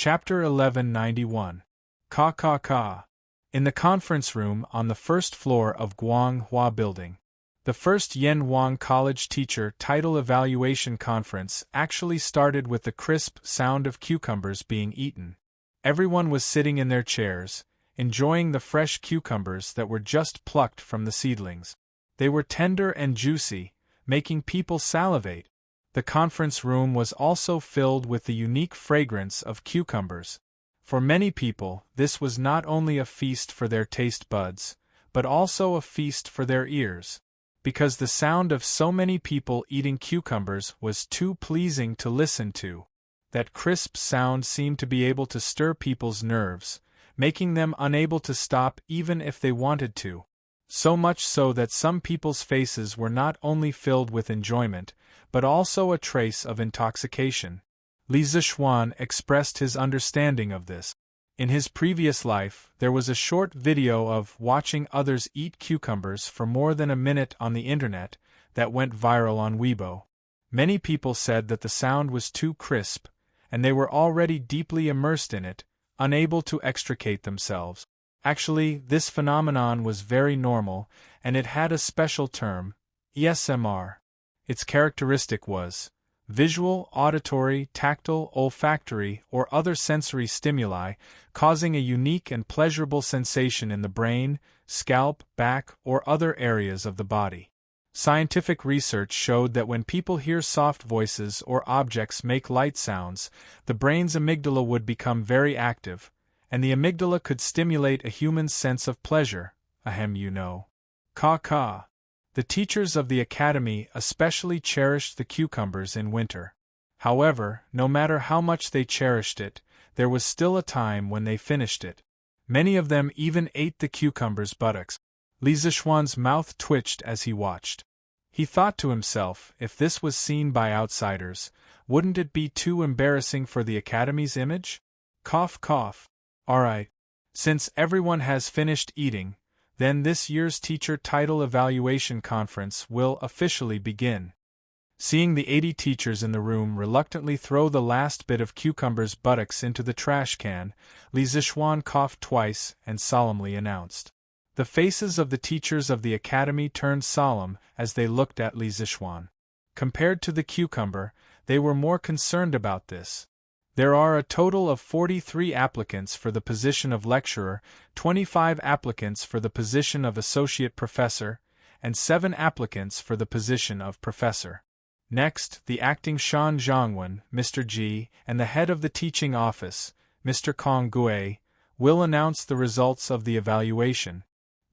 Chapter 1191. Ka Ka Ka. In the conference room on the first floor of Guanghua Building. The first Yen Wang College Teacher Title Evaluation Conference actually started with the crisp sound of cucumbers being eaten. Everyone was sitting in their chairs, enjoying the fresh cucumbers that were just plucked from the seedlings. They were tender and juicy, making people salivate. The conference room was also filled with the unique fragrance of cucumbers. For many people, this was not only a feast for their taste buds, but also a feast for their ears. Because the sound of so many people eating cucumbers was too pleasing to listen to. That crisp sound seemed to be able to stir people's nerves, making them unable to stop even if they wanted to. So much so that some people's faces were not only filled with enjoyment, but also a trace of intoxication. Li Zishuan expressed his understanding of this. In his previous life, there was a short video of watching others eat cucumbers for more than a minute on the internet that went viral on Weibo. Many people said that the sound was too crisp, and they were already deeply immersed in it, unable to extricate themselves. Actually, this phenomenon was very normal, and it had a special term, ASMR. Its characteristic was visual, auditory, tactile, olfactory, or other sensory stimuli, causing a unique and pleasurable sensation in the brain, scalp, back, or other areas of the body. Scientific research showed that when people hear soft voices or objects make light sounds, the brain's amygdala would become very active, and the amygdala could stimulate a human's sense of pleasure. Ka ka. The teachers of the academy especially cherished the cucumbers in winter. However, no matter how much they cherished it, there was still a time when they finished it. Many of them even ate the cucumbers' buttocks. Li Zishuan's mouth twitched as he watched. He thought to himself, if this was seen by outsiders, wouldn't it be too embarrassing for the academy's image? Cough cough. Alright. Since everyone has finished eating, then this year's Teacher Title Evaluation Conference will officially begin. Seeing the 80 teachers in the room reluctantly throw the last bit of cucumber's buttocks into the trash can, Li Zishuan coughed twice and solemnly announced. The faces of the teachers of the academy turned solemn as they looked at Li Zishuan. Compared to the cucumber, they were more concerned about this. There are a total of 43 applicants for the position of lecturer, 25 applicants for the position of associate professor, and 7 applicants for the position of professor. Next, the acting Shan Zhongwen, Mr. Ji, and the head of the teaching office, Mr. Kong Gui, will announce the results of the evaluation.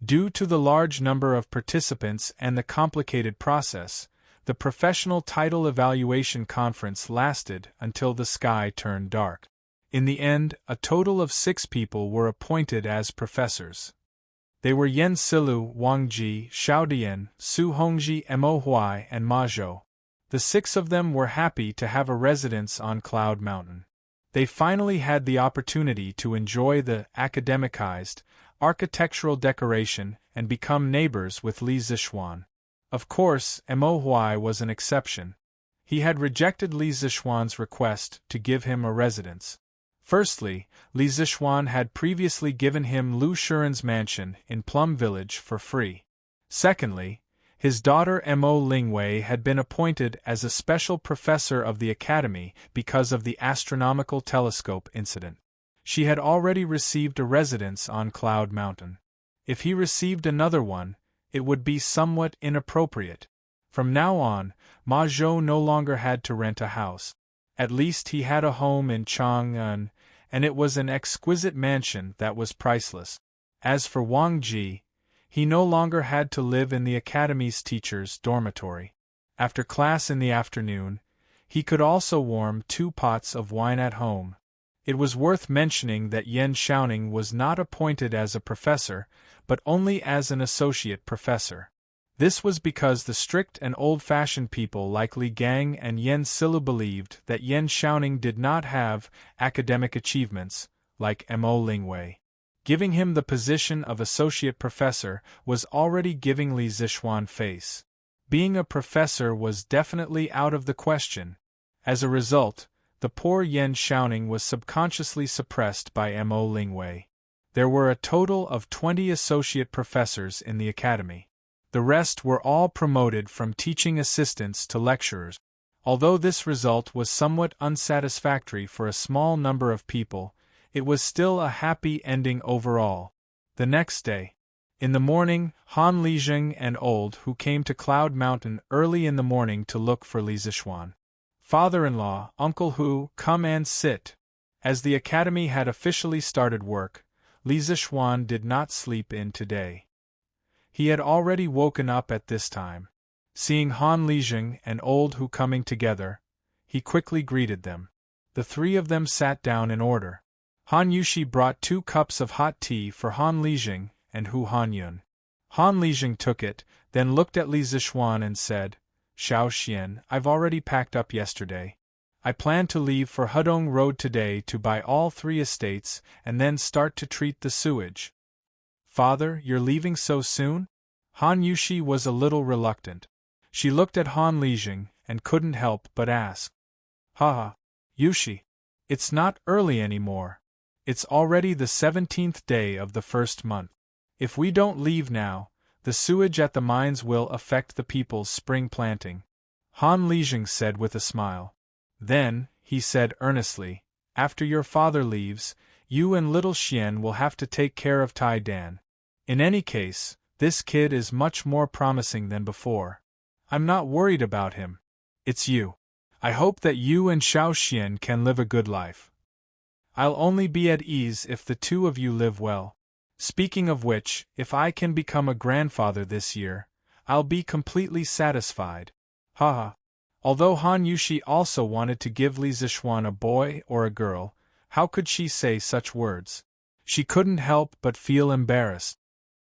Due to the large number of participants and the complicated process, the professional title evaluation conference lasted until the sky turned dark. In the end, a total of 6 people were appointed as professors. They were Yen Silu, Wang Ji, Xiaodian, Su Hongji, Mo Huai, and Ma Zhou. The 6 of them were happy to have a residence on Cloud Mountain. They finally had the opportunity to enjoy the academicized, architectural decoration and become neighbors with Li Zishuan. Of course, Mo Huai was an exception. He had rejected Li Zishuan's request to give him a residence. Firstly, Li Zishuan had previously given him Lu Shuren's mansion in Plum Village for free. Secondly, his daughter Mo Lingwei had been appointed as a special professor of the academy because of the astronomical telescope incident. She had already received a residence on Cloud Mountain. If he received another one, it would be somewhat inappropriate. From now on, Ma Zhou no longer had to rent a house. At least he had a home in Chang'an, and it was an exquisite mansion that was priceless. As for Wang Ji, he no longer had to live in the academy's teacher's dormitory. After class in the afternoon, he could also warm 2 pots of wine at home. It was worth mentioning that Yen Xiaoning was not appointed as a professor, but only as an associate professor. This was because the strict and old-fashioned people like Li Gang and Yen Silu believed that Yen Xiaoning did not have academic achievements, like Mo Lingwei. Giving him the position of associate professor was already giving Li Zishuan face. Being a professor was definitely out of the question. As a result, the poor Yen shouting was subconsciously suppressed by Mo Lingwei. There were a total of 20 associate professors in the academy. The rest were all promoted from teaching assistants to lecturers. Although this result was somewhat unsatisfactory for a small number of people, it was still a happy ending overall. The next day, in the morning, Han Lijing and Old Hu came to Cloud Mountain early in the morning to look for Li Zixuan. Father-in-law, Uncle Hu, come and sit. As the academy had officially started work, Li Zixuan did not sleep in today. He had already woken up at this time. Seeing Han Lijing and Old Hu coming together, he quickly greeted them. The three of them sat down in order. Han Yushi brought 2 cups of hot tea for Han Lijing and Hu Hanyun. Han Lijing took it, then looked at Li Zixuan and said, Xiao Xian, I've already packed up yesterday. I plan to leave for Hudong Road today to buy all 3 estates and then start to treat the sewage. Father, you're leaving so soon? Han Yushi was a little reluctant. She looked at Han Lijing and couldn't help but ask. Haha, Yushi. It's not early anymore. It's already the 17th day of the first month. If we don't leave now, the sewage at the mines will affect the people's spring planting. Han Lijing said with a smile. Then, he said earnestly, after your father leaves, you and little Xian will have to take care of Tai Dan. In any case, this kid is much more promising than before. I'm not worried about him. It's you. I hope that you and Xiao Xian can live a good life. I'll only be at ease if the 2 of you live well. Speaking of which, if I can become a grandfather this year, I'll be completely satisfied. Haha. Although Han Yushi also wanted to give Li Zixuan a boy or a girl, how could she say such words? She couldn't help but feel embarrassed.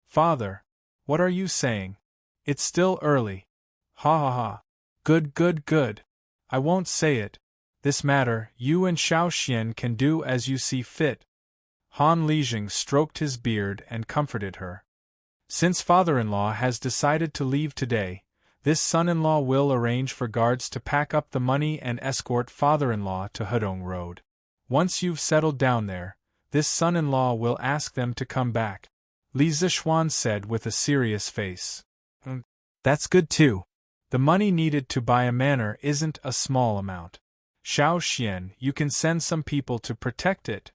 Father, what are you saying? It's still early. Ha ha ha. Good. I won't say it. This matter, you and Xiao Xian can do as you see fit. Han Lijing stroked his beard and comforted her. Since father-in-law has decided to leave today, this son-in-law will arrange for guards to pack up the money and escort father-in-law to Hudong Road. Once you've settled down there, this son-in-law will ask them to come back. Li Zixuan said with a serious face. That's good too. The money needed to buy a manor isn't a small amount. Xiao Xian, you can send some people to protect it.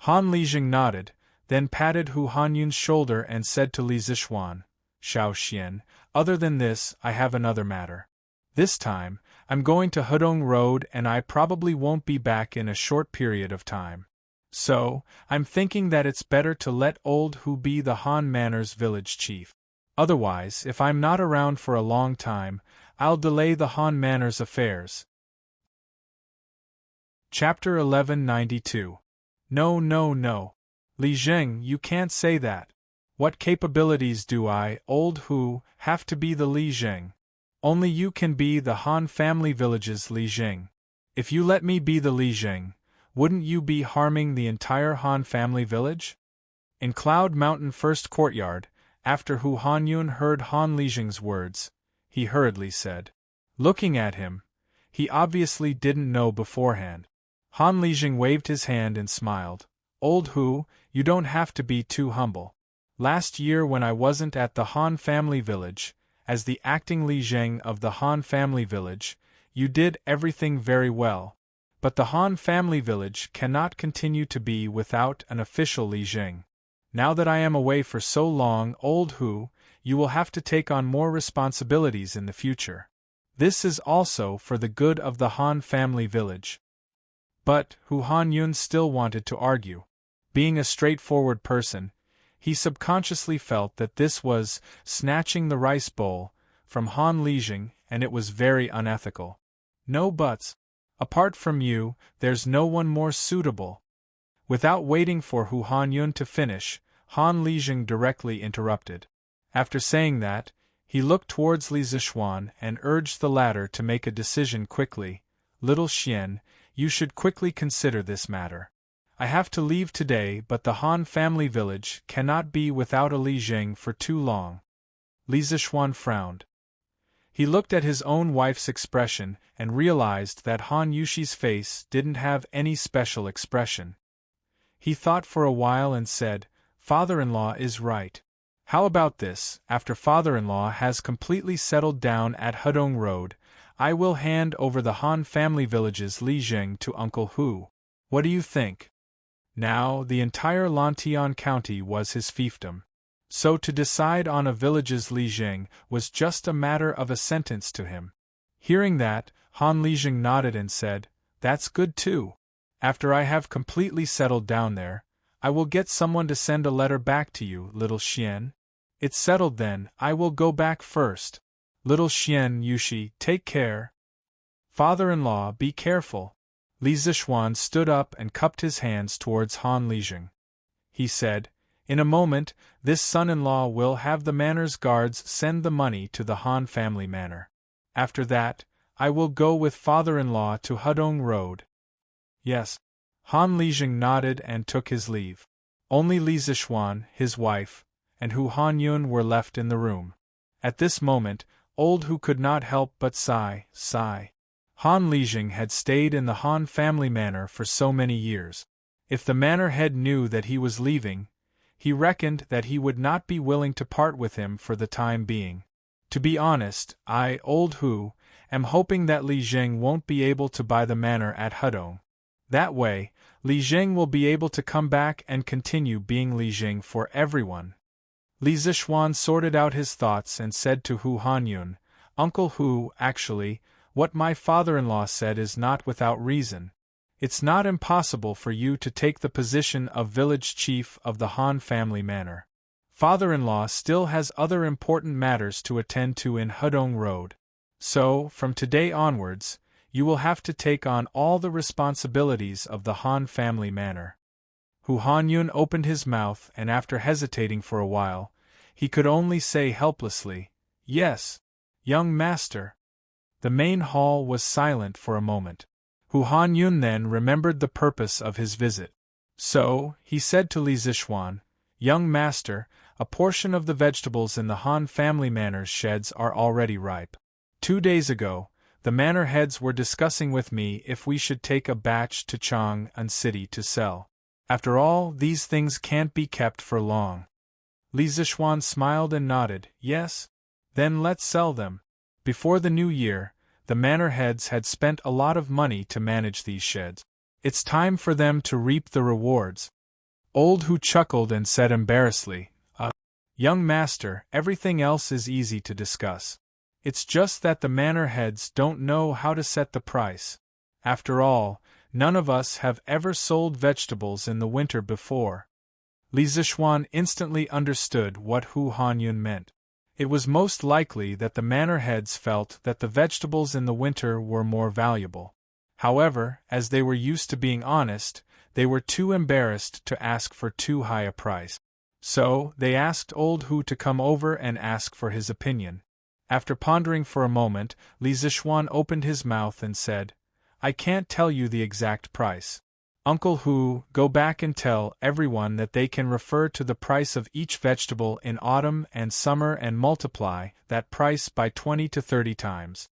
Han Lijing nodded, then patted Hu Hanyun's shoulder and said to Li Zixuan, Xiao Xian, other than this, I have another matter. This time, I'm going to Hudong Road and I probably won't be back in a short period of time. So, I'm thinking that it's better to let Old Hu be the Han Manor's village chief. Otherwise, if I'm not around for a long time, I'll delay the Han Manor's affairs. Chapter 1192. No. Li Zheng, you can't say that. What capabilities do I, Old Hu, have to be the Li Zheng? Only you can be the Han family village's Li Zheng. If you let me be the Li Zheng, wouldn't you be harming the entire Han family village? In Cloud Mountain First Courtyard, after Hu Hanyun heard Han Lijing's words, he hurriedly said. Looking at him, he obviously didn't know beforehand. Han Lijing waved his hand and smiled. Old Hu, you don't have to be too humble. Last year when I wasn't at the Han family village, as the acting Li Zheng of the Han family village, you did everything very well. But the Han family village cannot continue to be without an official Li Zheng. Now that I am away for so long, Old Hu, you will have to take on more responsibilities in the future. This is also for the good of the Han family village. But Hu Hanyun still wanted to argue. Being a straightforward person, he subconsciously felt that this was snatching the rice bowl from Han Lijing, and it was very unethical. No buts. Apart from you, there's no one more suitable. Without waiting for Hu Hanyun to finish, Han Lijing directly interrupted. After saying that, he looked towards Li Zixuan and urged the latter to make a decision quickly. Little Xian, you should quickly consider this matter. I have to leave today, but the Han family village cannot be without a Li Zheng for too long. Li Zixuan frowned. He looked at his own wife's expression and realized that Han Yushi's face didn't have any special expression. He thought for a while and said, "Father-in-law is right. How about this, after father-in-law has completely settled down at Hudong Road, I will hand over the Han family villages Lijiang to Uncle Hu. What do you think?" Now, the entire Lantian County was his fiefdom. So to decide on a village's Lijiang was just a matter of a sentence to him. Hearing that, Han Lijiang nodded and said, "That's good too. After I have completely settled down there, I will get someone to send a letter back to you, little Xian. It's settled then, I will go back first. Little Xian Yushi, take care. Father-in-law, be careful." Li Zishuan stood up and cupped his hands towards Han Lijiang. He said, "In a moment, this son-in-law will have the manor's guards send the money to the Han family manor. After that, I will go with father-in-law to Hudong Road." "Yes." Han Lijiang nodded and took his leave. Only Li Zishuan, his wife, and Hu Hanyun were left in the room. At this moment, old Hu could not help but sigh. Han Lijiang had stayed in the Han family manor for so many years. If the manor head knew that he was leaving, he reckoned that he would not be willing to part with him for the time being. To be honest, I, old Hu, am hoping that Li Zheng won't be able to buy the manor at Hudong. That way, Li Zheng will be able to come back and continue being Li Zheng for everyone. Li Zishuan sorted out his thoughts and said to Hu Hanyun, "Uncle Hu, actually, what my father-in-law said is not without reason. It's not impossible for you to take the position of village chief of the Han family manor. Father-in-law still has other important matters to attend to in Hudong Road. So, from today onwards, you will have to take on all the responsibilities of the Han family manor." Hu Hanyun opened his mouth and after hesitating for a while, he could only say helplessly, "Yes, young master." The main hall was silent for a moment. Hu Hanyun then remembered the purpose of his visit. So, he said to Li Zishuan, "Young master, a portion of the vegetables in the Han family manor's sheds are already ripe. 2 days ago, the manor heads were discussing with me if we should take a batch to Chang'an City to sell. After all, these things can't be kept for long." Li Zishuan smiled and nodded, "Yes? Then let's sell them." Before the new year, the manor heads had spent a lot of money to manage these sheds. It's time for them to reap the rewards. Old Hu chuckled and said embarrassedly, "Young master, everything else is easy to discuss. It's just that the manor heads don't know how to set the price. After all, none of us have ever sold vegetables in the winter before." Li Zishuan instantly understood what Hu Hanyun meant. It was most likely that the manor heads felt that the vegetables in the winter were more valuable. However, as they were used to being honest, they were too embarrassed to ask for too high a price. So, they asked old Hu to come over and ask for his opinion. After pondering for a moment, Li Zishuan opened his mouth and said, "I can't tell you the exact price. Uncle Hu, go back and tell everyone that they can refer to the price of each vegetable in autumn and summer and multiply that price by 20 to 30 times.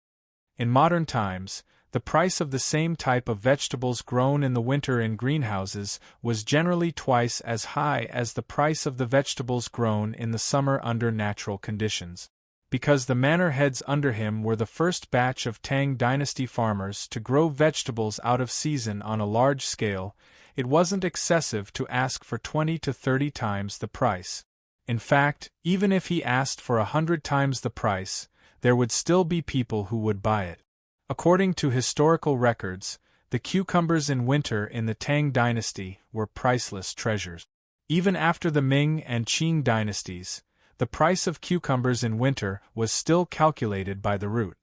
In modern times, the price of the same type of vegetables grown in the winter in greenhouses was generally twice as high as the price of the vegetables grown in the summer under natural conditions. Because the manor heads under him were the first batch of Tang Dynasty farmers to grow vegetables out of season on a large scale, it wasn't excessive to ask for 20 to 30 times the price. In fact, even if he asked for 100 times the price, there would still be people who would buy it. According to historical records, the cucumbers in winter in the Tang Dynasty were priceless treasures. Even after the Ming and Qing dynasties, the price of cucumbers in winter was still calculated by the root.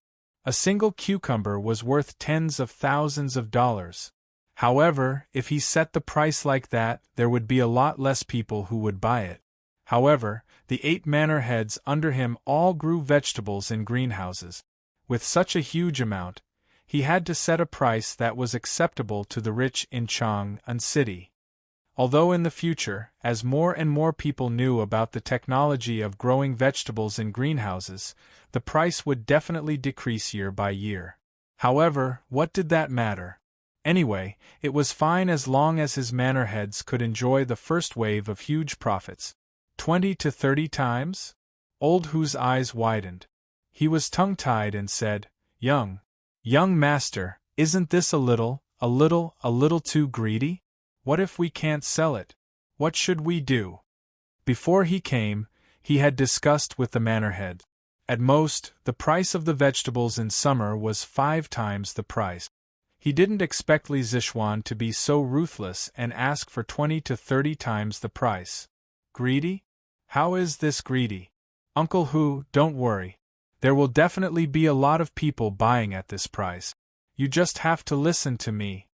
A single cucumber was worth tens of thousands of dollars. However, if he set the price like that, there would be a lot less people who would buy it. However, the 8 manor heads under him all grew vegetables in greenhouses. With such a huge amount, he had to set a price that was acceptable to the rich in Chang'an City. Although in the future, as more and more people knew about the technology of growing vegetables in greenhouses, the price would definitely decrease year by year. However, what did that matter? Anyway, it was fine as long as his manor heads could enjoy the first wave of huge profits. 20 to 30 times? Old Hu's eyes widened. He was tongue-tied and said, Young master, isn't this a little too greedy? What if we can't sell it? What should we do? Before he came, he had discussed with the manor head. At most, the price of the vegetables in summer was 5 times the price. He didn't expect Li Zixuan to be so ruthless and ask for 20 to 30 times the price. Greedy? How is this greedy? Uncle Hu, don't worry. There will definitely be a lot of people buying at this price. You just have to listen to me.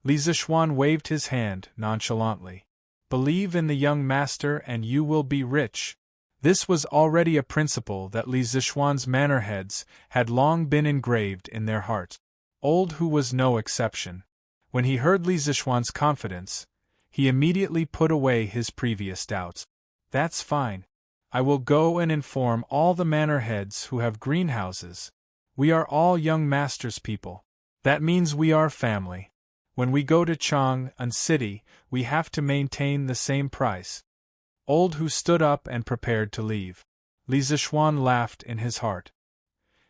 Li Zixuan waved his hand nonchalantly. Believe in the young master and you will be rich. This was already a principle that Li Zixuan's manor heads had long been engraved in their hearts. Old Hu was no exception. When he heard Li Zixuan's confidence, he immediately put away his previous doubts. That's fine. I will go and inform all the manor heads who have greenhouses. We are all young master's people. That means we are family. When we go to Chang'an City, we have to maintain the same price. Old Hu stood up and prepared to leave. Li Zixuan laughed in his heart.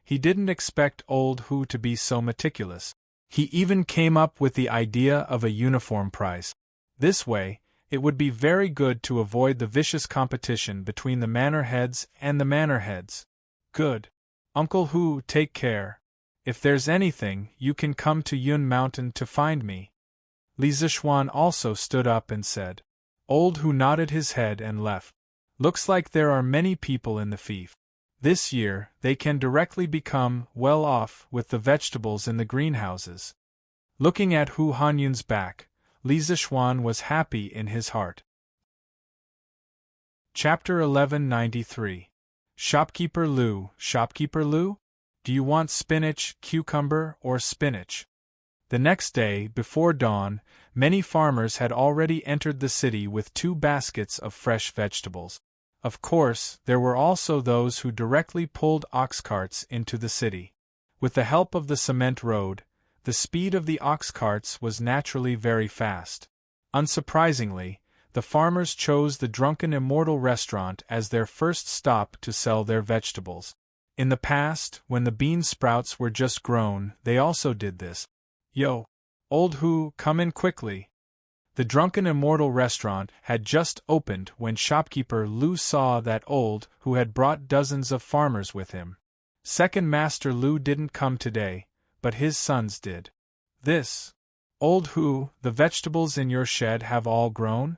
He didn't expect Old Hu to be so meticulous. He even came up with the idea of a uniform price. This way, it would be very good to avoid the vicious competition between the manor heads and the manor heads. Good. Uncle Hu, take care. If there's anything, you can come to Yun Mountain to find me. Li Zixuan also stood up and said. Old Hu nodded his head and left. Looks like there are many people in the fief. This year, they can directly become well off with the vegetables in the greenhouses. Looking at Hu Hanyun's back, Li Zixuan was happy in his heart. Chapter 1193. Shopkeeper Lu, do you want spinach, cucumber, or spinach? The next day, before dawn, many farmers had already entered the city with 2 baskets of fresh vegetables. Of course, there were also those who directly pulled ox carts into the city. With the help of the cement road, the speed of the ox carts was naturally very fast. Unsurprisingly, the farmers chose the Drunken Immortal restaurant as their first stop to sell their vegetables. In the past, when the bean sprouts were just grown, they also did this. Yo! Old Hu, come in quickly. The Drunken Immortal restaurant had just opened when shopkeeper Lu saw that Old Hu had brought dozens of farmers with him. Second Master Lu didn't come today, but his sons did. This. Old Hu, the vegetables in your shed have all grown?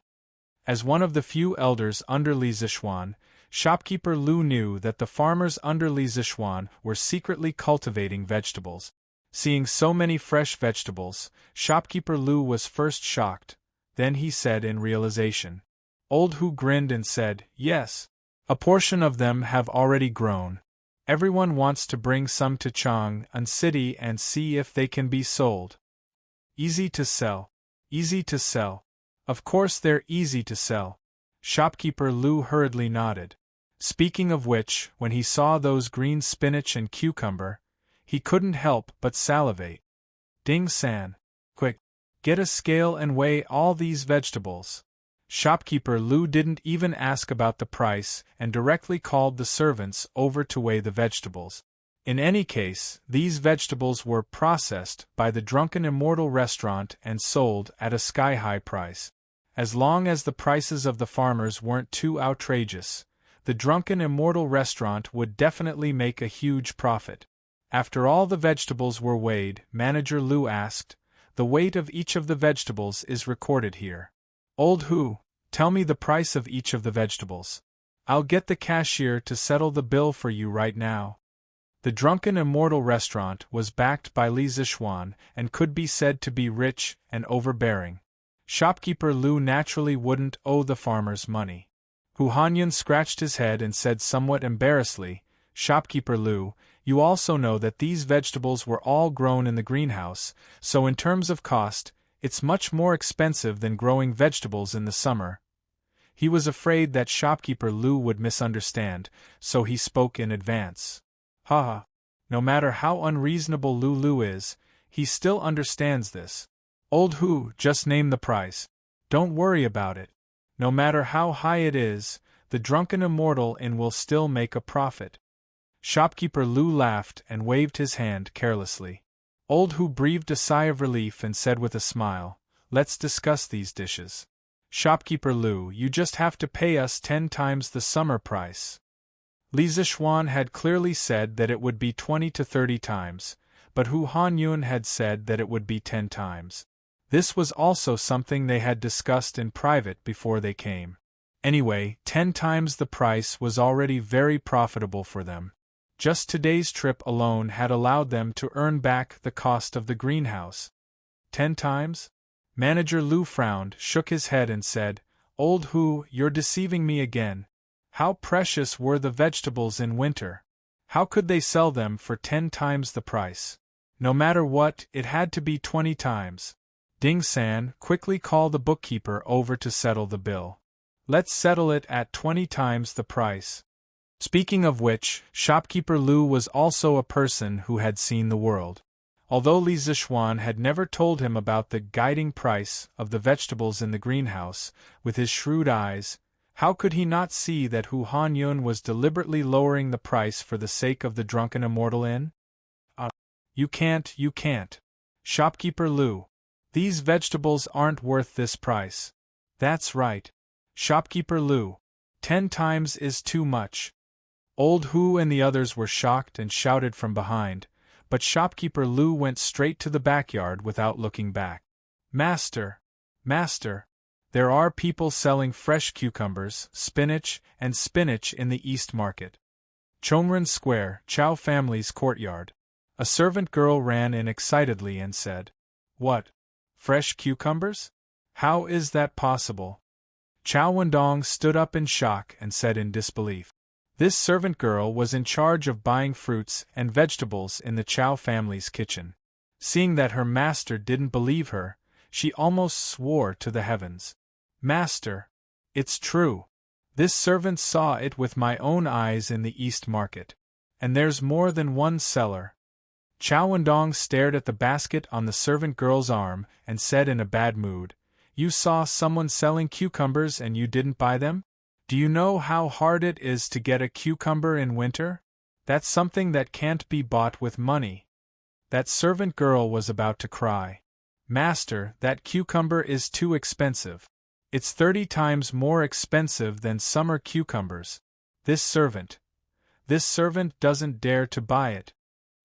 As one of the few elders under Li Zixuan, shopkeeper Lu knew that the farmers under Li Zixuan were secretly cultivating vegetables. Seeing so many fresh vegetables, shopkeeper Lu was first shocked, then he said in realization. Old Hu grinned and said, Yes. A portion of them have already grown. Everyone wants to bring some to Chang'an City and see if they can be sold. Easy to sell. Easy to sell. Of course they're easy to sell. Shopkeeper Lu hurriedly nodded. Speaking of which, when he saw those green spinach and cucumber, he couldn't help but salivate. Ding-san. Quick, get a scale and weigh all these vegetables. Shopkeeper Lu didn't even ask about the price and directly called the servants over to weigh the vegetables. In any case, these vegetables were processed by the Drunken Immortal restaurant and sold at a sky-high price. As long as the prices of the farmers weren't too outrageous, the Drunken Immortal restaurant would definitely make a huge profit. After all the vegetables were weighed, Manager Lu asked, The weight of each of the vegetables is recorded here. Old Hu, tell me the price of each of the vegetables. I'll get the cashier to settle the bill for you right now. The Drunken Immortal restaurant was backed by Li Zixuan and could be said to be rich and overbearing. Shopkeeper Lu naturally wouldn't owe the farmers money. Hu Hanyun scratched his head and said somewhat embarrassedly, Shopkeeper Lu, you also know that these vegetables were all grown in the greenhouse, so in terms of cost, It's much more expensive than growing vegetables in the summer. He was afraid that shopkeeper Lu would misunderstand, so he spoke in advance. Haha. No matter how unreasonable Lu is, he still understands this. Old Hu, just name the price. Don't worry about it. No matter how high it is, the drunken immortal inn will still make a profit. Shopkeeper Lu laughed and waved his hand carelessly. Old Hu breathed a sigh of relief and said with a smile, "Let's discuss these dishes. Shopkeeper Lu, you just have to pay us 10 times the summer price." Li Zishuan had clearly said that it would be 20 to 30 times, but Hu Hanyun had said that it would be 10 times. This was also something they had discussed in private before they came. Anyway, 10 times the price was already very profitable for them. Just today's trip alone had allowed them to earn back the cost of the greenhouse. 10 times? Manager Lu frowned, shook his head and said, "Old Hu, you're deceiving me again. How precious were the vegetables in winter? How could they sell them for 10 times the price? No matter what, it had to be 20 times. Ding-san, quickly call the bookkeeper over to settle the bill. Let's settle it at 20 times the price." Speaking of which, shopkeeper Lu was also a person who had seen the world. Although Li Zishuan had never told him about the guiding price of the vegetables in the greenhouse, with his shrewd eyes, how could he not see that Hu Hanyun was deliberately lowering the price for the sake of the drunken immortal inn? You can't. Shopkeeper Lu. These vegetables aren't worth this price. That's right. Shopkeeper Lu. 10 times is too much. Old Hu and the others were shocked and shouted from behind, but shopkeeper Lu went straight to the backyard without looking back. Master! There are people selling fresh cucumbers, spinach in the East Market. Chongren Square, Chow family's courtyard. A servant girl ran in excitedly and said, "What? Fresh cucumbers? How is that possible?" Chow Wendong stood up in shock and said in disbelief. This servant girl was in charge of buying fruits and vegetables in the Chow family's kitchen. Seeing that her master didn't believe her, she almost swore to the heavens. "Master! It's true. This servant saw it with my own eyes in the East Market. And there's more than one seller." Chow Wendong stared at the basket on the servant girl's arm and said in a bad mood, "You saw someone selling cucumbers and you didn't buy them? Do you know how hard it is to get a cucumber in winter? That's something that can't be bought with money." That servant girl was about to cry. "Master, that cucumber is too expensive. It's 30 times more expensive than summer cucumbers. This servant doesn't dare to buy it."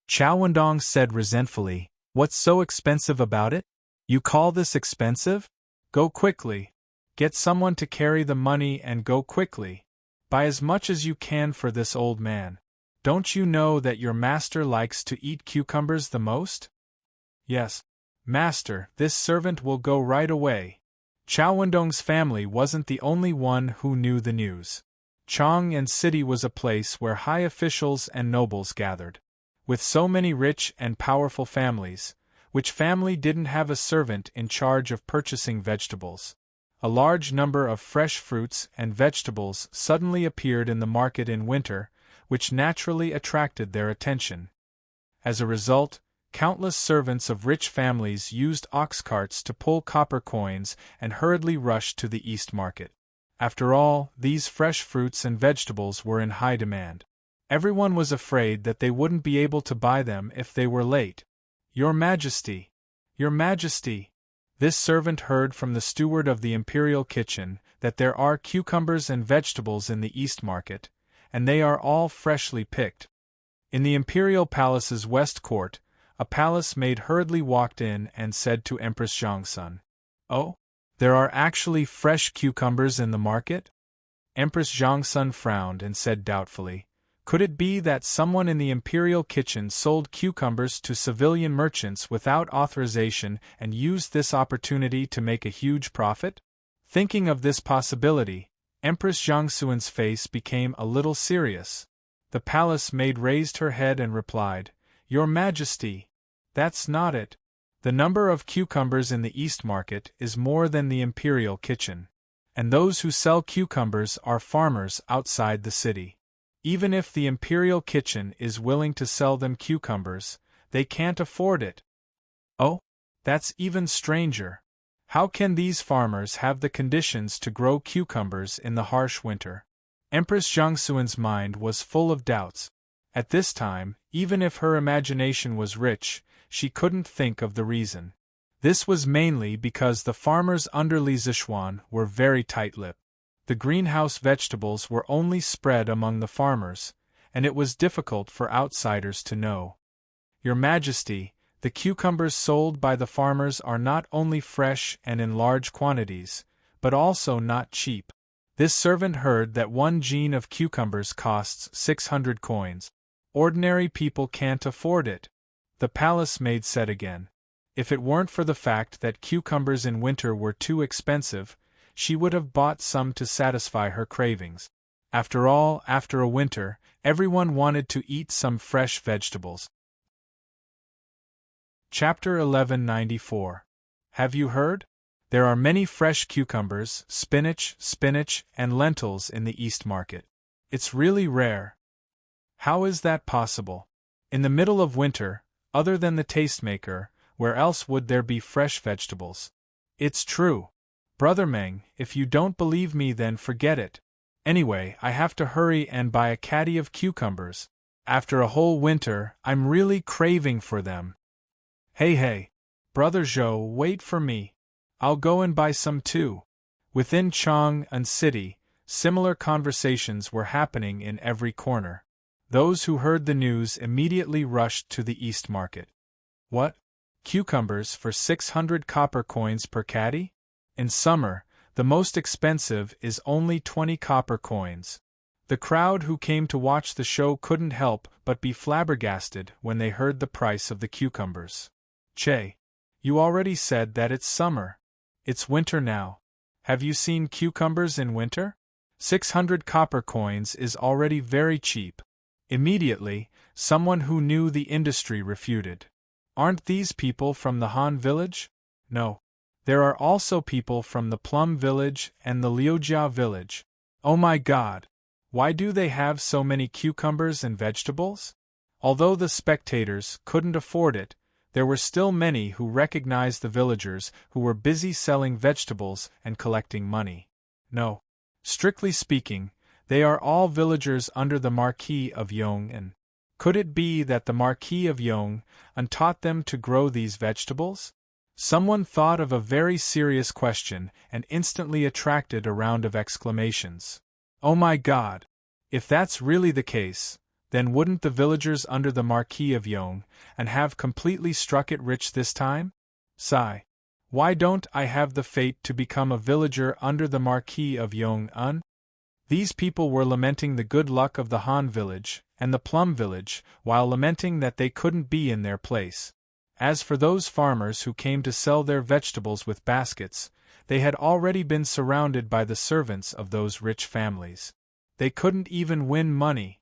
Chow Wendong said resentfully, "What's so expensive about it? You call this expensive? Go quickly. Get someone to carry the money and go quickly. Buy as much as you can for this old man. Don't you know that your master likes to eat cucumbers the most?" "Yes, master, this servant will go right away." Chow Wendong's family wasn't the only one who knew the news. Chang'an City was a place where high officials and nobles gathered. With so many rich and powerful families, which family didn't have a servant in charge of purchasing vegetables? A large number of fresh fruits and vegetables suddenly appeared in the market in winter, which naturally attracted their attention. As a result, countless servants of rich families used ox carts to pull copper coins and hurriedly rushed to the East Market. After all, these fresh fruits and vegetables were in high demand. Everyone was afraid that they wouldn't be able to buy them if they were late. "Your Majesty! Your Majesty!" This servant heard from the steward of the imperial kitchen that there are cucumbers and vegetables in the East Market, and they are all freshly picked. In the imperial palace's west court, a palace maid hurriedly walked in and said to Empress Zhongsun, "Oh, there are actually fresh cucumbers in the market?" Empress Zhongsun frowned and said doubtfully, "Could it be that someone in the imperial kitchen sold cucumbers to civilian merchants without authorization and used this opportunity to make a huge profit?" Thinking of this possibility, Empress Zhongsun's face became a little serious. The palace maid raised her head and replied, "Your Majesty, that's not it. The number of cucumbers in the East Market is more than the imperial kitchen. And those who sell cucumbers are farmers outside the city. Even if the imperial kitchen is willing to sell them cucumbers, they can't afford it. Oh, that's even stranger. How can these farmers have the conditions to grow cucumbers in the harsh winter? Empress Jiangxuan's mind was full of doubts. At this time, even if her imagination was rich, she couldn't think of the reason. This was mainly because the farmers under Li Zishuan were very tight-lipped. The greenhouse vegetables were only spread among the farmers, and it was difficult for outsiders to know. Your Majesty, the cucumbers sold by the farmers are not only fresh and in large quantities, but also not cheap. This servant heard that 1 jean of cucumbers costs 600 coins. Ordinary people can't afford it. The palace maid said again. If it weren't for the fact that cucumbers in winter were too expensive, she would have bought some to satisfy her cravings. After all, after a winter, everyone wanted to eat some fresh vegetables. Chapter 1194. Have you heard? There are many fresh cucumbers, spinach, and lentils in the East Market. It's really rare. How is that possible? In the middle of winter, other than the tastemaker, where else would there be fresh vegetables? It's true. Brother Meng, if you don't believe me then forget it. Anyway, I have to hurry and buy a caddy of cucumbers. After a whole winter, I'm really craving for them. Hey, Brother Zhou, wait for me. I'll go and buy some too. Within Chang'an City, similar conversations were happening in every corner. Those who heard the news immediately rushed to the East Market. What? Cucumbers for 600 copper coins per caddy? In summer, the most expensive is only 20 copper coins. The crowd who came to watch the show couldn't help but be flabbergasted when they heard the price of the cucumbers. Che, you already said that it's summer. It's winter now. Have you seen cucumbers in winter? 600 copper coins is already very cheap. Immediately, someone who knew the industry refuted. Aren't these people from the Han village? No. There are also people from the Plum village and the Liujia village. Oh my God! Why do they have so many cucumbers and vegetables? Although the spectators couldn't afford it, there were still many who recognized the villagers who were busy selling vegetables and collecting money. No. Strictly speaking, they are all villagers under the Marquis of Yong'an. Could it be that the Marquis of Yong'an taught them to grow these vegetables? Someone thought of a very serious question and instantly attracted a round of exclamations. Oh my God! If that's really the case, then wouldn't the villagers under the Marquis of Yong'an have completely struck it rich this time? Sigh. Why don't I have the fate to become a villager under the Marquis of Yong'an? These people were lamenting the good luck of the Han village and the Plum village, while lamenting that they couldn't be in their place. As for those farmers who came to sell their vegetables with baskets, they had already been surrounded by the servants of those rich families. They couldn't even win money.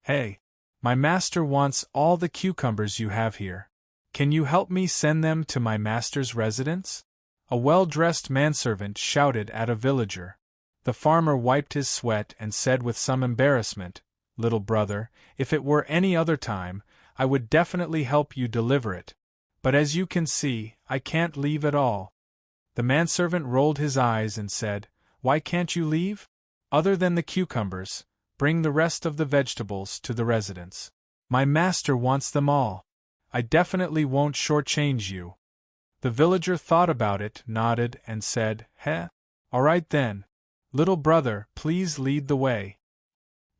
Hey, my master wants all the cucumbers you have here. Can you help me send them to my master's residence? A well-dressed manservant shouted at a villager. The farmer wiped his sweat and said with some embarrassment, "Little brother, if it were any other time, I would definitely help you deliver it. But as you can see, I can't leave at all." The manservant rolled his eyes and said, "Why can't you leave? Other than the cucumbers, bring the rest of the vegetables to the residence. My master wants them all. I definitely won't shortchange you." The villager thought about it, nodded, and said, "Heh? All right then. Little brother, please lead the way."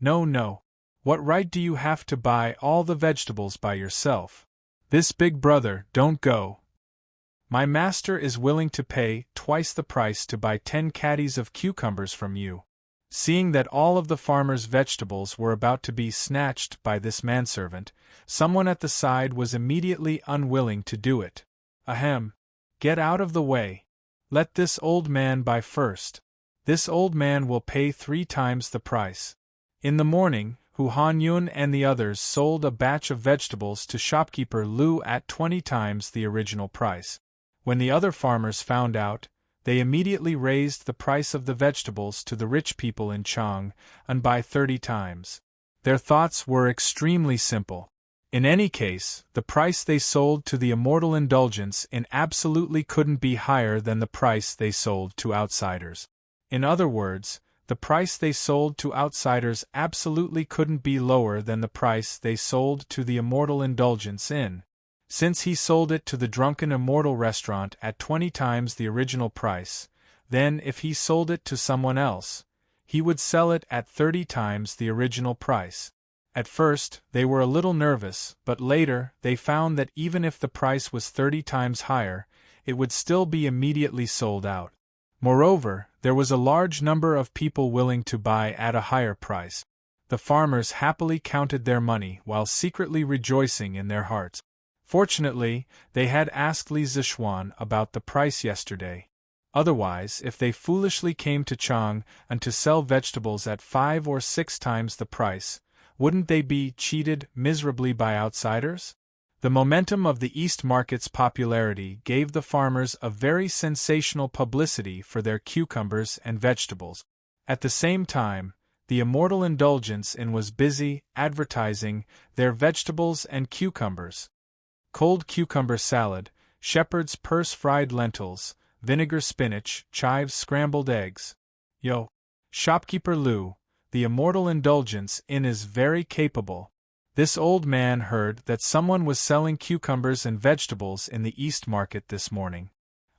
No. What right do you have to buy all the vegetables by yourself? This big brother, don't go. My master is willing to pay twice the price to buy 10 caddies of cucumbers from you. Seeing that all of the farmer's vegetables were about to be snatched by this manservant, someone at the side was immediately unwilling to do it. Ahem. Get out of the way. Let this old man buy first. This old man will pay 3 times the price. In the morning, Hu Han-yun and the others sold a batch of vegetables to shopkeeper Lu at 20 times the original price. When the other farmers found out, they immediately raised the price of the vegetables to the rich people in Chang and by 30 times. Their thoughts were extremely simple. In any case, the price they sold to the immortal indulgence in absolutely couldn't be higher than the price they sold to outsiders. In other words, the price they sold to outsiders absolutely couldn't be lower than the price they sold to the immortal indulgence in. Since he sold it to the drunken immortal restaurant at 20 times the original price, then if he sold it to someone else, he would sell it at 30 times the original price. At first, they were a little nervous, but later, they found that even if the price was 30 times higher, it would still be immediately sold out. Moreover, there was a large number of people willing to buy at a higher price. The farmers happily counted their money while secretly rejoicing in their hearts. Fortunately, they had asked Li Zixuan about the price yesterday. Otherwise, if they foolishly came to Chang and to sell vegetables at 5 or 6 times the price, wouldn't they be cheated miserably by outsiders? The momentum of the East Market's popularity gave the farmers a very sensational publicity for their cucumbers and vegetables. At the same time, the immortal indulgence in was busy advertising their vegetables and cucumbers. Cold cucumber salad, shepherd's purse fried lentils, vinegar spinach, chives scrambled eggs. Yo! Shopkeeper Lu, the immortal indulgence in is very capable. This old man heard that someone was selling cucumbers and vegetables in the East Market this morning.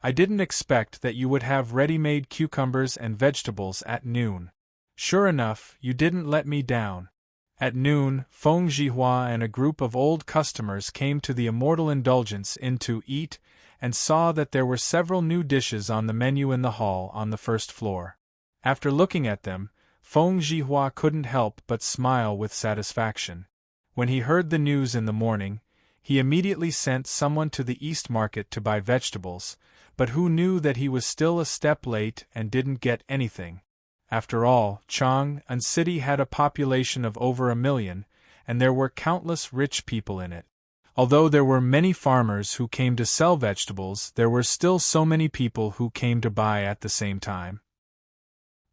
I didn't expect that you would have ready-made cucumbers and vegetables at noon. Sure enough, you didn't let me down. At noon, Feng Zhihua and a group of old customers came to the immortal indulgence Inn to eat, and saw that there were several new dishes on the menu in the hall on the first floor. After looking at them, Feng Zhihua couldn't help but smile with satisfaction. When he heard the news in the morning, he immediately sent someone to the East Market to buy vegetables, but who knew that he was still a step late and didn't get anything. After all, Chang'an City had a population of over 1 million, and there were countless rich people in it. Although there were many farmers who came to sell vegetables, there were still so many people who came to buy at the same time.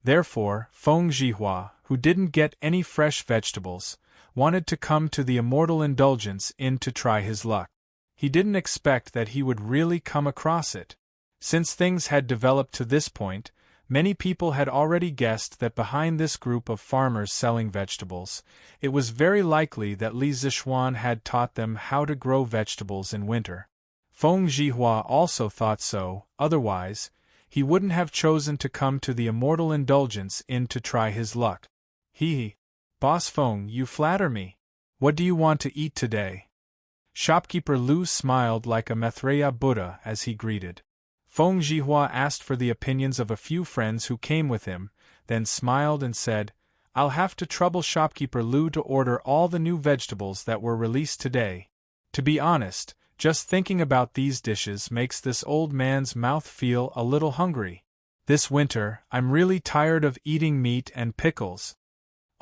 Therefore, Feng Zhihua, who didn't get any fresh vegetables, wanted to come to the immortal indulgence Inn to try his luck. He didn't expect that he would really come across it. Since things had developed to this point, many people had already guessed that behind this group of farmers selling vegetables, it was very likely that Li Zixuan had taught them how to grow vegetables in winter. Feng Zhihua also thought so, otherwise, he wouldn't have chosen to come to the immortal indulgence Inn to try his luck. Hee. Boss Feng, you flatter me. What do you want to eat today? Shopkeeper Lu smiled like a Maitreya Buddha as he greeted. Feng Zhihua asked for the opinions of a few friends who came with him, then smiled and said, I'll have to trouble shopkeeper Lu to order all the new vegetables that were released today. To be honest, just thinking about these dishes makes this old man's mouth feel a little hungry. This winter, I'm really tired of eating meat and pickles.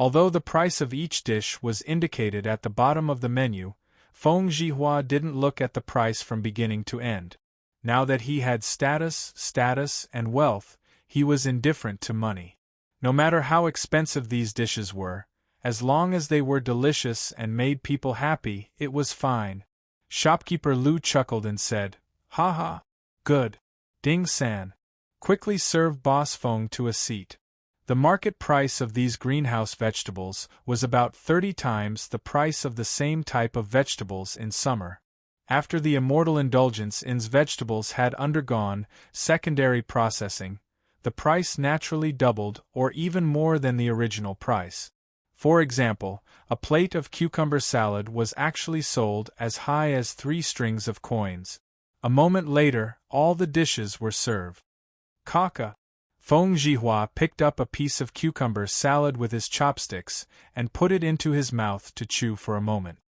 Although the price of each dish was indicated at the bottom of the menu, Feng Zhihua didn't look at the price from beginning to end. Now that he had status, and wealth, he was indifferent to money. No matter how expensive these dishes were, as long as they were delicious and made people happy, it was fine. Shopkeeper Lu chuckled and said, Ha ha! Good. Ding-san. Quickly serve Boss Feng to a seat. The market price of these greenhouse vegetables was about 30 times the price of the same type of vegetables in summer. After the immortal indulgence Inn's vegetables had undergone secondary processing, the price naturally doubled or even more than the original price. For example, a plate of cucumber salad was actually sold as high as 3 strings of coins. A moment later, all the dishes were served. Kaka. Feng Zhihua picked up a piece of cucumber salad with his chopsticks and put it into his mouth to chew for a moment.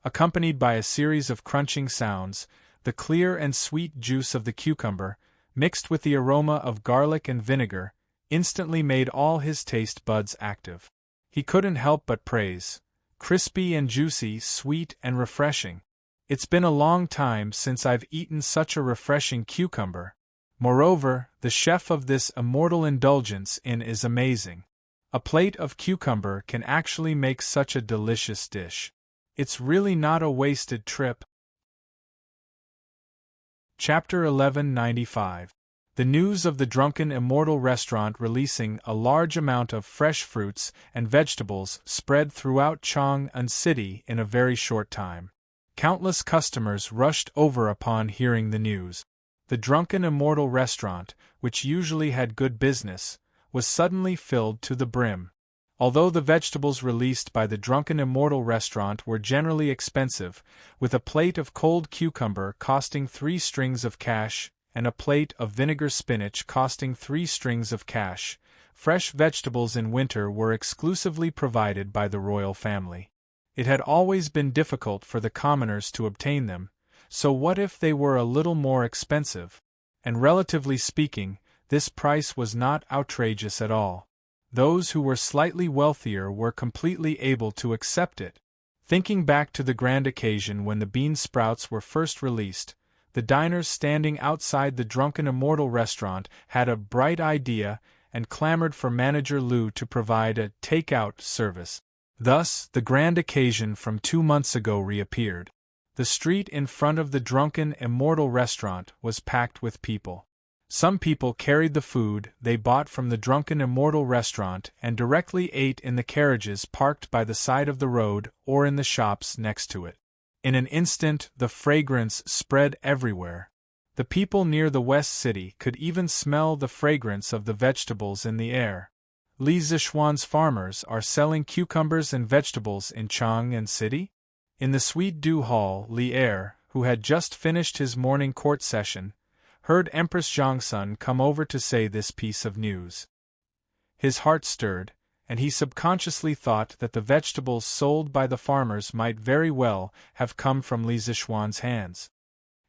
Accompanied by a series of crunching sounds, the clear and sweet juice of the cucumber, mixed with the aroma of garlic and vinegar, instantly made all his taste buds active. He couldn't help but praise, crispy and juicy, sweet and refreshing. It's been a long time since I've eaten such a refreshing cucumber. Moreover, the chef of this immortal indulgence is amazing. A plate of cucumber can actually make such a delicious dish. It's really not a wasted trip. Chapter 1195. The news of the Drunken Immortal restaurant releasing a large amount of fresh fruits and vegetables spread throughout Chang'an City in a very short time. Countless customers rushed over upon hearing the news. The Drunken Immortal restaurant, which usually had good business, was suddenly filled to the brim. Although the vegetables released by the Drunken Immortal restaurant were generally expensive, with a plate of cold cucumber costing 3 strings of cash, and a plate of vinegar spinach costing 3 strings of cash, fresh vegetables in winter were exclusively provided by the royal family. It had always been difficult for the commoners to obtain them, so what if they were a little more expensive? And relatively speaking, this price was not outrageous at all. Those who were slightly wealthier were completely able to accept it. Thinking back to the grand occasion when the bean sprouts were first released, the diners standing outside the Drunken Immortal restaurant had a bright idea and clamored for Manager Liu to provide a take-out service. Thus, the grand occasion from 2 months ago reappeared. The street in front of the Drunken Immortal restaurant was packed with people. Some people carried the food they bought from the Drunken Immortal restaurant and directly ate in the carriages parked by the side of the road or in the shops next to it. In an instant, the fragrance spread everywhere. The people near the West City could even smell the fragrance of the vegetables in the air. Li Zishuan's farmers are selling cucumbers and vegetables in Chang'an City? In the Sweet Dew Hall, Li Er, who had just finished his morning court session, heard Empress Zhangsun come over to say this piece of news. His heart stirred, and he subconsciously thought that the vegetables sold by the farmers might very well have come from Li Zishuan's hands.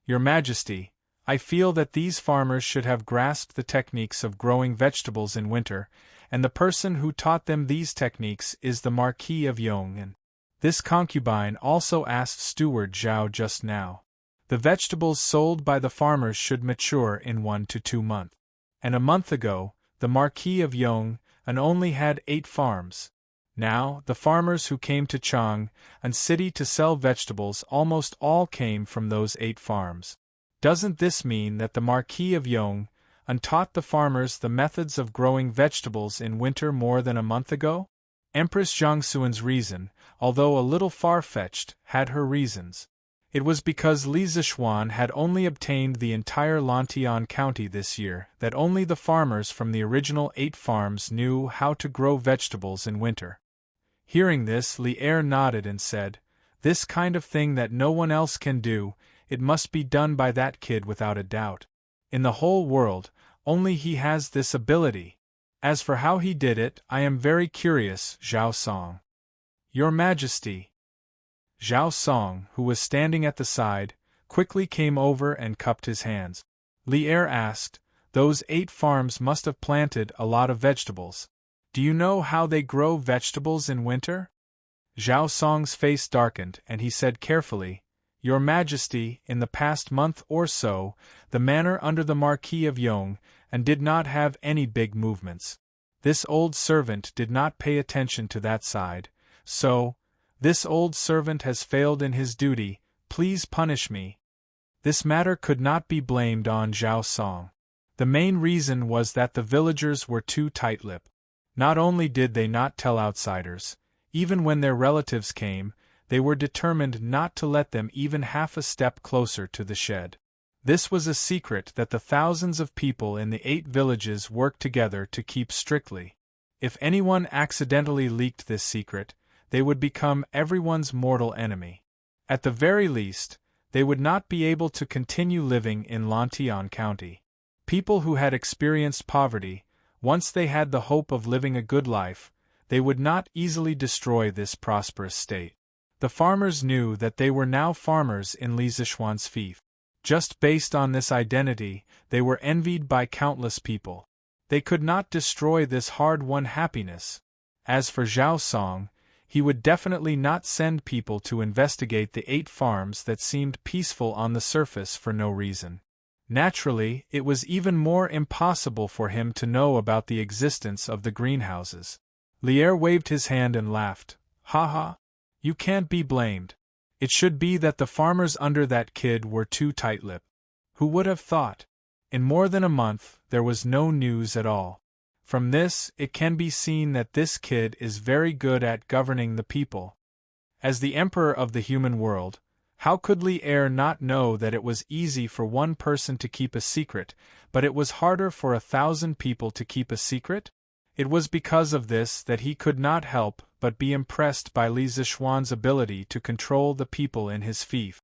Your Majesty, I feel that these farmers should have grasped the techniques of growing vegetables in winter, and the person who taught them these techniques is the Marquis of Yong'an. This concubine also asked Steward Zhao just now. The vegetables sold by the farmers should mature in 1 to 2 months. And a month ago, the Marquis of Yong'an only had 8 farms. Now, the farmers who came to Chang'an City to sell vegetables almost all came from those 8 farms. Doesn't this mean that the Marquis of Yong'an taught the farmers the methods of growing vegetables in winter more than a month ago? Empress Zhangsuan's reason, although a little far-fetched, had her reasons. It was because Li Zishuan had only obtained the entire Lantian County this year that only the farmers from the original 8 farms knew how to grow vegetables in winter. Hearing this, Li Er nodded and said, "This kind of thing that no one else can do, it must be done by that kid without a doubt. In the whole world, only he has this ability. As for how he did it, I am very curious." Zhao Song. Your Majesty. Zhao Song, who was standing at the side, quickly came over and cupped his hands. Li Er asked, "Those 8 farms must have planted a lot of vegetables. Do you know how they grow vegetables in winter?" Zhao Song's face darkened and he said carefully, "Your Majesty, in the past month or so, the manor under the Marquis of Yong'an did not have any big movements. This old servant did not pay attention to that side, so, this old servant has failed in his duty, please punish me." This matter could not be blamed on Zhao Song. The main reason was that the villagers were too tight-lipped. Not only did they not tell outsiders, even when their relatives came, they were determined not to let them even half a step closer to the shed. This was a secret that the thousands of people in the 8 villages worked together to keep strictly. If anyone accidentally leaked this secret, they would become everyone's mortal enemy. At the very least, they would not be able to continue living in Lantian County. People who had experienced poverty, once they had the hope of living a good life, they would not easily destroy this prosperous state. The farmers knew that they were now farmers in Li Zishuan's fief. Just based on this identity, they were envied by countless people. They could not destroy this hard-won happiness. As for Zhao Song, he would definitely not send people to investigate the 8 farms that seemed peaceful on the surface for no reason. Naturally, it was even more impossible for him to know about the existence of the greenhouses. Lier waved his hand and laughed. Ha ha! You can't be blamed. It should be that the farmers under that kid were too tight-lipped. Who would have thought? In more than a month, there was no news at all. From this, it can be seen that this kid is very good at governing the people. As the emperor of the human world, how could Lier not know that it was easy for one person to keep a secret, but it was harder for 1,000 people to keep a secret? It was because of this that he could not help but be impressed by Li Zishuan's ability to control the people in his fief.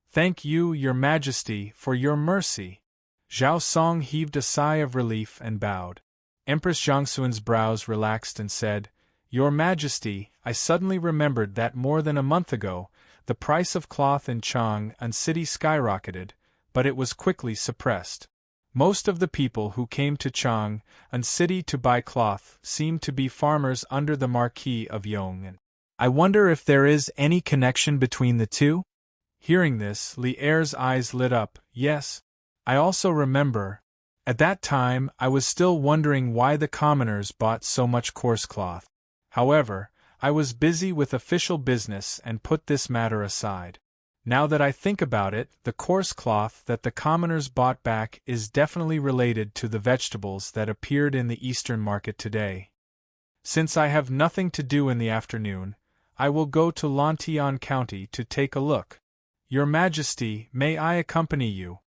Thank you, Your Majesty, for your mercy. Zhao Song heaved a sigh of relief and bowed. Empress Zhangxuan's brows relaxed and said, Your Majesty, I suddenly remembered that more than a month ago, the price of cloth in Chang'an City skyrocketed, but it was quickly suppressed. Most of the people who came to Chang'an City to buy cloth seemed to be farmers under the Marquis of Yong'an. I wonder if there is any connection between the two? Hearing this, Lier's eyes lit up. Yes. I also remember. At that time, I was still wondering why the commoners bought so much coarse cloth. However, I was busy with official business and put this matter aside. Now that I think about it, the coarse cloth that the commoners bought back is definitely related to the vegetables that appeared in the Eastern market today. Since I have nothing to do in the afternoon, I will go to Lantian County to take a look. Your Majesty, may I accompany you?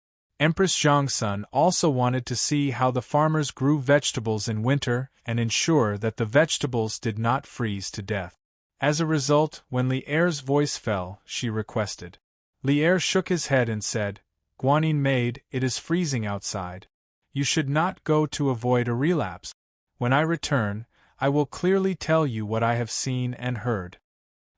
Empress Zhangsun also wanted to see how the farmers grew vegetables in winter and ensure that the vegetables did not freeze to death. As a result, when Lier's voice fell, she requested. Lier shook his head and said, Guanyin maid, it is freezing outside. You should not go to avoid a relapse. When I return, I will clearly tell you what I have seen and heard.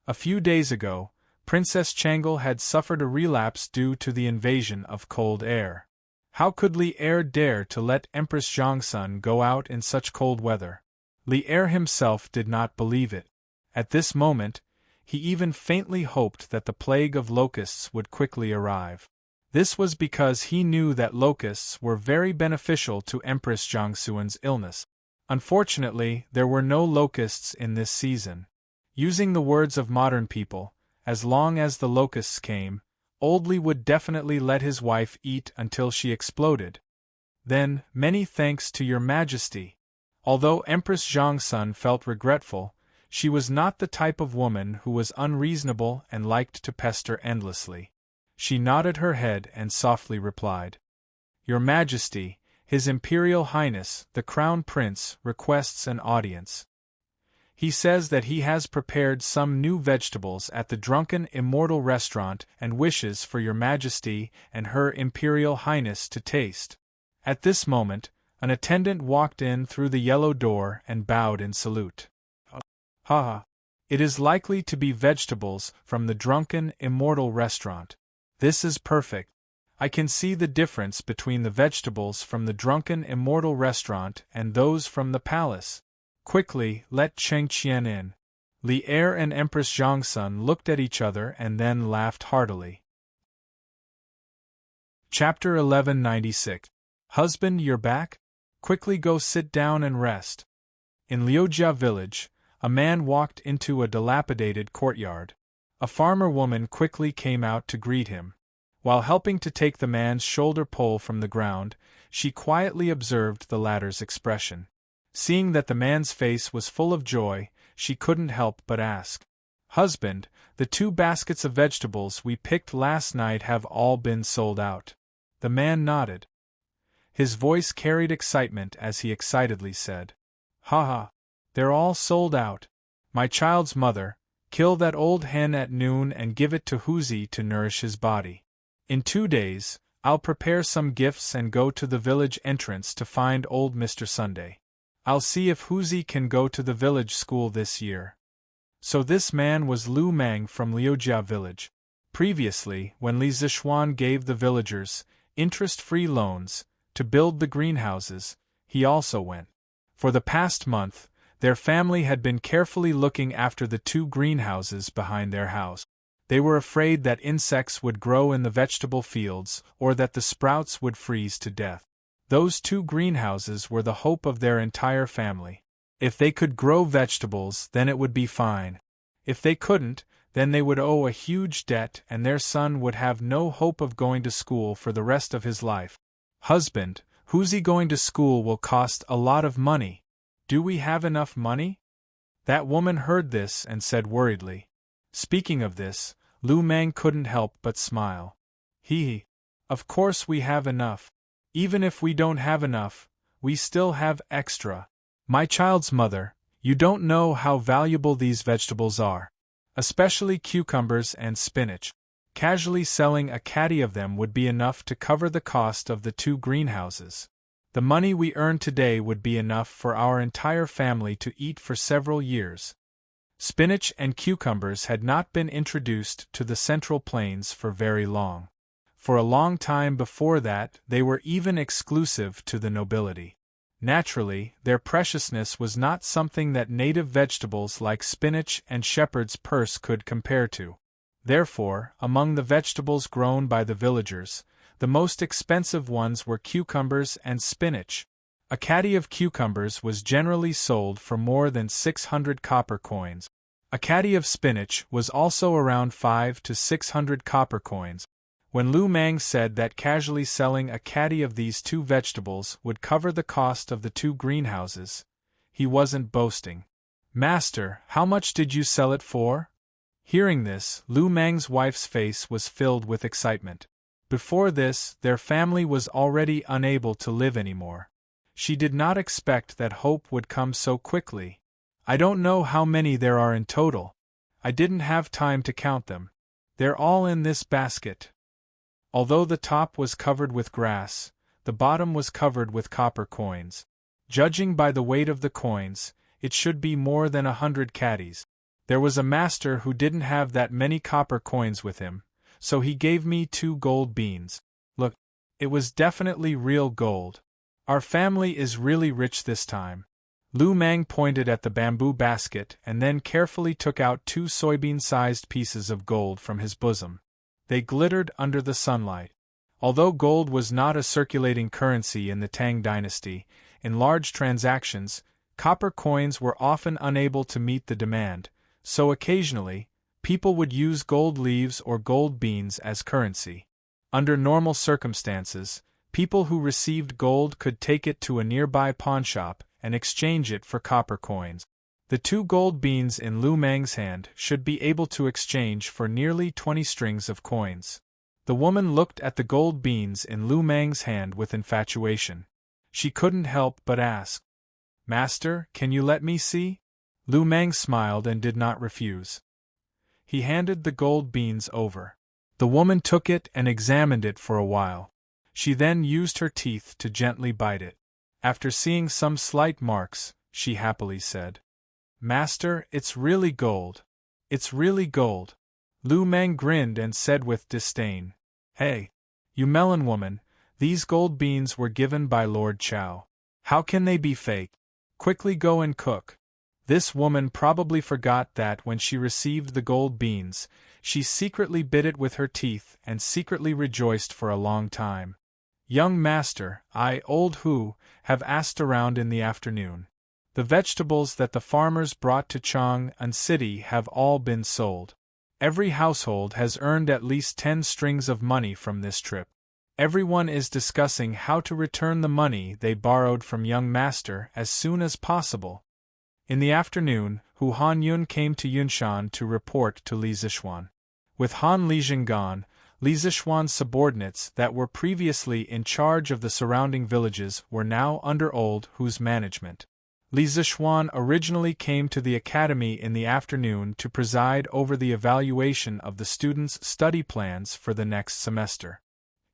A few days ago, Princess Changle had suffered a relapse due to the invasion of cold air. How could Lier dare to let Empress Zhangsun go out in such cold weather? Lier himself did not believe it. At this moment, he even faintly hoped that the plague of locusts would quickly arrive. This was because he knew that locusts were very beneficial to Empress Zhangxuan's illness. Unfortunately, there were no locusts in this season. Using the words of modern people, as long as the locusts came, Old Li would definitely let his wife eat until she exploded. Then, many thanks to Your Majesty. Although Empress Zhangsun felt regretful, she was not the type of woman who was unreasonable and liked to pester endlessly. She nodded her head and softly replied, Your Majesty, His Imperial Highness, the Crown Prince, requests an audience. He says that he has prepared some new vegetables at the Drunken Immortal restaurant and wishes for Your Majesty and Her Imperial Highness to taste. At this moment, an attendant walked in through the yellow door and bowed in salute. Ha! It is likely to be vegetables from the Drunken Immortal restaurant. This is perfect. I can see the difference between the vegetables from the Drunken Immortal restaurant and those from the palace. Quickly, let Cheng Qian in. Lier and Empress Zhangsun looked at each other and then laughed heartily. Chapter 1196. Husband, you're back? Quickly go sit down and rest. In Liujia village, a man walked into a dilapidated courtyard. A farmer woman quickly came out to greet him. While helping to take the man's shoulder pole from the ground, she quietly observed the latter's expression. Seeing that the man's face was full of joy, she couldn't help but ask, Husband, the 2 baskets of vegetables we picked last night have all been sold out. The man nodded. His voice carried excitement as he excitedly said, Ha ha! They're all sold out. My child's mother, kill that old hen at noon and give it to Huzi to nourish his body. In 2 days, I'll prepare some gifts and go to the village entrance to find old Mr. Sunday. I'll see if Huzi can go to the village school this year. So this man was Lu Mang from Liujia village. Previously, when Li Zishuan gave the villagers interest-free loans to build the greenhouses, he also went. For the past month, Their family had been carefully looking after the 2 greenhouses behind their house. They were afraid that insects would grow in the vegetable fields or that the sprouts would freeze to death. Those 2 greenhouses were the hope of their entire family. If they could grow vegetables, then it would be fine. If they couldn't, then they would owe a huge debt and their son would have no hope of going to school for the rest of his life. Husband, who's he going to school will cost a lot of money. Do we have enough money? That woman heard this and said worriedly. Speaking of this, Lu Meng couldn't help but smile. Of course we have enough. Even if we don't have enough, we still have extra. My child's mother, you don't know how valuable these vegetables are. Especially cucumbers and spinach. Casually selling a caddy of them would be enough to cover the cost of the 2 greenhouses. The money we earn today would be enough for our entire family to eat for several years. Spinach and cucumbers had not been introduced to the Central Plains for very long. For a long time before that, they were even exclusive to the nobility. Naturally, their preciousness was not something that native vegetables like spinach and shepherd's purse could compare to. Therefore, among the vegetables grown by the villagers, the most expensive ones were cucumbers and spinach. A caddy of cucumbers was generally sold for more than 600 copper coins. A caddy of spinach was also around 500 to 600 copper coins. When Lu Meng said that casually selling a caddy of these 2 vegetables would cover the cost of the 2 greenhouses, he wasn't boasting. Master, how much did you sell it for? Hearing this, Lu Meng's wife's face was filled with excitement. Before this, their family was already unable to live anymore. She did not expect that hope would come so quickly. I don't know how many there are in total. I didn't have time to count them. They're all in this basket. Although the top was covered with grass, the bottom was covered with copper coins. Judging by the weight of the coins, it should be more than 100 caddies. There was a master who didn't have that many copper coins with him, so he gave me 2 gold beans. Look, it was definitely real gold. Our family is really rich this time. Lu Meng pointed at the bamboo basket and then carefully took out 2 soybean-sized pieces of gold from his bosom. They glittered under the sunlight. Although gold was not a circulating currency in the Tang Dynasty, in large transactions, copper coins were often unable to meet the demand, so occasionally, people would use gold leaves or gold beans as currency. Under normal circumstances, people who received gold could take it to a nearby pawnshop and exchange it for copper coins. The 2 gold beans in Lu Meng's hand should be able to exchange for nearly 20 strings of coins. The woman looked at the gold beans in Lu Meng's hand with infatuation. She couldn't help but ask, "Master, can you let me see?" Lu Meng smiled and did not refuse. He handed the gold beans over. The woman took it and examined it for a while. She then used her teeth to gently bite it. After seeing some slight marks, she happily said, "Master, it's really gold. It's really gold." Lu Meng grinned and said with disdain, "Hey, you melon woman, these gold beans were given by Lord Chow. How can they be fake? Quickly go and cook." This woman probably forgot that when she received the gold beans, she secretly bit it with her teeth and secretly rejoiced for a long time. "Young master, old Hu, have asked around in the afternoon. The vegetables that the farmers brought to Chang'an City have all been sold. Every household has earned at least 10 strings of money from this trip. Everyone is discussing how to return the money they borrowed from young master as soon as possible." In the afternoon, Hu Hanyun came to Yunshan to report to Li Zixuan. With Han Lijing gone, Li Zixuan's subordinates that were previously in charge of the surrounding villages were now under old Hu's management. Li Zixuan originally came to the academy in the afternoon to preside over the evaluation of the students' study plans for the next semester.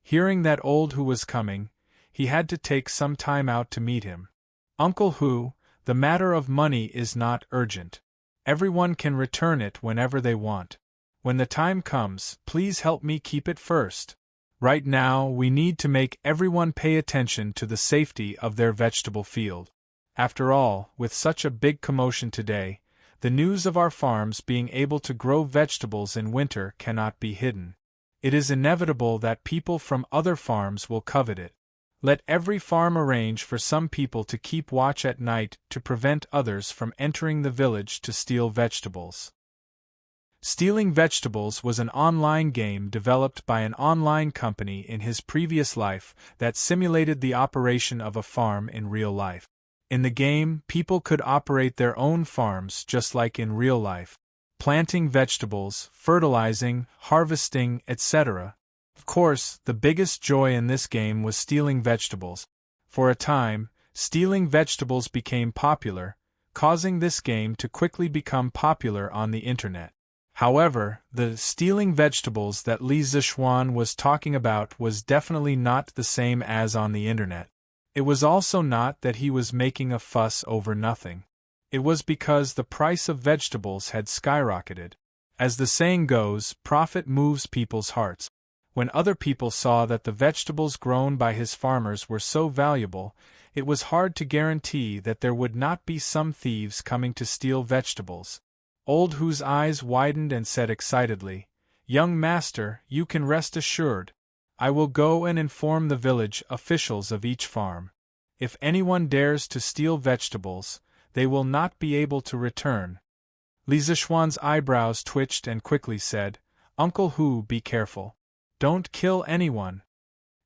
Hearing that old Hu was coming, he had to take some time out to meet him. "Uncle Hu, the matter of money is not urgent. Everyone can return it whenever they want. When the time comes, please help me keep it first. Right now, we need to make everyone pay attention to the safety of their vegetable field. After all, with such a big commotion today, the news of our farms being able to grow vegetables in winter cannot be hidden. It is inevitable that people from other farms will covet it. Let every farm arrange for some people to keep watch at night to prevent others from entering the village to steal vegetables. Stealing Vegetables was an online game developed by an online company in his previous life that simulated the operation of a farm in real life. In the game, people could operate their own farms just like in real life, planting vegetables, fertilizing, harvesting, etc. Of course, the biggest joy in this game was stealing vegetables. For a time, stealing vegetables became popular, causing this game to quickly become popular on the internet. However, the stealing vegetables that Li Zixuan was talking about was definitely not the same as on the internet. It was also not that he was making a fuss over nothing. It was because the price of vegetables had skyrocketed. As the saying goes, profit moves people's hearts. When other people saw that the vegetables grown by his farmers were so valuable, it was hard to guarantee that there would not be some thieves coming to steal vegetables. Old Hu's eyes widened and said excitedly, "Young master, you can rest assured. I will go and inform the village officials of each farm. If anyone dares to steal vegetables, they will not be able to return." Li Zixuan's eyebrows twitched and quickly said, "Uncle Hu, be careful. Don't kill anyone."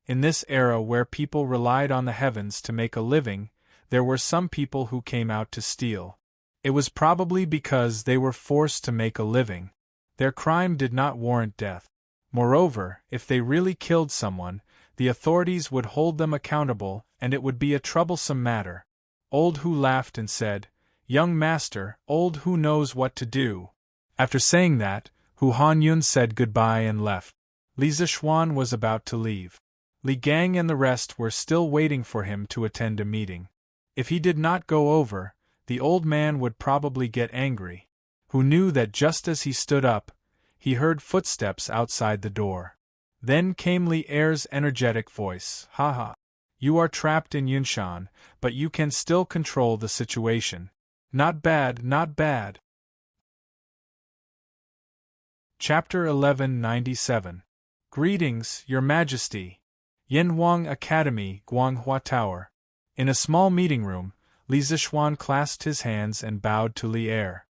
In this era where people relied on the heavens to make a living, there were some people who came out to steal. It was probably because they were forced to make a living. Their crime did not warrant death. Moreover, if they really killed someone, the authorities would hold them accountable, and it would be a troublesome matter. Old Hu laughed and said, "Young master, Old Hu knows what to do." After saying that, Hu Hanyun said goodbye and left. Li Zixuan was about to leave. Li Gang and the rest were still waiting for him to attend a meeting. If he did not go over, the old man would probably get angry. Hu knew that just as he stood up, he heard footsteps outside the door. Then came Li Er's energetic voice, "Haha. You are trapped in Yunshan, but you can still control the situation. Not bad, not bad." Chapter 1197. Greetings, Your Majesty. Yanwang Academy, Guanghua Tower. In a small meeting room, Li Zixuan clasped his hands and bowed to Li Er.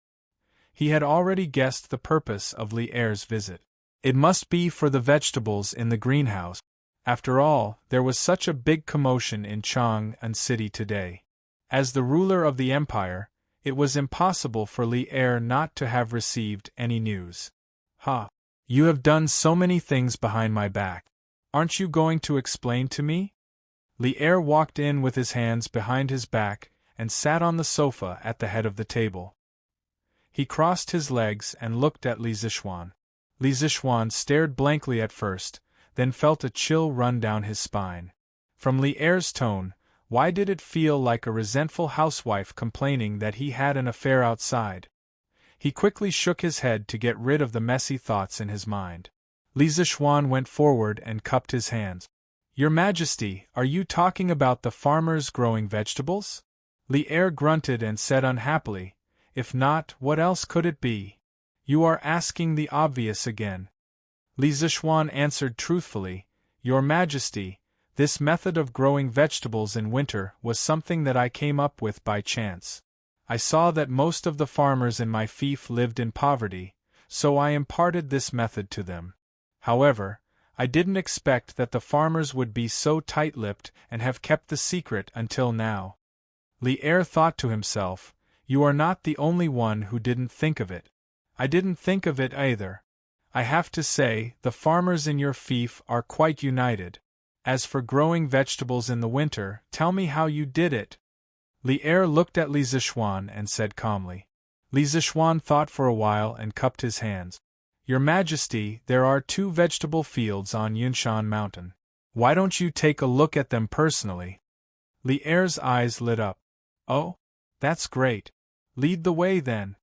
He had already guessed the purpose of Li Er's visit. It must be for the vegetables in the greenhouse. After all, there was such a big commotion in Chang'an City today. As the ruler of the empire, it was impossible for Li Er not to have received any news. "Ha! You have done so many things behind my back. Aren't you going to explain to me?" Li Er walked in with his hands behind his back and sat on the sofa at the head of the table. He crossed his legs and looked at Li Zixuan. Li Zixuan stared blankly at first, then felt a chill run down his spine. From Li Er's tone, why did it feel like a resentful housewife complaining that he had an affair outside? He quickly shook his head to get rid of the messy thoughts in his mind. Li Zixuan went forward and cupped his hands. "Your Majesty, are you talking about the farmers growing vegetables?" Li Er grunted and said unhappily, "If not, what else could it be? You are asking the obvious again." Li Zixuan answered truthfully, "Your Majesty, this method of growing vegetables in winter was something that I came up with by chance. I saw that most of the farmers in my fief lived in poverty, so I imparted this method to them. However, I didn't expect that the farmers would be so tight-lipped and have kept the secret until now." Li Er thought to himself, "You are not the only one who didn't think of it. I didn't think of it either. I have to say, the farmers in your fief are quite united. As for growing vegetables in the winter, tell me how you did it." Li Er looked at Li Zixuan and said calmly. Li Zixuan thought for a while and cupped his hands. "Your Majesty, there are 2 vegetable fields on Yunshan Mountain. Why don't you take a look at them personally?" Li Er's eyes lit up. "Oh? That's great. Lead the way then."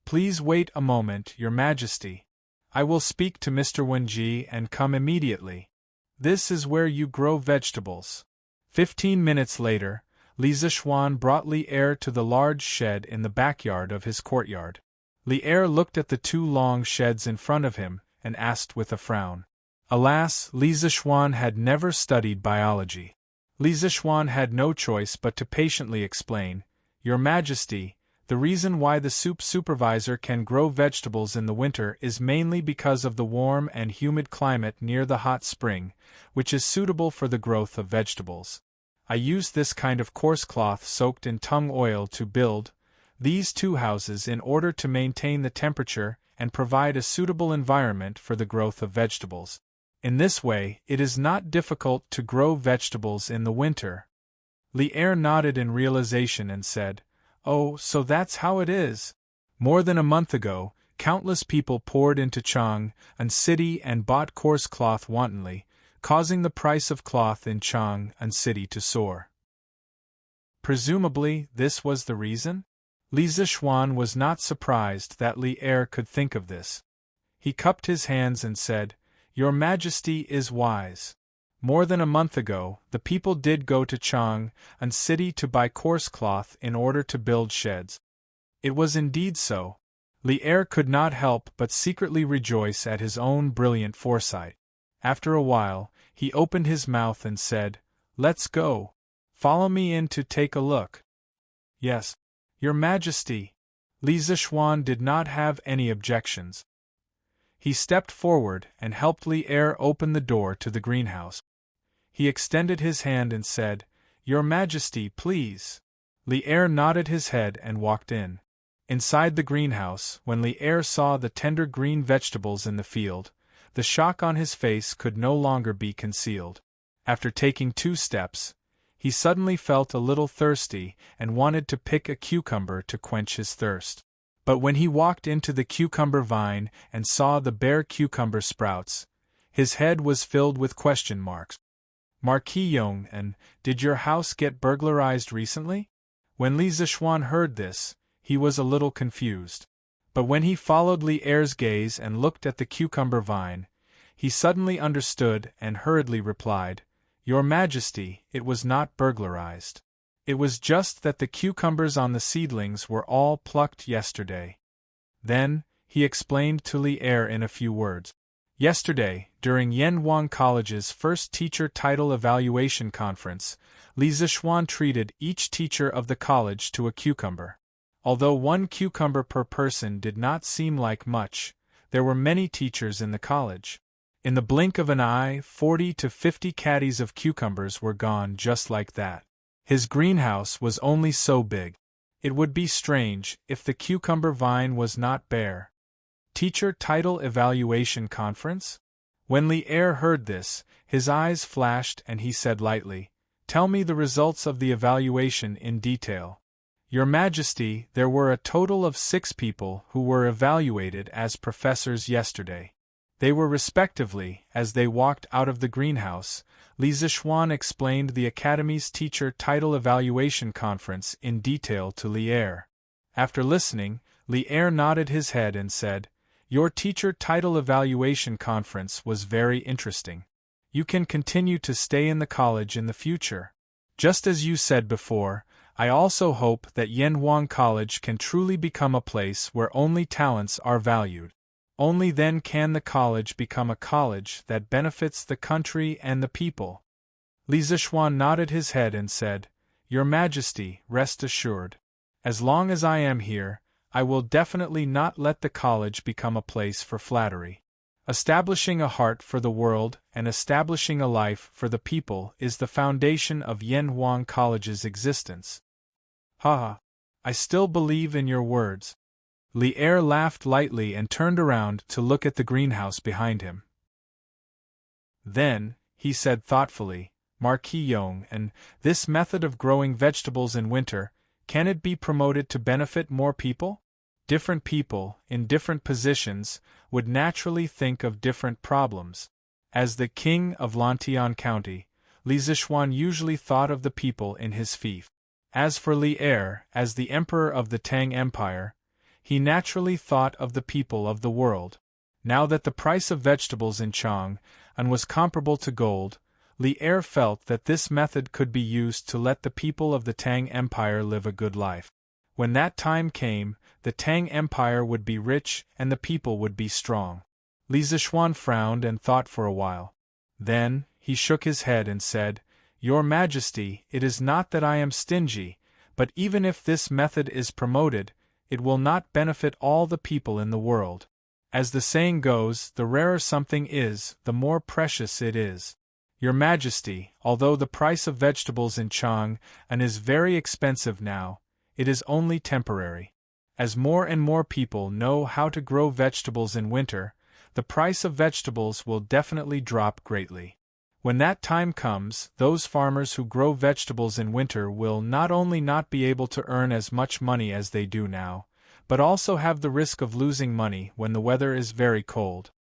"Please wait a moment, Your Majesty. I will speak to Mr. Wenji and come immediately. This is where you grow vegetables." 15 minutes later, Li Zishuan brought Li Er to the large shed in the backyard of his courtyard. Li Er looked at the two long sheds in front of him and asked with a frown. Alas, Li Zishuan had never studied biology. Li Zishuan had no choice but to patiently explain, "Your Majesty, the reason why the soup supervisor can grow vegetables in the winter is mainly because of the warm and humid climate near the hot spring, which is suitable for the growth of vegetables. I use this kind of coarse cloth soaked in tung oil to build these two houses in order to maintain the temperature and provide a suitable environment for the growth of vegetables. In this way, it is not difficult to grow vegetables in the winter." Li Er nodded in realization and said, "Oh, so that's how it is." More than a month ago, countless people poured into Chang'an City and bought coarse cloth wantonly, causing the price of cloth in Chang'an City to soar. Presumably, this was the reason? Li Zishuan was not surprised that Li Er could think of this. He cupped his hands and said, "Your Majesty is wise. More than a month ago, the people did go to Chang'an City to buy coarse cloth in order to build sheds." It was indeed so. Li Er could not help but secretly rejoice at his own brilliant foresight. After a while, he opened his mouth and said, "Let's go. Follow me in to take a look." "Yes, Your Majesty." Li Zishuan did not have any objections. He stepped forward and helped Li Er open the door to the greenhouse. He extended his hand and said, "Your Majesty, please." Li Er nodded his head and walked in. Inside the greenhouse, when Li Er saw the tender green vegetables in the field, the shock on his face could no longer be concealed. After taking 2 steps, he suddenly felt a little thirsty and wanted to pick a cucumber to quench his thirst. But when he walked into the cucumber vine and saw the bare cucumber sprouts, his head was filled with question marks. "Marquis Yong, and did your house get burglarized recently?" When Li Zishuan heard this, he was a little confused. But when he followed Li Er's gaze and looked at the cucumber vine, he suddenly understood and hurriedly replied, "Your Majesty, it was not burglarized. It was just that the cucumbers on the seedlings were all plucked yesterday." Then, he explained to Li Er in a few words. Yesterday, during Yenhuang College's first teacher title evaluation conference, Li Zishuan treated each teacher of the college to a cucumber. Although 1 cucumber per person did not seem like much, there were many teachers in the college. In the blink of an eye, 40 to 50 caddies of cucumbers were gone just like that. His greenhouse was only so big. It would be strange if the cucumber vine was not bare. Teacher Title Evaluation Conference? When Li Er heard this, his eyes flashed and he said lightly, "Tell me the results of the evaluation in detail." "Your Majesty, there were a total of 6 people who were evaluated as professors yesterday. They were respectively, as they walked out of the greenhouse, Li Zishuan explained the Academy's Teacher Title Evaluation Conference in detail to Li Er. After listening, Li Er nodded his head and said, "Your Teacher Title Evaluation Conference was very interesting. You can continue to stay in the college in the future. Just as you said before, I also hope that Yenhuang College can truly become a place where only talents are valued. Only then can the college become a college that benefits the country and the people." Li Zishuan nodded his head and said, "Your Majesty, rest assured. As long as I am here, I will definitely not let the college become a place for flattery. Establishing a heart for the world and establishing a life for the people is the foundation of Yenhuang College's existence." "Ha! I still believe in your words." Li Er laughed lightly and turned around to look at the greenhouse behind him. Then, he said thoughtfully, "Marquis Yong, and this method of growing vegetables in winter, can it be promoted to benefit more people? Different people, in different positions, would naturally think of different problems. As the king of Lantian County, Li Zishuan usually thought of the people in his fief. As for Li Er, as the emperor of the Tang Empire, he naturally thought of the people of the world. Now that the price of vegetables in Chang'an was comparable to gold, Li Er felt that this method could be used to let the people of the Tang Empire live a good life. When that time came, the Tang Empire would be rich and the people would be strong. Li Zishuan frowned and thought for a while. Then, he shook his head and said, "Your Majesty, it is not that I am stingy, but even if this method is promoted, it will not benefit all the people in the world. As the saying goes, the rarer something is, the more precious it is. Your Majesty, although the price of vegetables in Chang'an is very expensive now, it is only temporary. As more and more people know how to grow vegetables in winter, the price of vegetables will definitely drop greatly. When that time comes, those farmers who grow vegetables in winter will not only not be able to earn as much money as they do now, but also have the risk of losing money when the weather is very cold."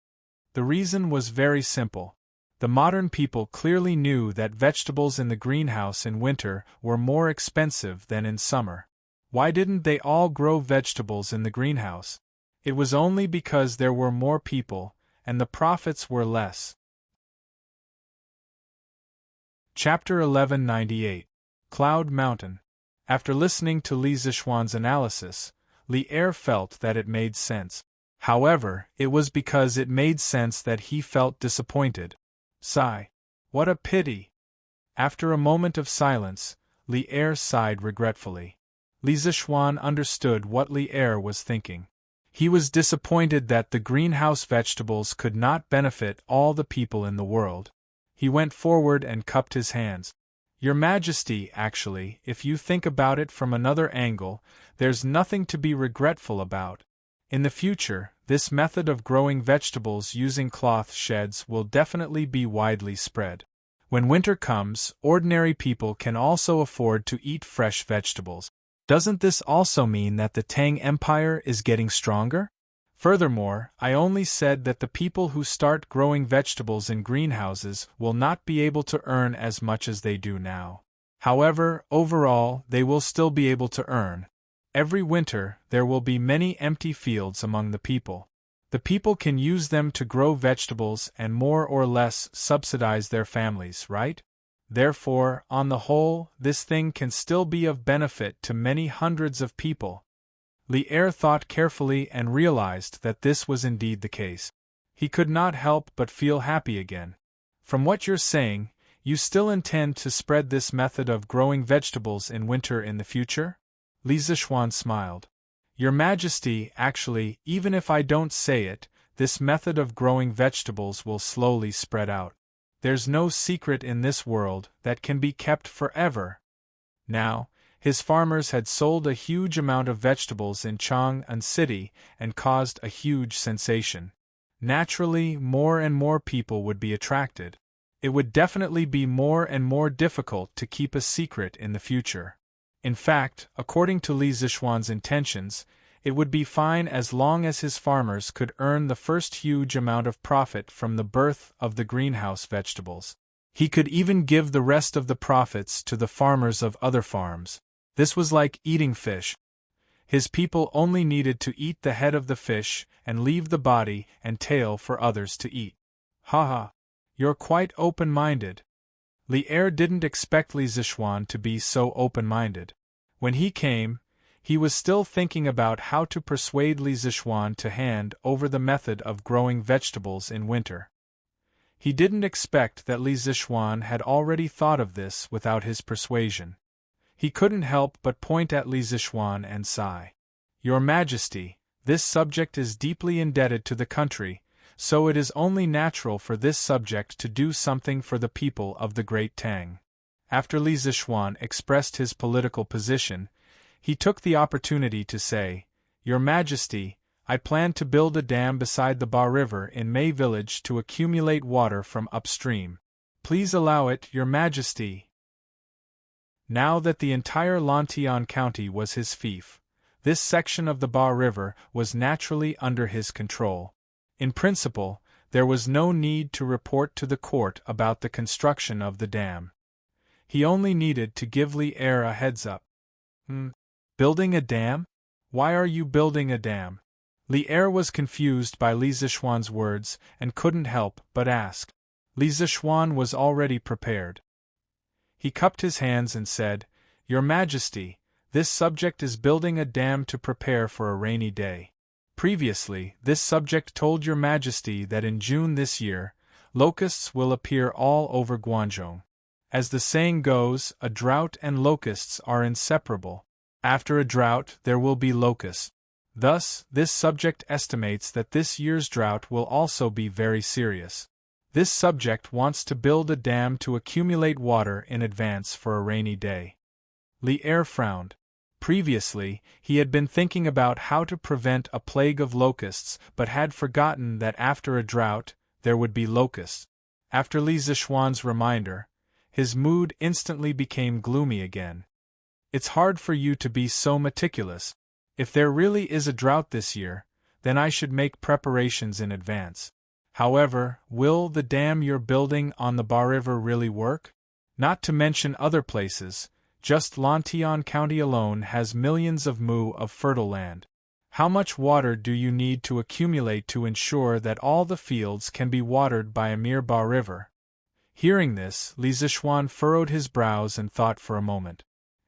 The reason was very simple. The modern people clearly knew that vegetables in the greenhouse in winter were more expensive than in summer. Why didn't they all grow vegetables in the greenhouse? It was only because there were more people, and the profits were less. Chapter 1198. Cloud Mountain. After listening to Li Zishuan's analysis, Li Er felt that it made sense. However, it was because it made sense that he felt disappointed. Sigh. What a pity. After a moment of silence, Li Er sighed regretfully. Li Zishuan understood what Li Er was thinking. He was disappointed that the greenhouse vegetables could not benefit all the people in the world. He went forward and cupped his hands. "Your Majesty, actually, if you think about it from another angle, there's nothing to be regretful about. In the future, this method of growing vegetables using cloth sheds will definitely be widely spread. When winter comes, ordinary people can also afford to eat fresh vegetables. Doesn't this also mean that the Tang Empire is getting stronger? Furthermore, I only said that the people who start growing vegetables in greenhouses will not be able to earn as much as they do now. However, overall, they will still be able to earn. Every winter, there will be many empty fields among the people. The people can use them to grow vegetables and more or less subsidize their families, right? Therefore, on the whole, this thing can still be of benefit to many hundreds of people." Li Er thought carefully and realized that this was indeed the case. He could not help but feel happy again. "From what you're saying, you still intend to spread this method of growing vegetables in winter in the future?" Li Zishuan smiled. "Your Majesty, actually, even if I don't say it, this method of growing vegetables will slowly spread out. There's no secret in this world that can be kept forever." Now, his farmers had sold a huge amount of vegetables in Chang'an City and caused a huge sensation. Naturally, more and more people would be attracted. It would definitely be more and more difficult to keep a secret in the future. In fact, according to Li Zishuan's intentions, it would be fine as long as his farmers could earn the first huge amount of profit from the birth of the greenhouse vegetables. He could even give the rest of the profits to the farmers of other farms. This was like eating fish. His people only needed to eat the head of the fish and leave the body and tail for others to eat. Haha, you're quite open-minded. Li Er didn't expect Li Zishuan to be so open-minded. When he came, he was still thinking about how to persuade Li Zishuan to hand over the method of growing vegetables in winter. He didn't expect that Li Zishuan had already thought of this without his persuasion. He couldn't help but point at Li Zishuan and sigh. "Your Majesty, this subject is deeply indebted to the country, so it is only natural for this subject to do something for the people of the Great Tang." After Li Zishuan expressed his political position, he took the opportunity to say, "Your Majesty, I plan to build a dam beside the Ba River in Mei Village to accumulate water from upstream. Please allow it, Your Majesty." Now that the entire Lantian County was his fief, this section of the Ba River was naturally under his control. In principle, there was no need to report to the court about the construction of the dam. He only needed to give Li Er a heads-up. Building a dam? Why are you building a dam? Li Er was confused by Li Zishuan's words and couldn't help but ask. Li Zishuan was already prepared. He cupped his hands and said, "Your Majesty, this subject is building a dam to prepare for a rainy day. Previously, this subject told Your Majesty that in June this year, locusts will appear all over Guangzhou. As the saying goes, a drought and locusts are inseparable. After a drought, there will be locusts. Thus, this subject estimates that this year's drought will also be very serious. This subject wants to build a dam to accumulate water in advance for a rainy day." Li Er frowned. Previously, he had been thinking about how to prevent a plague of locusts but had forgotten that after a drought, there would be locusts. After Li Zishuan's reminder, his mood instantly became gloomy again. "It's hard for you to be so meticulous. If there really is a drought this year, then I should make preparations in advance. However, will the dam you're building on the Ba River really work? Not to mention other places, just Lantian County alone has millions of mu of fertile land. How much water do you need to accumulate to ensure that all the fields can be watered by a mere Ba River?" Hearing this, Li Zishuan furrowed his brows and thought for a moment.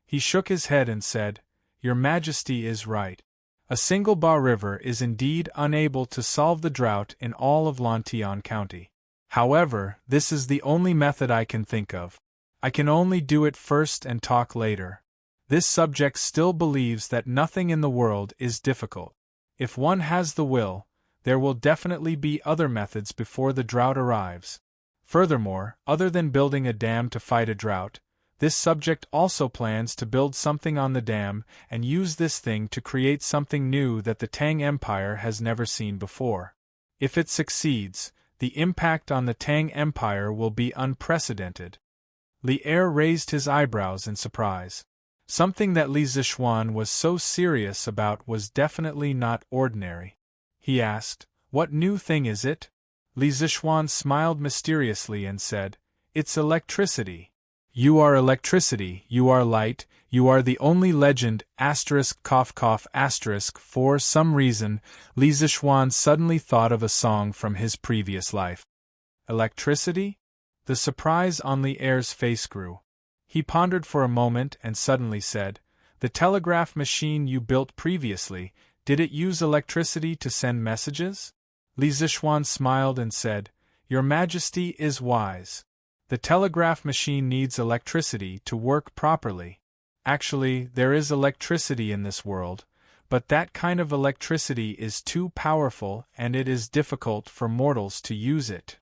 He shook his head and said, "Your Majesty is right. A single Ba River is indeed unable to solve the drought in all of Lantian County. However, this is the only method I can think of. I can only do it first and talk later. This subject still believes that nothing in the world is difficult. If one has the will, there will definitely be other methods before the drought arrives. Furthermore, other than building a dam to fight a drought, this subject also plans to build something on the dam and use this thing to create something new that the Tang Empire has never seen before. If it succeeds, the impact on the Tang Empire will be unprecedented." Li Er raised his eyebrows in surprise. Something that Li Zishuan was so serious about was definitely not ordinary. He asked, "What new thing is it?" Li Zishuan smiled mysteriously and said, "It's electricity. You are electricity, you are light, you are the only legend, *****. For some reason, Li Zishuan suddenly thought of a song from his previous life. Electricity? The surprise on Li Er's face grew. He pondered for a moment and suddenly said, "The telegraph machine you built previously, did it use electricity to send messages?" Li Zishuan smiled and said, "Your Majesty is wise. The telegraph machine needs electricity to work properly. Actually, there is electricity in this world, but that kind of electricity is too powerful and it is difficult for mortals to use it."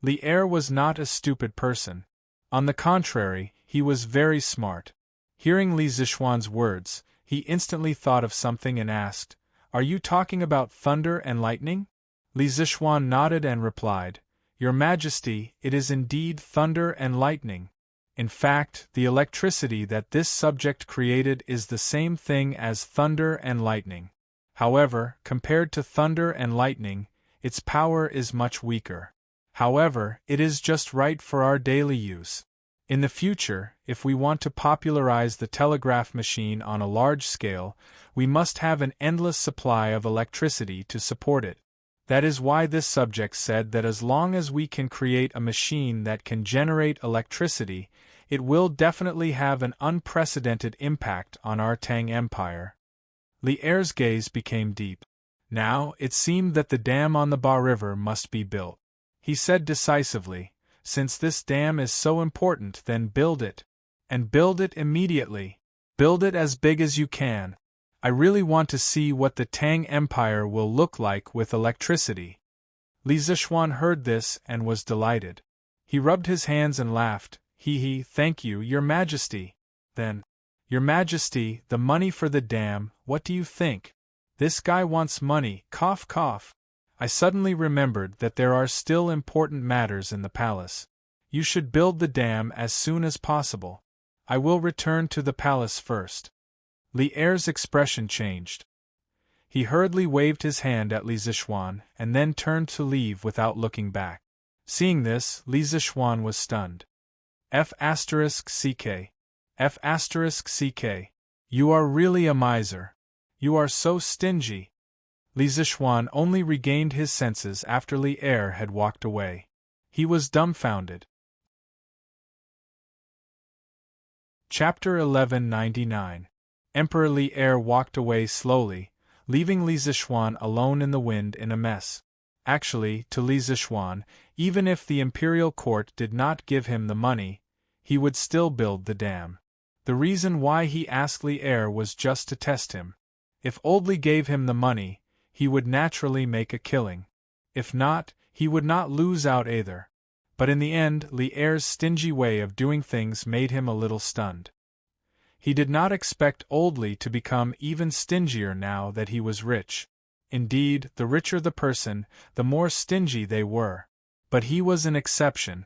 Li Er was not a stupid person. On the contrary, he was very smart. Hearing Li Zishuan's words, he instantly thought of something and asked, "Are you talking about thunder and lightning?" Li Zishuan nodded and replied, "Your Majesty, it is indeed thunder and lightning. In fact, the electricity that this subject created is the same thing as thunder and lightning. However, compared to thunder and lightning, its power is much weaker. However, it is just right for our daily use. In the future, if we want to popularize the telegraph machine on a large scale, we must have an endless supply of electricity to support it. That is why this subject said that as long as we can create a machine that can generate electricity, it will definitely have an unprecedented impact on our Tang Empire." Li Er's gaze became deep. Now, it seemed that the dam on the Ba River must be built. He said decisively, "Since this dam is so important, then build it. And build it immediately. Build it as big as you can. I really want to see what the Tang Empire will look like with electricity." Li Zishuan heard this and was delighted. He rubbed his hands and laughed, "He, thank you, Your Majesty. Then, Your Majesty, the money for the dam, what do you think? This guy wants money, cough cough. I suddenly remembered that there are still important matters in the palace. You should build the dam as soon as possible. I will return to the palace first." Li Er's expression changed. He hurriedly waved his hand at Li Zishuan and then turned to leave without looking back. Seeing this, Li Zishuan was stunned. F***ck. F***ck. You are really a miser. You are so stingy. Li Zishuan only regained his senses after Li Er had walked away. He was dumbfounded. Chapter 1199. Emperor Li Er walked away slowly, leaving Li Zixuan alone in the wind in a mess. Actually, to Li Zixuan, even if the imperial court did not give him the money, he would still build the dam. The reason why he asked Li Er was just to test him. If old Li gave him the money, he would naturally make a killing. If not, he would not lose out either. But in the end, Li Er's stingy way of doing things made him a little stunned. He did not expect old Li to become even stingier now that he was rich. Indeed, the richer the person, the more stingy they were. But he was an exception.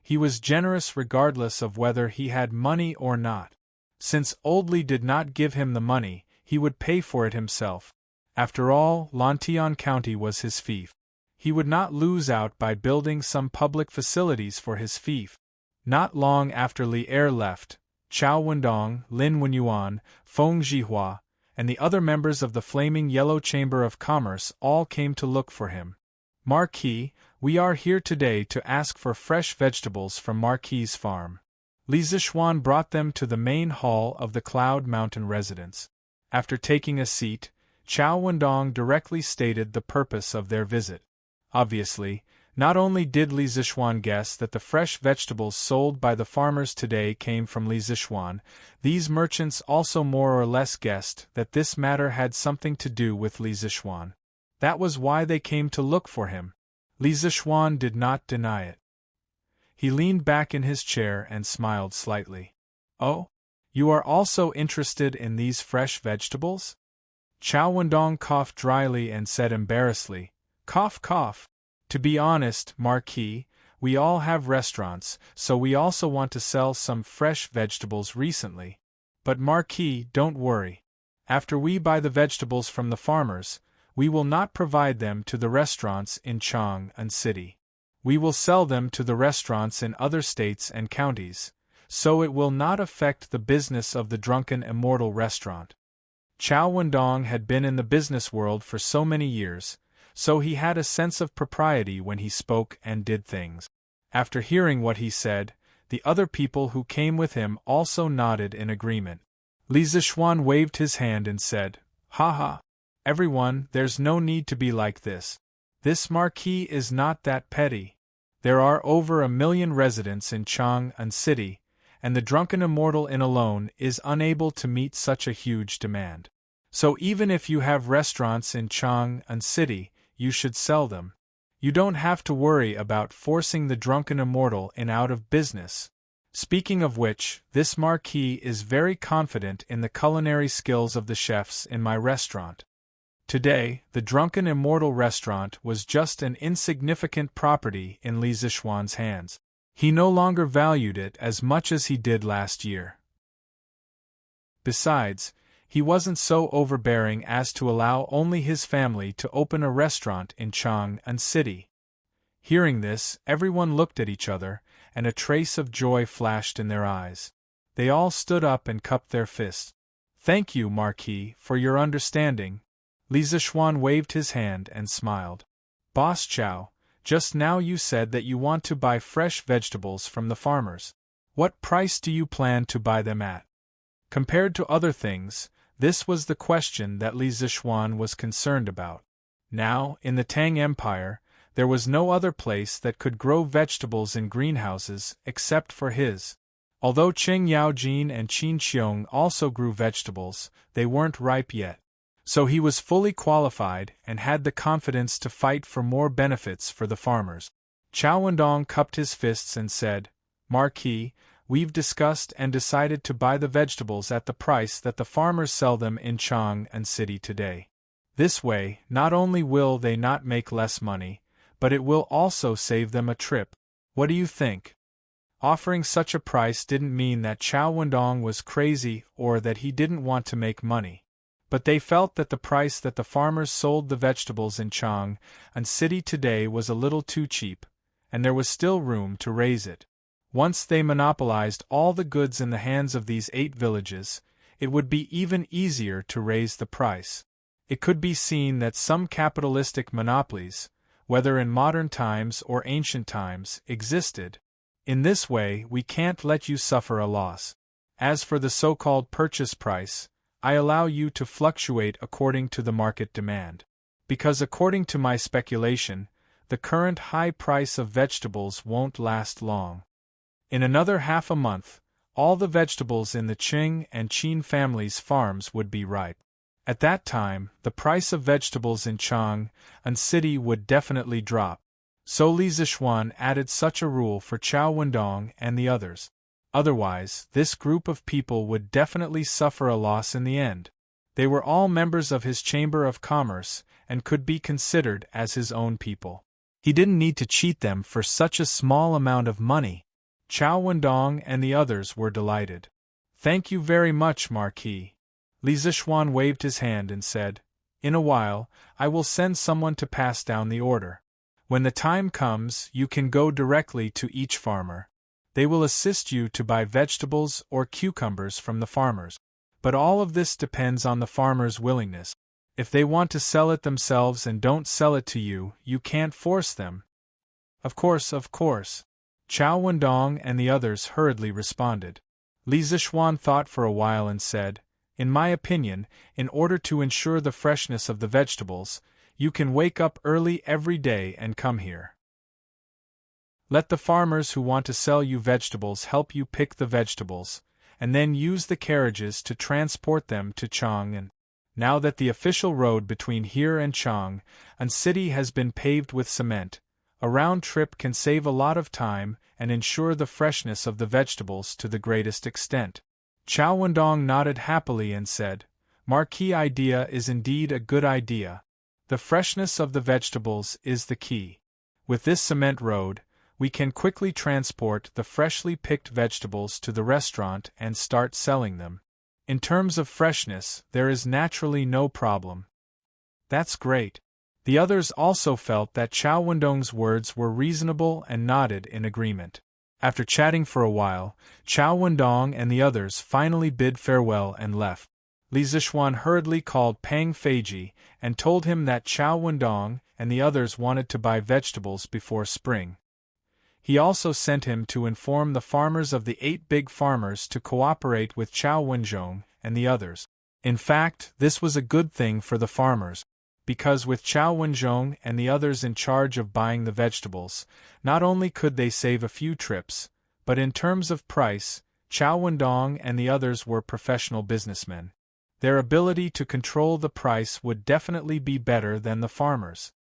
He was generous regardless of whether he had money or not. Since old Li did not give him the money, he would pay for it himself. After all, Lantian County was his fief. He would not lose out by building some public facilities for his fief. Not long after Li Er left, Chao Wendong, Lin Wenyuan, Feng Zhihua, and the other members of the Flaming Yellow Chamber of Commerce all came to look for him. Marquis, we are here today to ask for fresh vegetables from Marquis's farm. Li Zixuan brought them to the main hall of the Cloud Mountain residence. After taking a seat, Chao Wendong directly stated the purpose of their visit. Obviously, not only did Li Zixuan guess that the fresh vegetables sold by the farmers today came from Li Zixuan, these merchants also more or less guessed that this matter had something to do with Li Zixuan. That was why they came to look for him. Li Zixuan did not deny it. He leaned back in his chair and smiled slightly. Oh? You are also interested in these fresh vegetables? Chao Wendong coughed dryly and said embarrassedly, "Cough, cough. To be honest, Marquis, we all have restaurants, so we also want to sell some fresh vegetables recently. But Marquis, don't worry. After we buy the vegetables from the farmers, we will not provide them to the restaurants in Chang'an City. We will sell them to the restaurants in other states and counties, so it will not affect the business of the Drunken Immortal restaurant." Chao Wendong had been in the business world for so many years, so he had a sense of propriety when he spoke and did things. After hearing what he said, the other people who came with him also nodded in agreement. Li Zixuan waved his hand and said, "Ha ha! Everyone, there's no need to be like this. This Marquis is not that petty. There are over 1 million residents in Chang'an City, and the Drunken Immortal Inn alone is unable to meet such a huge demand. So even if you have restaurants in Chang'an City, you should sell them. You don't have to worry about forcing the Drunken Immortal Inn out of business. Speaking of which, this Marquis is very confident in the culinary skills of the chefs in my restaurant." Today, the Drunken Immortal restaurant was just an insignificant property in Li Zixuan's hands. He no longer valued it as much as he did last year. Besides, he wasn't so overbearing as to allow only his family to open a restaurant in Chang'an City. Hearing this, everyone looked at each other, and a trace of joy flashed in their eyes. They all stood up and cupped their fists. "Thank you, Marquis, for your understanding." Li Zixuan waved his hand and smiled. "Boss Chao, just now you said that you want to buy fresh vegetables from the farmers. What price do you plan to buy them at?" Compared to other things, this was the question that Li Zixuan was concerned about. Now, in the Tang Empire, there was no other place that could grow vegetables in greenhouses except for his. Although Qing Yaojin and Qin Qiong also grew vegetables, they weren't ripe yet. So he was fully qualified and had the confidence to fight for more benefits for the farmers. Chao Wendong cupped his fists and said, "Marquis, we've discussed and decided to buy the vegetables at the price that the farmers sell them in Chang'an City today. This way, not only will they not make less money, but it will also save them a trip. What do you think?" Offering such a price didn't mean that Chao Wendong was crazy or that he didn't want to make money. But they felt that the price that the farmers sold the vegetables in Chang'an City today was a little too cheap, and there was still room to raise it. Once they monopolized all the goods in the hands of these 8 villages, it would be even easier to raise the price. It could be seen that some capitalistic monopolies, whether in modern times or ancient times, existed. In this way, we can't let you suffer a loss. As for the so-called purchase price, I allow you to fluctuate according to the market demand. Because according to my speculation, the current high price of vegetables won't last long. In another half a month, all the vegetables in the Qing and Qin families' farms would be ripe. At that time, the price of vegetables in Chang'an city would definitely drop. So Li Zixuan added such a rule for Qiao Wendong and the others. Otherwise, this group of people would definitely suffer a loss in the end. They were all members of his Chamber of Commerce and could be considered as his own people. He didn't need to cheat them for such a small amount of money. Qiao Wendong and the others were delighted. "Thank you very much, Marquis." Li Zixuan waved his hand and said, "In a while, I will send someone to pass down the order. When the time comes, you can go directly to each farmer. They will assist you to buy vegetables or cucumbers from the farmers. But all of this depends on the farmers' willingness. If they want to sell it themselves and don't sell it to you, you can't force them." Of course. Qiao Wendong and the others hurriedly responded. Li Zixuan thought for a while and said, "In my opinion, in order to ensure the freshness of the vegetables, you can wake up early every day and come here. Let the farmers who want to sell you vegetables help you pick the vegetables, and then use the carriages to transport them to Chang'an. Now that the official road between here and Chang'an city has been paved with cement, a round trip can save a lot of time and ensure the freshness of the vegetables to the greatest extent." Qiao Wendong nodded happily and said, "Marquis' idea is indeed a good idea. The freshness of the vegetables is the key. With this cement road, we can quickly transport the freshly picked vegetables to the restaurant and start selling them. In terms of freshness, there is naturally no problem." "That's great." The others also felt that Qiao Wendong's words were reasonable and nodded in agreement. After chatting for a while, Qiao Wendong and the others finally bid farewell and left. Li Zixuan hurriedly called Pang Feiji and told him that Qiao Wendong and the others wanted to buy vegetables before spring. He also sent him to inform the farmers of the 8 big farmers to cooperate with Qiao Wenzhong and the others. In fact, this was a good thing for the farmers, because with Qiao Wenzhong and the others in charge of buying the vegetables, not only could they save a few trips, but in terms of price, Qiao Wendong and the others were professional businessmen. Their ability to control the price would definitely be better than the farmers.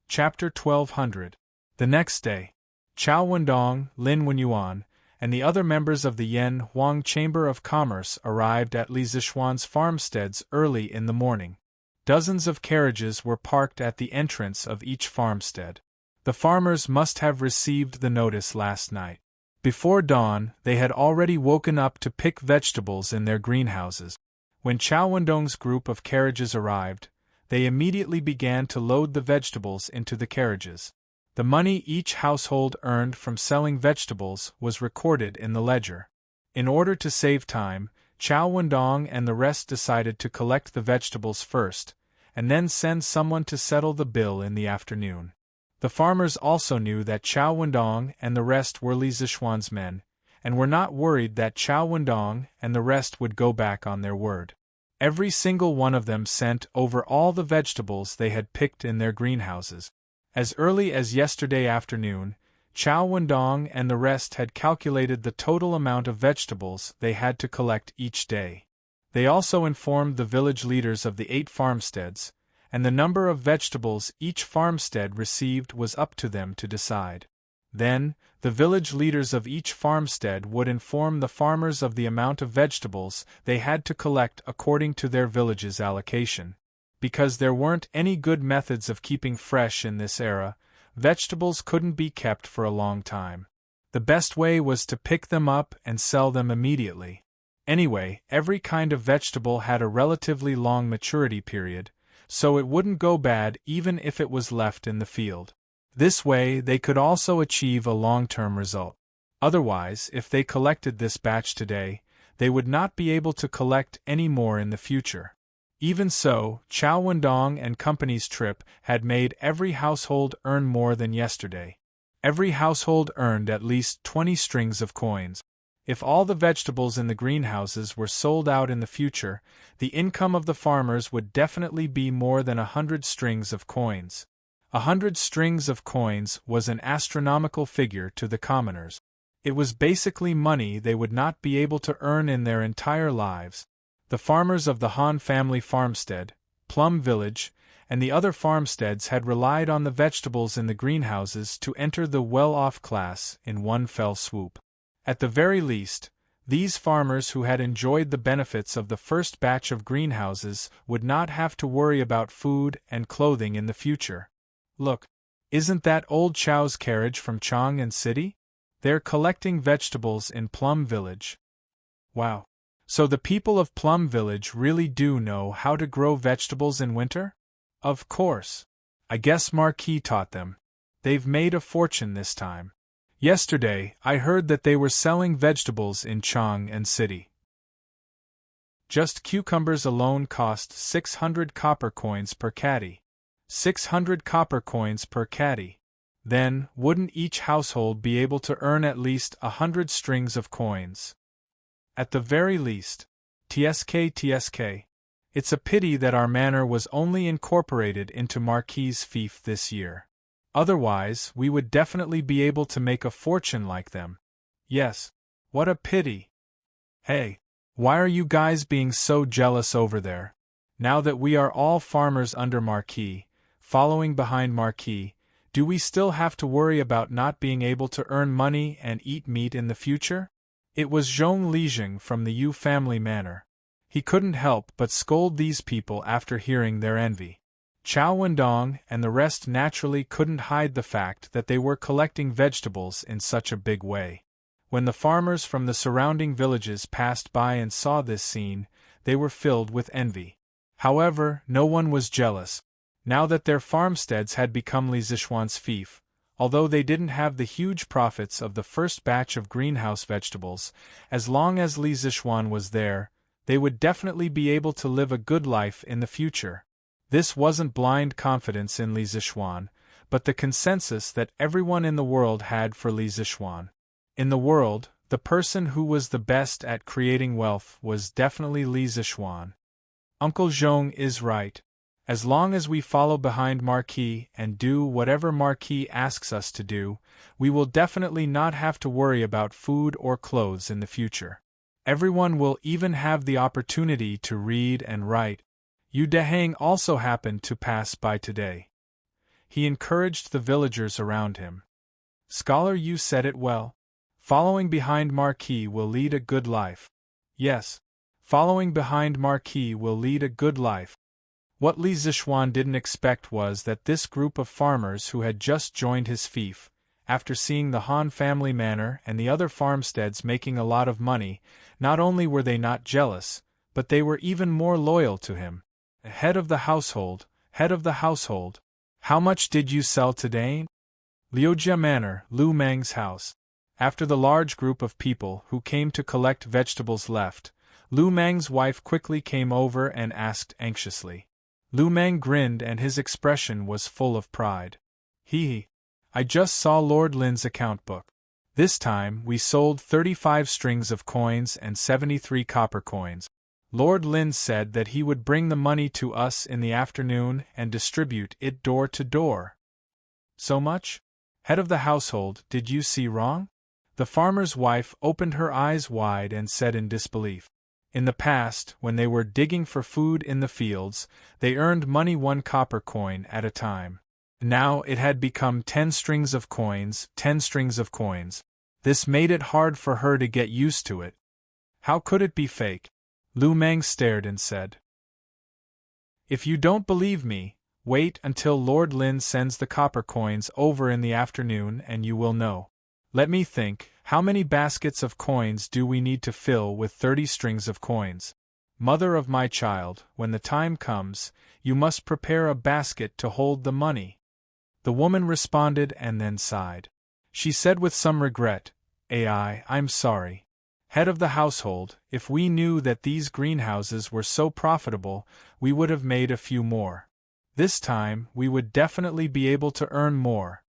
Chapter 1200. The next day, Qiao Wendong, Lin Wenyuan, and the other members of the Yan Huang Chamber of Commerce arrived at Li Zixuan's farmsteads early in the morning. Dozens of carriages were parked at the entrance of each farmstead. The farmers must have received the notice last night. Before dawn, they had already woken up to pick vegetables in their greenhouses. When Qiao Wendong's group of carriages arrived, they immediately began to load the vegetables into the carriages. The money each household earned from selling vegetables was recorded in the ledger. In order to save time, Qiao Wendong and the rest decided to collect the vegetables first, and then send someone to settle the bill in the afternoon. The farmers also knew that Qiao Wendong and the rest were Li Zixuan's men, and were not worried that Qiao Wendong and the rest would go back on their word. Every single one of them sent over all the vegetables they had picked in their greenhouses. As early as yesterday afternoon, Qiao Wendong and the rest had calculated the total amount of vegetables they had to collect each day. They also informed the village leaders of the 8 farmsteads, and the number of vegetables each farmstead received was up to them to decide. Then, the village leaders of each farmstead would inform the farmers of the amount of vegetables they had to collect according to their village's allocation. Because there weren't any good methods of keeping fresh in this era, vegetables couldn't be kept for a long time. The best way was to pick them up and sell them immediately. Anyway, every kind of vegetable had a relatively long maturity period, so it wouldn't go bad even if it was left in the field. This way they could also achieve a long-term result. Otherwise, if they collected this batch today, they would not be able to collect any more in the future. Even so, Chow Wendong and company's trip had made every household earn more than yesterday. Every household earned at least 20 strings of coins. If all the vegetables in the greenhouses were sold out in the future, the income of the farmers would definitely be more than 100 strings of coins. 100 strings of coins was an astronomical figure to the commoners. It was basically money they would not be able to earn in their entire lives. The farmers of the Han family farmstead, Plum Village, and the other farmsteads had relied on the vegetables in the greenhouses to enter the well-off class in one fell swoop. At the very least, these farmers who had enjoyed the benefits of the first batch of greenhouses would not have to worry about food and clothing in the future. Look, isn't that old Chow's carriage from Chang and City? They're collecting vegetables in Plum Village. Wow. So the people of Plum Village really do know how to grow vegetables in winter? Of course. I guess Marquis taught them. They've made a fortune this time. Yesterday, I heard that they were selling vegetables in Chang and City. Just cucumbers alone cost 600 copper coins per caddy. 600 copper coins per caddy. Then, wouldn't each household be able to earn at least 100 strings of coins? At the very least. TSK. It's a pity that our manor was only incorporated into Marquis' fief this year. Otherwise, we would definitely be able to make a fortune like them. Yes. What a pity. Hey, why are you guys being so jealous over there? Now that we are all farmers under Marquis, following behind Marquis, do we still have to worry about not being able to earn money and eat meat in the future? It was Zhong Lijing from the Yu family manor. He couldn't help but scold these people after hearing their envy. Chow Wendong and the rest naturally couldn't hide the fact that they were collecting vegetables in such a big way. When the farmers from the surrounding villages passed by and saw this scene, they were filled with envy. However, no one was jealous. Now that their farmsteads had become Li Zishuan's fief, although they didn't have the huge profits of the first batch of greenhouse vegetables, as long as Li Zishuan was there, they would definitely be able to live a good life in the future. This wasn't blind confidence in Li Zishuan, but the consensus that everyone in the world had for Li Zishuan. In the world, the person who was the best at creating wealth was definitely Li Zishuan. Uncle Zhong is right. As long as we follow behind Marquis and do whatever Marquis asks us to do, we will definitely not have to worry about food or clothes in the future. Everyone will even have the opportunity to read and write. Yu Dehang also happened to pass by today. He encouraged the villagers around him. Scholar Yu said it well. Following behind Marquis will lead a good life. Yes, following behind Marquis will lead a good life. What Li Zishuan didn't expect was that this group of farmers who had just joined his fief, after seeing the Han family manor and the other farmsteads making a lot of money, not only were they not jealous, but they were even more loyal to him. Head of the household, how much did you sell today? Liujia Manor, Lu Mang's house. After the large group of people who came to collect vegetables left, Lu Mang's wife quickly came over and asked anxiously. Lu Mang grinned and his expression was full of pride. I just saw Lord Lin's account book. This time we sold 35 strings of coins and 73 copper coins. Lord Lin said that he would bring the money to us in the afternoon and distribute it door to door. So much? Head of the household, did you see wrong? The farmer's wife opened her eyes wide and said in disbelief. In the past, when they were digging for food in the fields, they earned money 1 copper coin at a time. Now it had become 10 strings of coins, 10 strings of coins. This made it hard for her to get used to it. How could it be fake? Lu Meng stared and said. If you don't believe me, wait until Lord Lin sends the copper coins over in the afternoon and you will know. Let me think, how many baskets of coins do we need to fill with 30 strings of coins? Mother of my child, when the time comes, you must prepare a basket to hold the money. The woman responded and then sighed. She said with some regret, I'm sorry. Head of the household, if we knew that these greenhouses were so profitable, we would have made a few more. This time, we would definitely be able to earn more.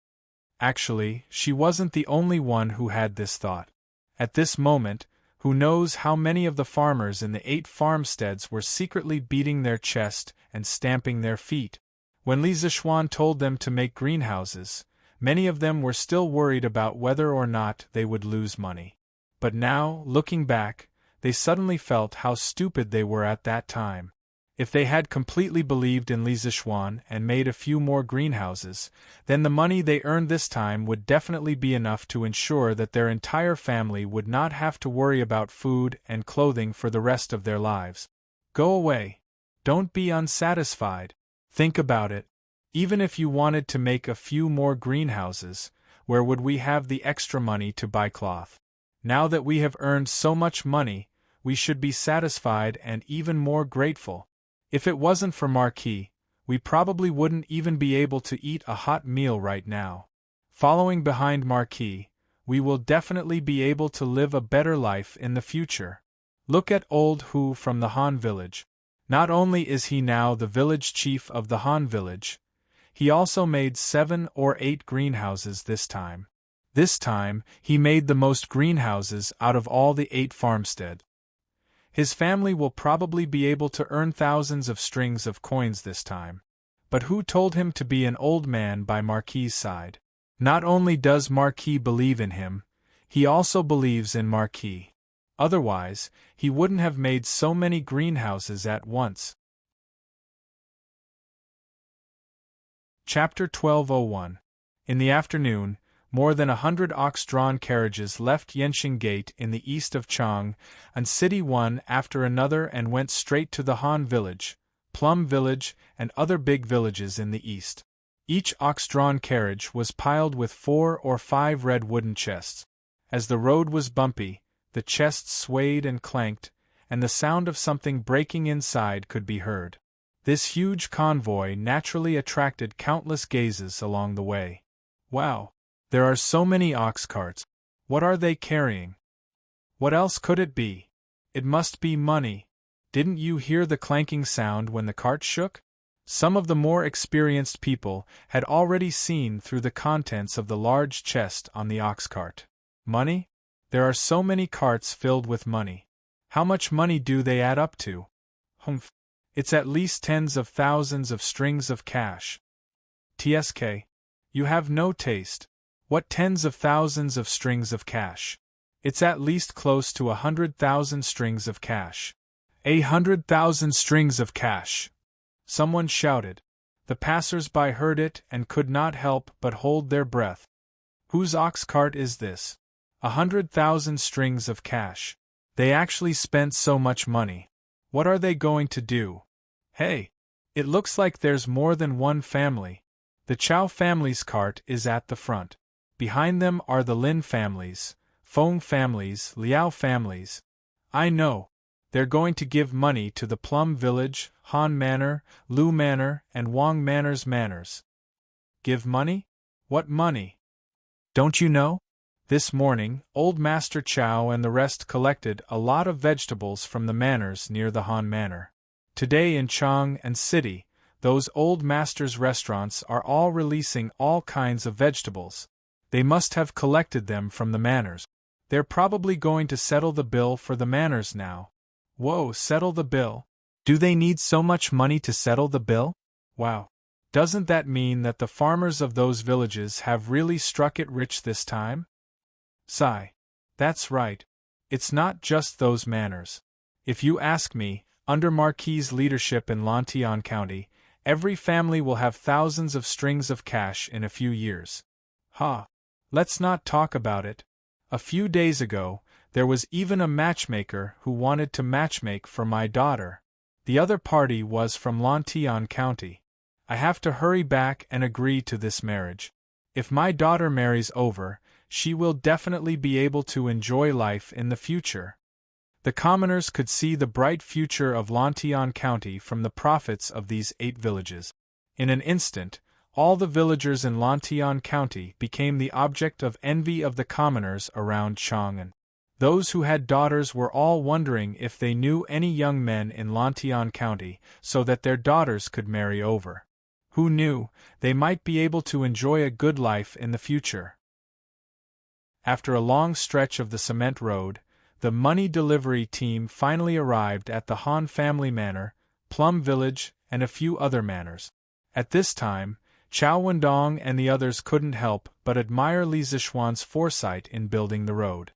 Actually, she wasn't the only one who had this thought. At this moment, who knows how many of the farmers in the 8 farmsteads were secretly beating their chest and stamping their feet. When Li Zixuan told them to make greenhouses, many of them were still worried about whether or not they would lose money. But now, looking back, they suddenly felt how stupid they were at that time. If they had completely believed in Li Zixuan and made a few more greenhouses, then the money they earned this time would definitely be enough to ensure that their entire family would not have to worry about food and clothing for the rest of their lives. Go away. Don't be unsatisfied. Think about it. Even if you wanted to make a few more greenhouses, where would we have the extra money to buy cloth? Now that we have earned so much money, we should be satisfied and even more grateful. If it wasn't for Marquis, we probably wouldn't even be able to eat a hot meal right now. Following behind Marquis, we will definitely be able to live a better life in the future. Look at old Hu from the Han village. Not only is he now the village chief of the Han village, he also made 7 or 8 greenhouses this time. This time, he made the most greenhouses out of all the 8 farmsteads. His family will probably be able to earn thousands of strings of coins this time. But who told him to be an old man by Marquis's side? Not only does Marquis believe in him, he also believes in Marquis. Otherwise, he wouldn't have made so many greenhouses at once. Chapter 1201. In the afternoon, more than 100 ox-drawn carriages left Yanxing Gate in the east of Chang, and city one after another, and went straight to the Han village, Plum village, and other big villages in the east. Each ox-drawn carriage was piled with 4 or 5 red wooden chests. As the road was bumpy, the chests swayed and clanked, and the sound of something breaking inside could be heard. This huge convoy naturally attracted countless gazes along the way. Wow! There are so many ox carts. What are they carrying? What else could it be? It must be money. Didn't you hear the clanking sound when the cart shook? Some of the more experienced people had already seen through the contents of the large chest on the ox cart. Money? There are so many carts filled with money. How much money do they add up to? Humph. It's at least tens of thousands of strings of cash. TSK. You have no taste. What tens of thousands of strings of cash? It's at least close to 100,000 strings of cash. 100,000 strings of cash! Someone shouted. The passers-by heard it and could not help but hold their breath. Whose ox cart is this? 100,000 strings of cash. They actually spent so much money. What are they going to do? Hey! It looks like there's more than one family. The Chow family's cart is at the front. Behind them are the Lin families, Feng families, Liao families. I know. They're going to give money to the Plum Village, Han Manor, Lu Manor, and Wang Manor's manors. Give money? What money? Don't you know? This morning, Old Master Chow and the rest collected a lot of vegetables from the manors near the Han Manor. Today in Chang and City, those Old Master's restaurants are all releasing all kinds of vegetables. They must have collected them from the manors. They're probably going to settle the bill for the manors now. Whoa, settle the bill? Do they need so much money to settle the bill? Wow. Doesn't that mean that the farmers of those villages have really struck it rich this time? Sigh. That's right. It's not just those manors. If you ask me, under Marquis's leadership in Lantian County, every family will have thousands of strings of cash in a few years. Ha! Let's not talk about it. A few days ago, there was even a matchmaker who wanted to matchmake for my daughter. The other party was from Lantian County. I have to hurry back and agree to this marriage. If my daughter marries over, she will definitely be able to enjoy life in the future. The commoners could see the bright future of Lantian County from the profits of these 8 villages. In an instant, all the villagers in Lantian County became the object of envy of the commoners around Chang'an. Those who had daughters were all wondering if they knew any young men in Lantian County, so that their daughters could marry over. Who knew, they might be able to enjoy a good life in the future. After a long stretch of the cement road, the money delivery team finally arrived at the Han family manor, Plum Village, and a few other manors. At this time, Chao Wendong and the others couldn't help but admire Li Zishuan's foresight in building the road.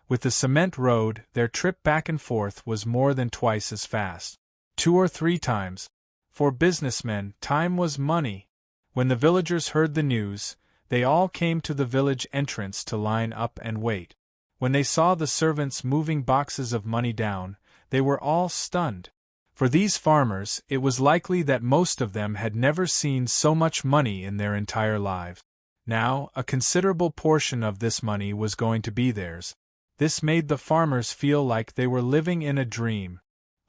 With the cement road, their trip back and forth was more than twice as fast. 2 or 3 times. For businessmen, time was money. When the villagers heard the news, they all came to the village entrance to line up and wait. When they saw the servants moving boxes of money down, they were all stunned. For these farmers, it was likely that most of them had never seen so much money in their entire lives. Now, a considerable portion of this money was going to be theirs. This made the farmers feel like they were living in a dream.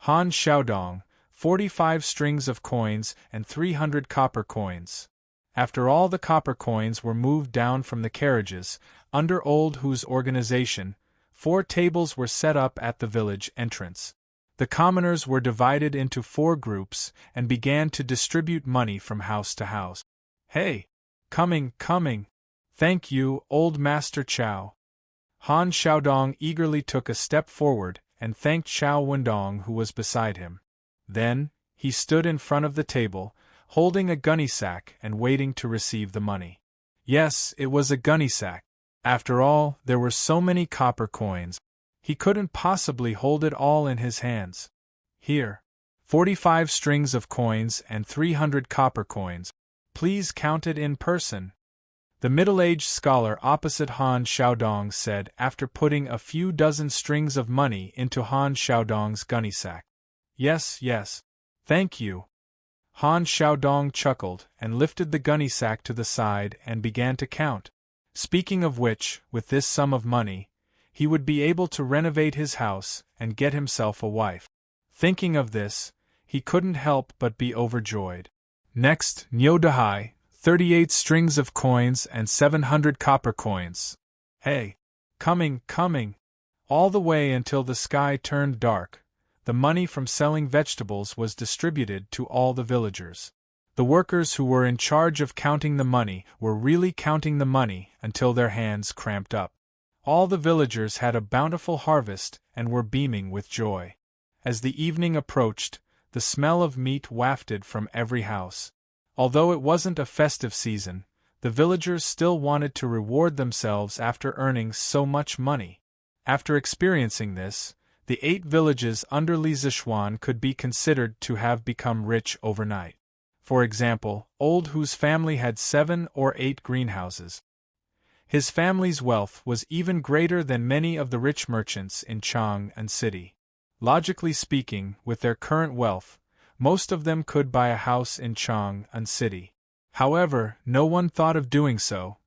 Han Xiaodong, 45 strings of coins and 300 copper coins. After all the copper coins were moved down from the carriages, under Old Hu's organization, 4 tables were set up at the village entrance. The commoners were divided into 4 groups and began to distribute money from house to house. Hey! Coming! Thank you, old Master Chao. Han Xiaodong eagerly took a step forward and thanked Chao Wendong, who was beside him. Then, he stood in front of the table, holding a gunny sack and waiting to receive the money. Yes, it was a gunny sack. After all, there were so many copper coins. He couldn't possibly hold it all in his hands. Here. 45 strings of coins and 300 copper coins. Please count it in person. The middle-aged scholar opposite Han Xiaodong said after putting a few dozen strings of money into Han Xiaodong's gunny sack. Yes. Thank you. Han Xiaodong chuckled and lifted the gunny sack to the side and began to count. Speaking of which, with this sum of money, he would be able to renovate his house and get himself a wife. Thinking of this, he couldn't help but be overjoyed. Next, Niu Dahai, 38 strings of coins and 700 copper coins. Hey! Coming! All the way until the sky turned dark, the money from selling vegetables was distributed to all the villagers. The workers who were in charge of counting the money were really counting the money until their hands cramped up. All the villagers had a bountiful harvest and were beaming with joy. As the evening approached, the smell of meat wafted from every house. Although it wasn't a festive season, the villagers still wanted to reward themselves after earning so much money. After experiencing this, the 8 villages under Li Zishuan could be considered to have become rich overnight. For example, Old Hu's family had 7 or 8 greenhouses. His family's wealth was even greater than many of the rich merchants in Chang'an City. Logically speaking, with their current wealth, most of them could buy a house in Chang'an City. However, no one thought of doing so.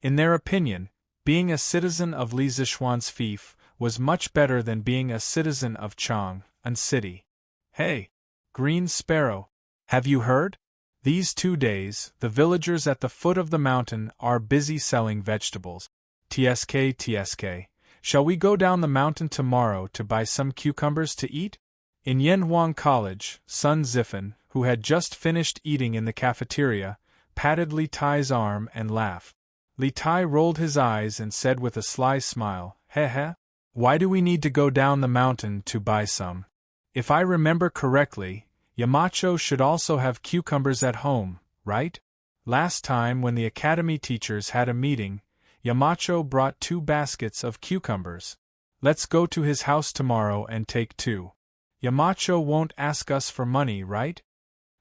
In their opinion, being a citizen of Li Zishuan's fief was much better than being a citizen of Chang'an City. Hey! Green Sparrow! Have you heard? These 2 days, the villagers at the foot of the mountain are busy selling vegetables. TSK, shall we go down the mountain tomorrow to buy some cucumbers to eat? In Yanhuang College, Sun Zifan, who had just finished eating in the cafeteria, patted Li Tai's arm and laughed. Li Tai rolled his eyes and said with a sly smile, Heh. Why do we need to go down the mountain to buy some? If I remember correctly, Yamacho should also have cucumbers at home, right? Last time when the academy teachers had a meeting, Yamacho brought 2 baskets of cucumbers. Let's go to his house tomorrow and take 2. Yamacho won't ask us for money, right?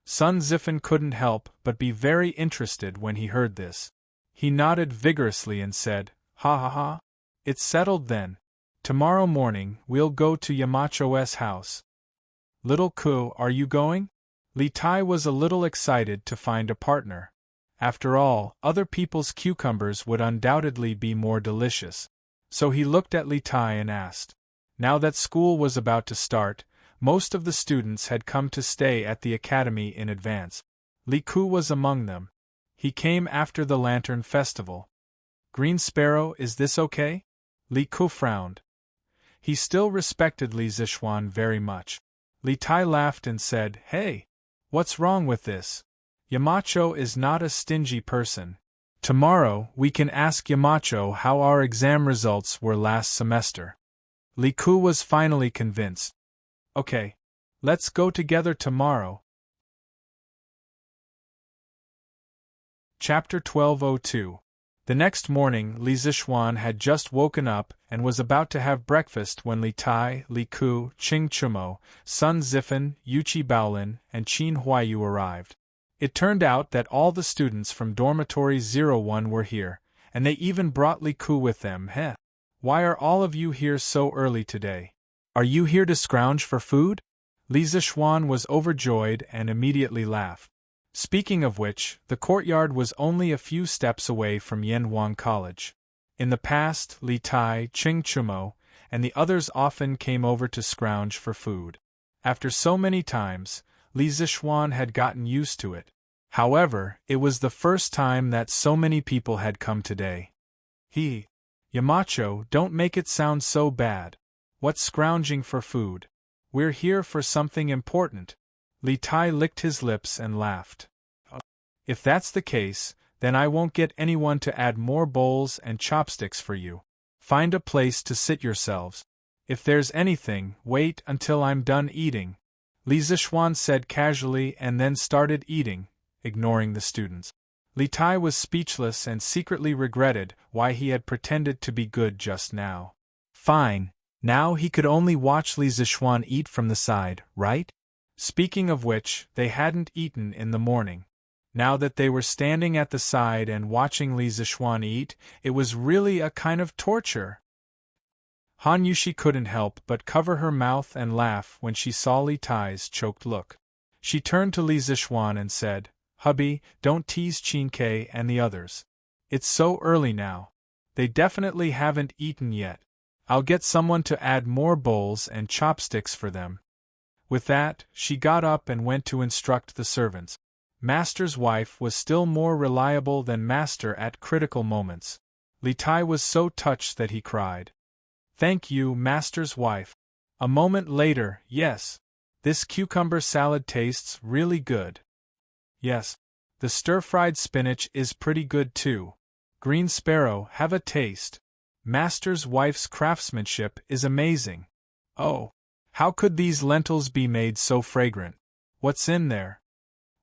Sun Zifan couldn't help but be very interested when he heard this. He nodded vigorously and said, Ha. It's settled then. Tomorrow morning we'll go to Yamacho's house. Little Ku, are you going? Li Tai was a little excited to find a partner. After all, other people's cucumbers would undoubtedly be more delicious. So he looked at Li Tai and asked. Now that school was about to start, most of the students had come to stay at the academy in advance. Li Ku was among them. He came after the Lantern Festival. Green Sparrow, is this okay? Li Ku frowned. He still respected Li Zixuan very much. Li Tai laughed and said, "Hey! What's wrong with this? Yamacho is not a stingy person. Tomorrow we can ask Yamacho how our exam results were last semester." Li Ku was finally convinced. "Okay. Let's go together tomorrow." Chapter 1202. The next morning, Li Zixuan had just woken up and was about to have breakfast when Li Tai, Li Ku, Qing Chumo, Sun Zifan, Yuqi Baolin, and Qin Huayu arrived. It turned out that all the students from Dormitory 01 were here, and they even brought Li Ku with them. "Heh. Why are all of you here so early today? Are you here to scrounge for food?" Li Zixuan was overjoyed and immediately laughed. Speaking of which, the courtyard was only a few steps away from Yanhuang College. In the past, Li Tai, Qing Chumo, and the others often came over to scrounge for food. After so many times, Li Zixuan had gotten used to it. However, it was the first time that so many people had come today. Yamacho, don't make it sound so bad. What's scrounging for food? We're here for something important. Li Tai licked his lips and laughed. "If that's the case, then I won't get anyone to add more bowls and chopsticks for you. Find a place to sit yourselves. If there's anything, wait until I'm done eating," Li Zixuan said casually and then started eating, ignoring the students. Li Tai was speechless and secretly regretted why he had pretended to be good just now. Fine, now he could only watch Li Zixuan eat from the side, right? Speaking of which, they hadn't eaten in the morning. Now that they were standing at the side and watching Li Zixuan eat, it was really a kind of torture. Han Yushi couldn't help but cover her mouth and laugh when she saw Li Tai's choked look. She turned to Li Zixuan and said, "Hubby, don't tease Qin and the others. It's so early now. They definitely haven't eaten yet. I'll get someone to add more bowls and chopsticks for them." With that, she got up and went to instruct the servants. Master's wife was still more reliable than Master at critical moments. Li Tai was so touched that he cried, "Thank you, Master's wife." A moment later, "Yes. This cucumber salad tastes really good." "Yes. The stir-fried spinach is pretty good too." "Green sparrow, have a taste. Master's wife's craftsmanship is amazing." "Oh. How could these lentils be made so fragrant? What's in there?"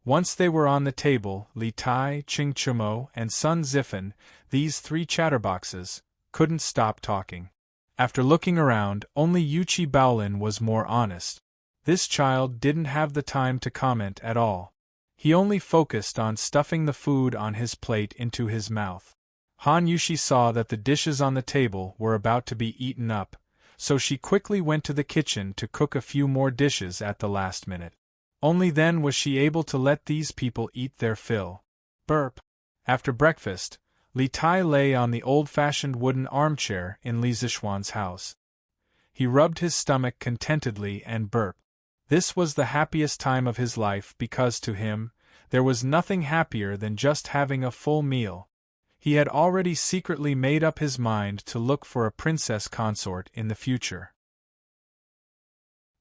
Once they were on the table, Li Tai, Qing Chumo, and Sun Zifan, these three chatterboxes, couldn't stop talking. After looking around, only Yuqi Baolin was more honest. This child didn't have the time to comment at all. He only focused on stuffing the food on his plate into his mouth. Han Yushi saw that the dishes on the table were about to be eaten up, so she quickly went to the kitchen to cook a few more dishes at the last minute. Only then was she able to let these people eat their fill. Burp. After breakfast, Li Tai lay on the old-fashioned wooden armchair in Li Zixuan's house. He rubbed his stomach contentedly and burped. This was the happiest time of his life because to him, there was nothing happier than just having a full meal. He had already secretly made up his mind to look for a princess consort in the future.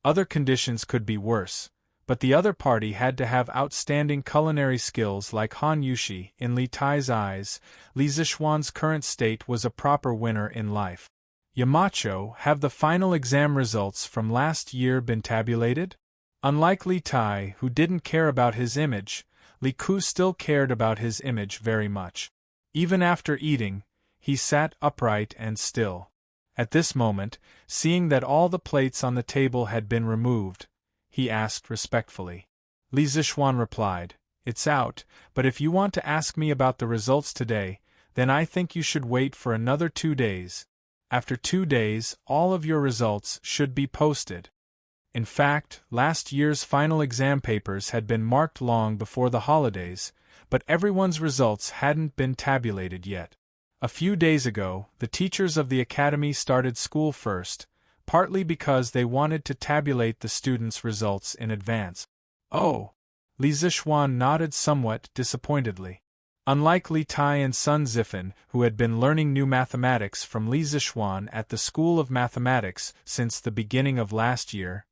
Other conditions could be worse, but the other party had to have outstanding culinary skills like Han Yushi. In Li Tai's eyes, Li Zixuan's current state was a proper winner in life. Yamacho, have the final exam results from last year been tabulated? Unlike Li Tai, who didn't care about his image, Li Ku still cared about his image very much. Even after eating, he sat upright and still. At this moment, seeing that all the plates on the table had been removed, he asked respectfully. Li Zixuan replied, "It's out, but if you want to ask me about the results today, then I think you should wait for another 2 days. After 2 days, all of your results should be posted." In fact, last year's final exam papers had been marked long before the holidays, but everyone's results hadn't been tabulated yet. A few days ago, the teachers of the academy started school first, partly because they wanted to tabulate the students' results in advance. "Oh!" Li Zixuan nodded somewhat disappointedly. Unlike Li Tai and Sun Zifan, who had been learning new mathematics from Li Zixuan at the School of Mathematics since the beginning of last year,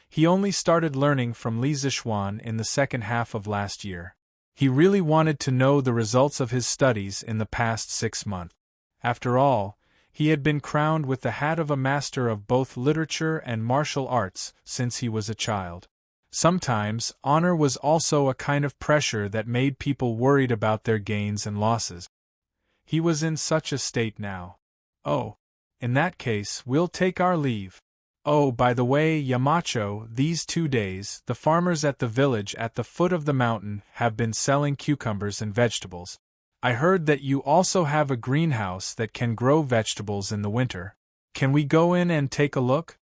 he only started learning from Li Zixuan in the second half of last year. He really wanted to know the results of his studies in the past 6 months. After all, he had been crowned with the hat of a master of both literature and martial arts since he was a child. Sometimes, honor was also a kind of pressure that made people worried about their gains and losses. He was in such a state now. Oh, in that case, we'll take our leave. Oh, by the way, Yamacho, these 2 days, the farmers at the village at the foot of the mountain have been selling cucumbers and vegetables. I heard that you also have a greenhouse that can grow vegetables in the winter. Can we go in and take a look?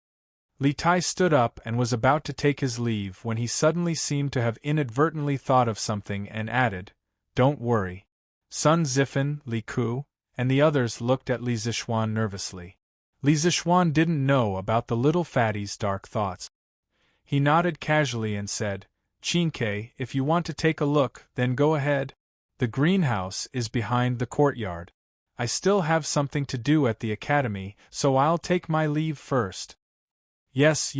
Li Tai stood up and was about to take his leave when he suddenly seemed to have inadvertently thought of something and added, "Don't worry." Sun Zifan, Li Ku, and the others looked at Li Zixuan nervously. Li Zixuan didn't know about the little fatty's dark thoughts. He nodded casually and said, "Qinke, if you want to take a look, then go ahead. The greenhouse is behind the courtyard. I still have something to do at the academy, so I'll take my leave first." Yes.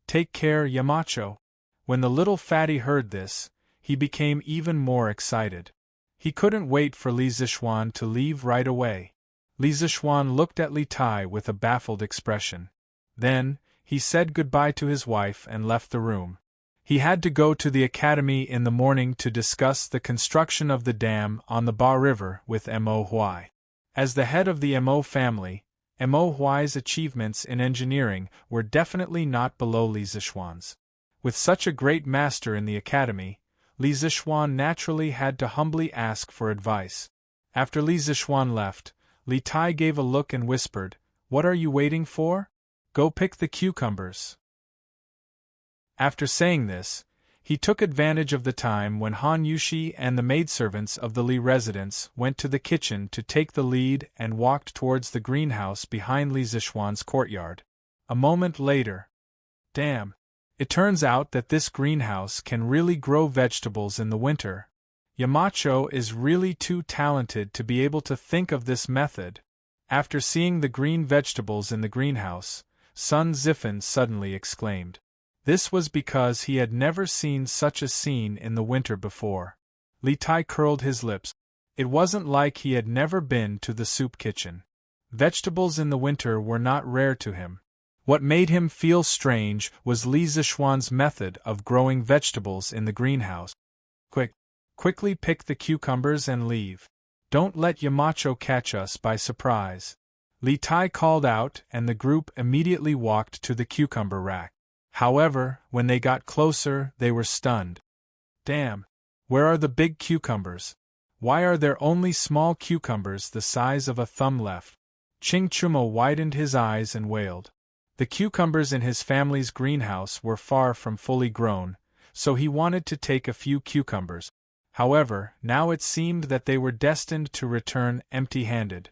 Take care, Yamacho." When the little fatty heard this, he became even more excited. He couldn't wait for Li Zixuan to leave right away. Li Zixuan looked at Li Tai with a baffled expression. Then, he said goodbye to his wife and left the room. He had to go to the academy in the morning to discuss the construction of the dam on the Ba River with Mo Huai. As the head of the Mo family, Mo Huai's achievements in engineering were definitely not below Li Zixuan's. With such a great master in the academy, Li Zixuan naturally had to humbly ask for advice. After Li Zixuan left, Li Tai gave a look and whispered, "What are you waiting for? Go pick the cucumbers." After saying this, he took advantage of the time when Han Yushi and the maidservants of the Li residence went to the kitchen to take the lead and walked towards the greenhouse behind Li Zixuan's courtyard. A moment later. Damn! It turns out that this greenhouse can really grow vegetables in the winter. Yamacho is really too talented to be able to think of this method. After seeing the green vegetables in the greenhouse, Sun Zifan suddenly exclaimed. This was because he had never seen such a scene in the winter before. Li Tai curled his lips. It wasn't like he had never been to the soup kitchen. Vegetables in the winter were not rare to him. What made him feel strange was Li Zixuan's method of growing vegetables in the greenhouse. Quickly pick the cucumbers and leave. Don't let Yamacho catch us by surprise. Li Tai called out, and the group immediately walked to the cucumber rack. However, when they got closer, they were stunned. Damn! Where are the big cucumbers? Why are there only small cucumbers the size of a thumb left? Ching Chumo widened his eyes and wailed. The cucumbers in his family's greenhouse were far from fully grown, so he wanted to take a few cucumbers. However, now it seemed that they were destined to return empty-handed.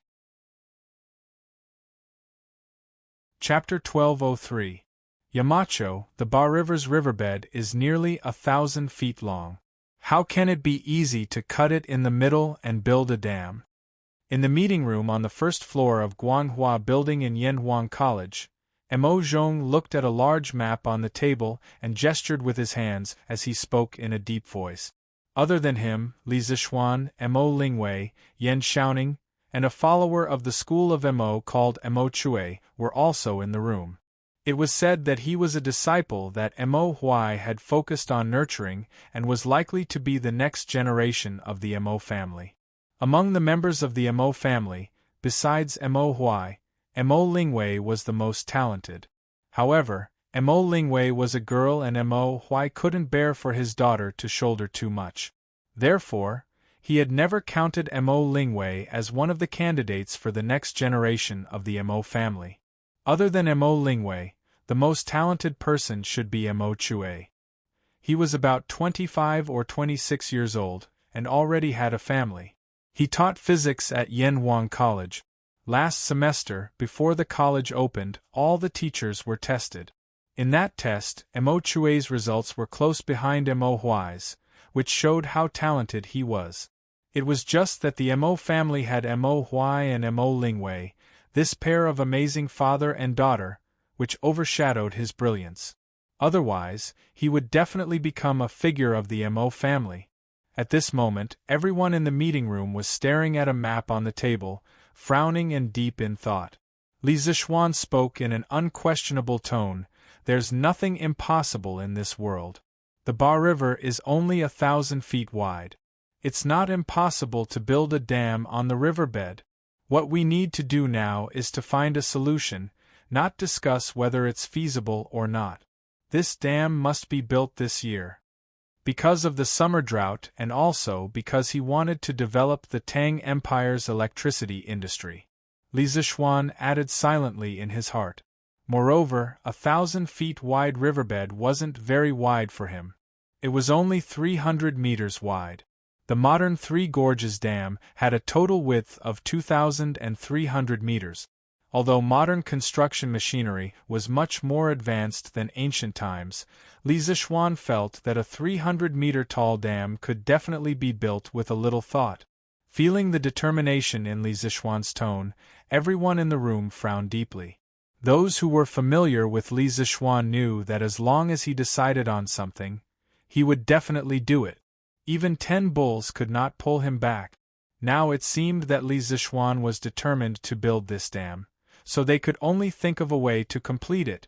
Chapter 1203. Yamacho, the Ba River's riverbed is nearly 1,000 feet long. How can it be easy to cut it in the middle and build a dam? In the meeting room on the first floor of Guanghua Building in Yanhuang College, Mo Zhong looked at a large map on the table and gestured with his hands as he spoke in a deep voice. Other than him, Li Zixuan, Mo Lingwei, Yan Xiaoning, and a follower of the school of Mo called Mo Chui were also in the room. It was said that he was a disciple that Mo Huai had focused on nurturing and was likely to be the next generation of the Mo family. Among the members of the Mo family, besides Mo Huai, Mo Lingwei was the most talented. However, Mo Lingwei was a girl and Mo Huai couldn't bear for his daughter to shoulder too much. Therefore, he had never counted Mo Lingwei as one of the candidates for the next generation of the Mo family. Other than Mo Lingwei, the most talented person should be Mo Chui. He was about 25 or 26 years old, and already had a family. He taught physics at Yanhuang College. Last semester, before the college opened, all the teachers were tested. In that test, Mo Chui's results were close behind Mo Huai's, which showed how talented he was. It was just that the Mo family had Mo Huai and Mo Lingwei, this pair of amazing father and daughter, which overshadowed his brilliance. Otherwise, he would definitely become a figure of the Mo family. At this moment, everyone in the meeting room was staring at a map on the table, frowning and deep in thought. Li Zishuan spoke in an unquestionable tone, "There's nothing impossible in this world. The Ba River is only 1,000 feet wide. It's not impossible to build a dam on the riverbed. What we need to do now is to find a solution, not discuss whether it's feasible or not. This dam must be built this year." Because of the summer drought and also because he wanted to develop the Tang Empire's electricity industry. Li Zishuan added silently in his heart. Moreover, 1,000 feet wide riverbed wasn't very wide for him. It was only 300 meters wide. The modern Three Gorges Dam had a total width of 2,300 meters. Although modern construction machinery was much more advanced than ancient times, Li Zishuan felt that a 300-meter-tall dam could definitely be built with a little thought. Feeling the determination in Li Zishuan's tone, everyone in the room frowned deeply. Those who were familiar with Li Zishuan knew that as long as he decided on something, he would definitely do it. Even 10 bulls could not pull him back. Now it seemed that Li Zishuan was determined to build this dam, so they could only think of a way to complete it.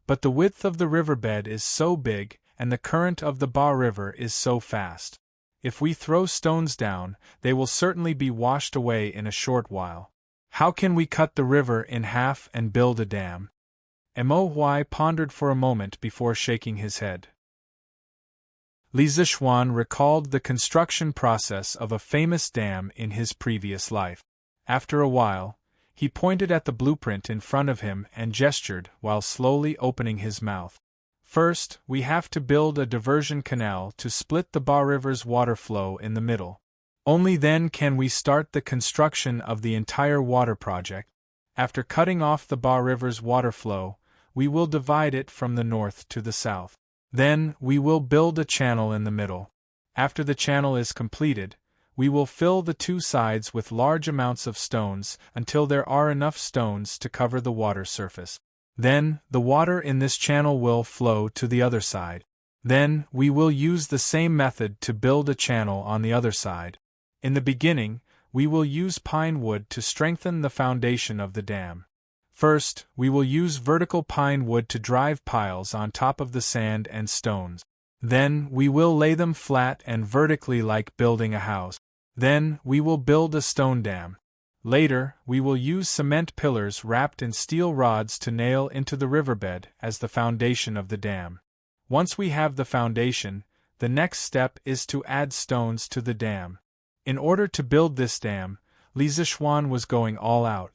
But the width of the riverbed is so big, and the current of the Ba River is so fast. If we throw stones down, they will certainly be washed away in a short while. How can we cut the river in half and build a dam? Mo Huai pondered for a moment before shaking his head. Li Zishuan recalled the construction process of a famous dam in his previous life. After a while, he pointed at the blueprint in front of him and gestured while slowly opening his mouth. First, we have to build a diversion canal to split the Ba River's water flow in the middle. Only then can we start the construction of the entire water project. After cutting off the Ba River's water flow, we will divide it from the north to the south. Then, we will build a channel in the middle. After the channel is completed, we will fill the two sides with large amounts of stones until there are enough stones to cover the water surface. Then, the water in this channel will flow to the other side. Then, we will use the same method to build a channel on the other side. In the beginning, we will use pine wood to strengthen the foundation of the dam. First, we will use vertical pine wood to drive piles on top of the sand and stones. Then, we will lay them flat and vertically like building a house. Then, we will build a stone dam. Later, we will use cement pillars wrapped in steel rods to nail into the riverbed as the foundation of the dam. Once we have the foundation, the next step is to add stones to the dam. In order to build this dam, Li Zishuan was going all out.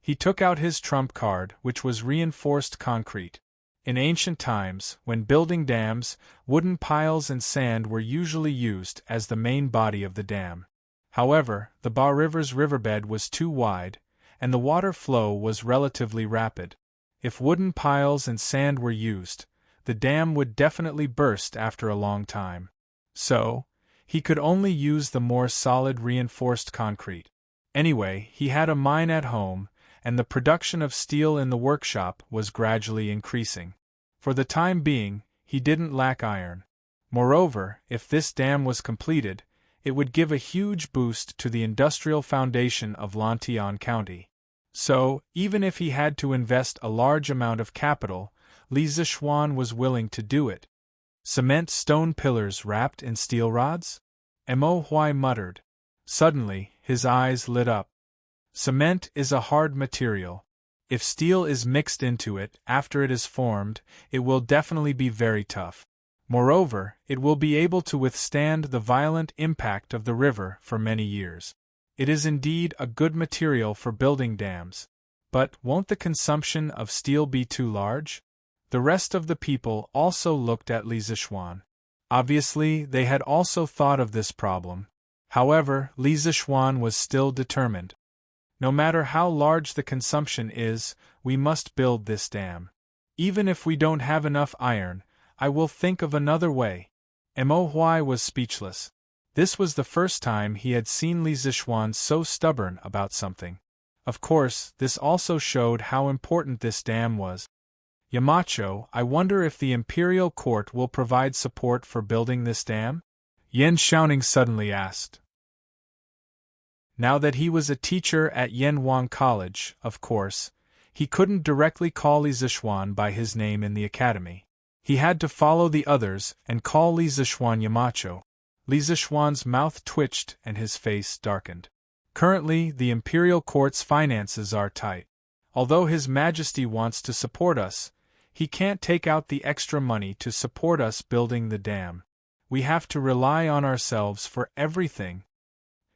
He took out his trump card, which was reinforced concrete. In ancient times, when building dams, wooden piles and sand were usually used as the main body of the dam. However, the Ba River's riverbed was too wide, and the water flow was relatively rapid. If wooden piles and sand were used, the dam would definitely burst after a long time. So, he could only use the more solid reinforced concrete. Anyway, he had a mine at home, and the production of steel in the workshop was gradually increasing. For the time being, he didn't lack iron. Moreover, if this dam was completed, it would give a huge boost to the industrial foundation of Lantian County. So, even if he had to invest a large amount of capital, Li Zishuan was willing to do it. Cement stone pillars wrapped in steel rods? Mo Huai muttered. Suddenly, his eyes lit up. Cement is a hard material. If steel is mixed into it after it is formed, it will definitely be very tough. Moreover, it will be able to withstand the violent impact of the river for many years. It is indeed a good material for building dams. But won't the consumption of steel be too large? The rest of the people also looked at Li Zishuan. Obviously, they had also thought of this problem. However, Li Zishuan was still determined. No matter how large the consumption is, we must build this dam. Even if we don't have enough iron, I will think of another way. Mo Huai was speechless. This was the first time he had seen Li Zixuan so stubborn about something. Of course, this also showed how important this dam was. Yamacho, I wonder if the imperial court will provide support for building this dam? Yan Xiaoning suddenly asked. Now that he was a teacher at Yanwang College, of course, he couldn't directly call Li Zixuan by his name in the academy. He had to follow the others and call Li Zixuan Yamacho. Li Zixuan's mouth twitched and his face darkened. Currently, the imperial court's finances are tight. Although His Majesty wants to support us, he can't take out the extra money to support us building the dam. We have to rely on ourselves for everything.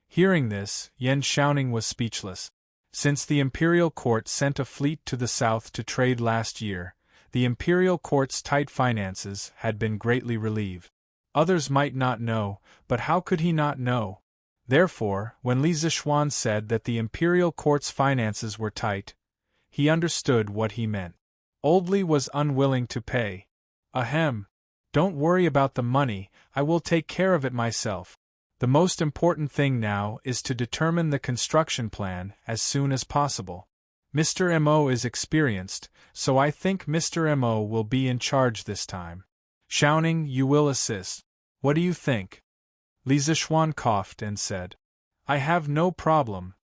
Hearing this, Yan Xiaoning was speechless. Since the imperial court sent a fleet to the south to trade last year, the imperial court's tight finances had been greatly relieved. Others might not know, but how could he not know? Therefore, when Li Zixuan said that the imperial court's finances were tight, he understood what he meant. Old Li was unwilling to pay. Ahem. Don't worry about the money, I will take care of it myself. The most important thing now is to determine the construction plan as soon as possible. Mr. Mo is experienced, so I think Mr. Mo will be in charge this time. Xiaoning, you will assist. What do you think? Li Zixuan coughed and said, I have no problem.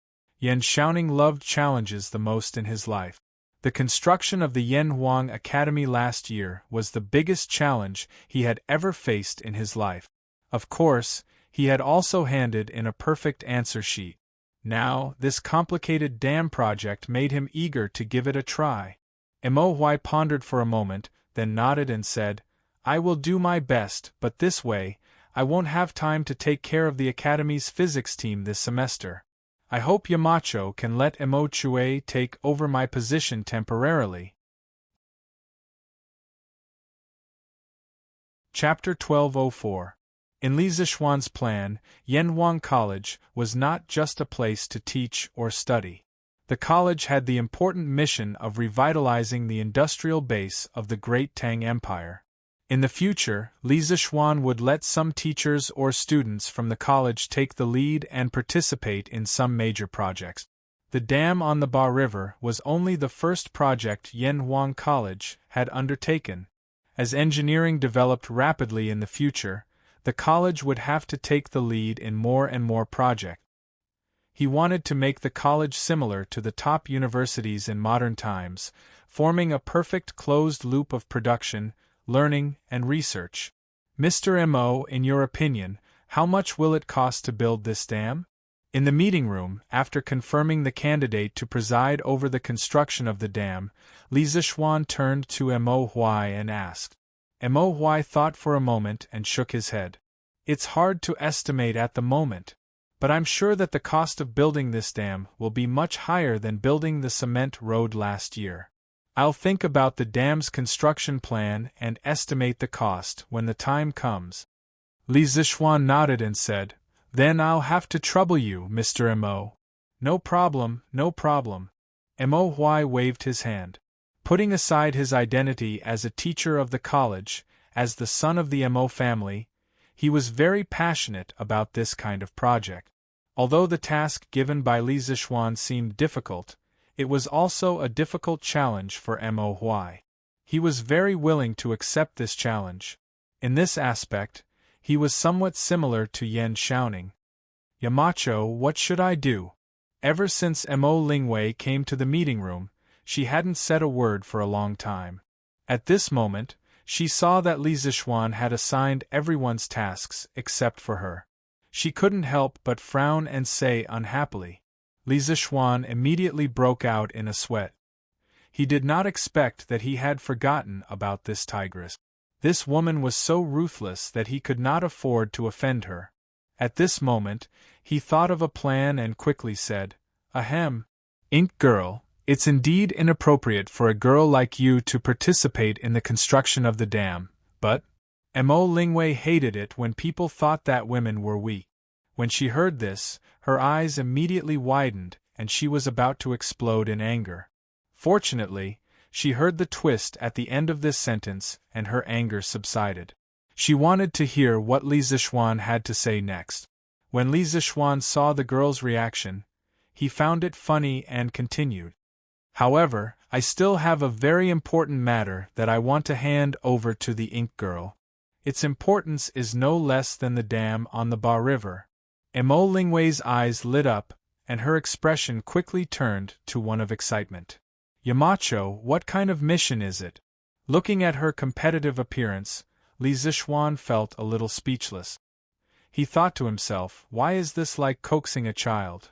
Yan Xiaoning loved challenges the most in his life. The construction of the Yanhuang Academy last year was the biggest challenge he had ever faced in his life. Of course, he had also handed in a perfect answer sheet. Now, this complicated dam project made him eager to give it a try. Mo Hui pondered for a moment, then nodded and said, I will do my best, but this way, I won't have time to take care of the Academy's physics team this semester. I hope Yamacho can let Mo Chue take over my position temporarily. Chapter 1204. In Li Zixuan's plan, Yanhuang College was not just a place to teach or study. The college had the important mission of revitalizing the industrial base of the great Tang Empire. In the future, Li Zixuan would let some teachers or students from the college take the lead and participate in some major projects. The dam on the Ba River was only the first project Yanhuang College had undertaken. As engineering developed rapidly in the future, the college would have to take the lead in more and more projects. He wanted to make the college similar to the top universities in modern times, forming a perfect closed loop of production, learning, and research. Mr. Mo, in your opinion, how much will it cost to build this dam? In the meeting room, after confirming the candidate to preside over the construction of the dam, Li Zixuan turned to Mo Hui and asked. Mo Hui thought for a moment and shook his head. It's hard to estimate at the moment, but I'm sure that the cost of building this dam will be much higher than building the cement road last year. I'll think about the dam's construction plan and estimate the cost when the time comes. Li Zixuan nodded and said, Then I'll have to trouble you, Mr. Mo. No problem, no problem. Mo Hui waved his hand. Putting aside his identity as a teacher of the college, as the son of the Mo family, he was very passionate about this kind of project. Although the task given by Li Zixuan seemed difficult, it was also a difficult challenge for Mo Hui. He was very willing to accept this challenge. In this aspect, he was somewhat similar to Yan Xiaoning. Yamacho, what should I do? Ever since Mo Lingwei came to the meeting room, she hadn't said a word for a long time. At this moment, she saw that Li Zixuan had assigned everyone's tasks except for her. She couldn't help but frown and say unhappily. Li Zixuan immediately broke out in a sweat. He did not expect that he had forgotten about this tigress. This woman was so ruthless that he could not afford to offend her. At this moment, he thought of a plan and quickly said, Ahem. Ink girl, it's indeed inappropriate for a girl like you to participate in the construction of the dam, but Mo Lingwei hated it when people thought that women were weak. When she heard this, her eyes immediately widened and she was about to explode in anger. Fortunately, she heard the twist at the end of this sentence and her anger subsided. She wanted to hear what Li Zixuan had to say next. When Li Zixuan saw the girl's reaction, he found it funny and continued. However, I still have a very important matter that I want to hand over to the Ink Girl. Its importance is no less than the dam on the Ba River. Mo Lingwei's eyes lit up, and her expression quickly turned to one of excitement. Yamacho, what kind of mission is it? Looking at her competitive appearance, Li Zixuan felt a little speechless. He thought to himself, why is this like coaxing a child?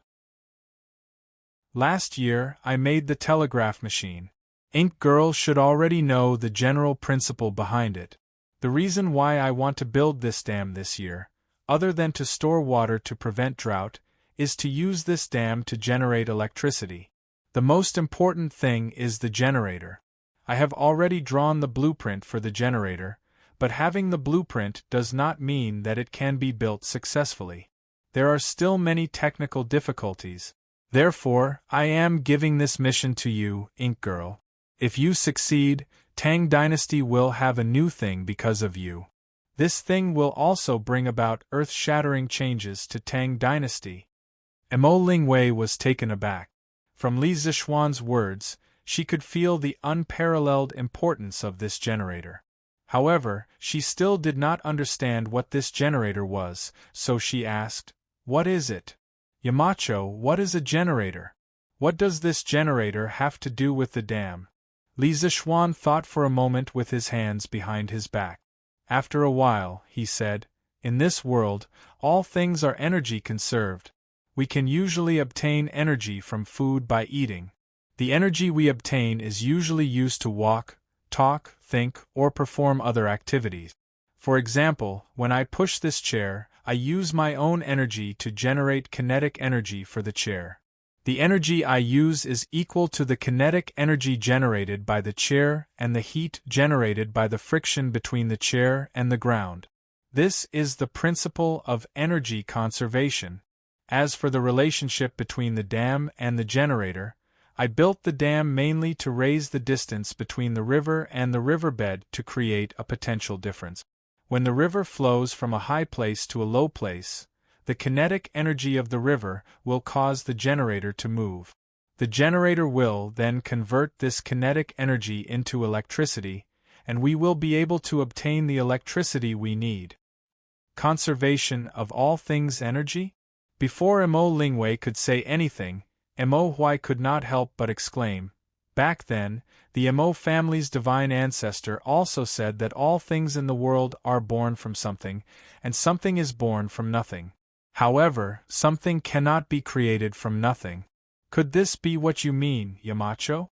Last year, I made the telegraph machine. Ink Girl should already know the general principle behind it. The reason why I want to build this dam this year, other than to store water to prevent drought, is to use this dam to generate electricity. The most important thing is the generator. I have already drawn the blueprint for the generator, but having the blueprint does not mean that it can be built successfully. There are still many technical difficulties. Therefore, I am giving this mission to you, Ink Girl. If you succeed, Tang Dynasty will have a new thing because of you. This thing will also bring about earth-shattering changes to Tang Dynasty. Mo Lingwei was taken aback. From Li Zixuan's words, she could feel the unparalleled importance of this generator. However, she still did not understand what this generator was, so she asked, "What is it?" "Yamacho, what is a generator? What does this generator have to do with the dam?" Li Zixuan thought for a moment with his hands behind his back. After a while, he said, "In this world, all things are energy conserved. We can usually obtain energy from food by eating. The energy we obtain is usually used to walk, talk, think, or perform other activities. For example, when I push this chair, I use my own energy to generate kinetic energy for the chair. The energy I use is equal to the kinetic energy generated by the chair and the heat generated by the friction between the chair and the ground. This is the principle of energy conservation. As for the relationship between the dam and the generator, I built the dam mainly to raise the distance between the river and the riverbed to create a potential difference. When the river flows from a high place to a low place, the kinetic energy of the river will cause the generator to move. The generator will then convert this kinetic energy into electricity, and we will be able to obtain the electricity we need. Conservation of all things energy? Before Mo Lingwei could say anything, Mo Huai could not help but exclaim, "Back then, the Mo family's divine ancestor also said that all things in the world are born from something, and something is born from nothing. However, something cannot be created from nothing. Could this be what you mean, Yamacho?"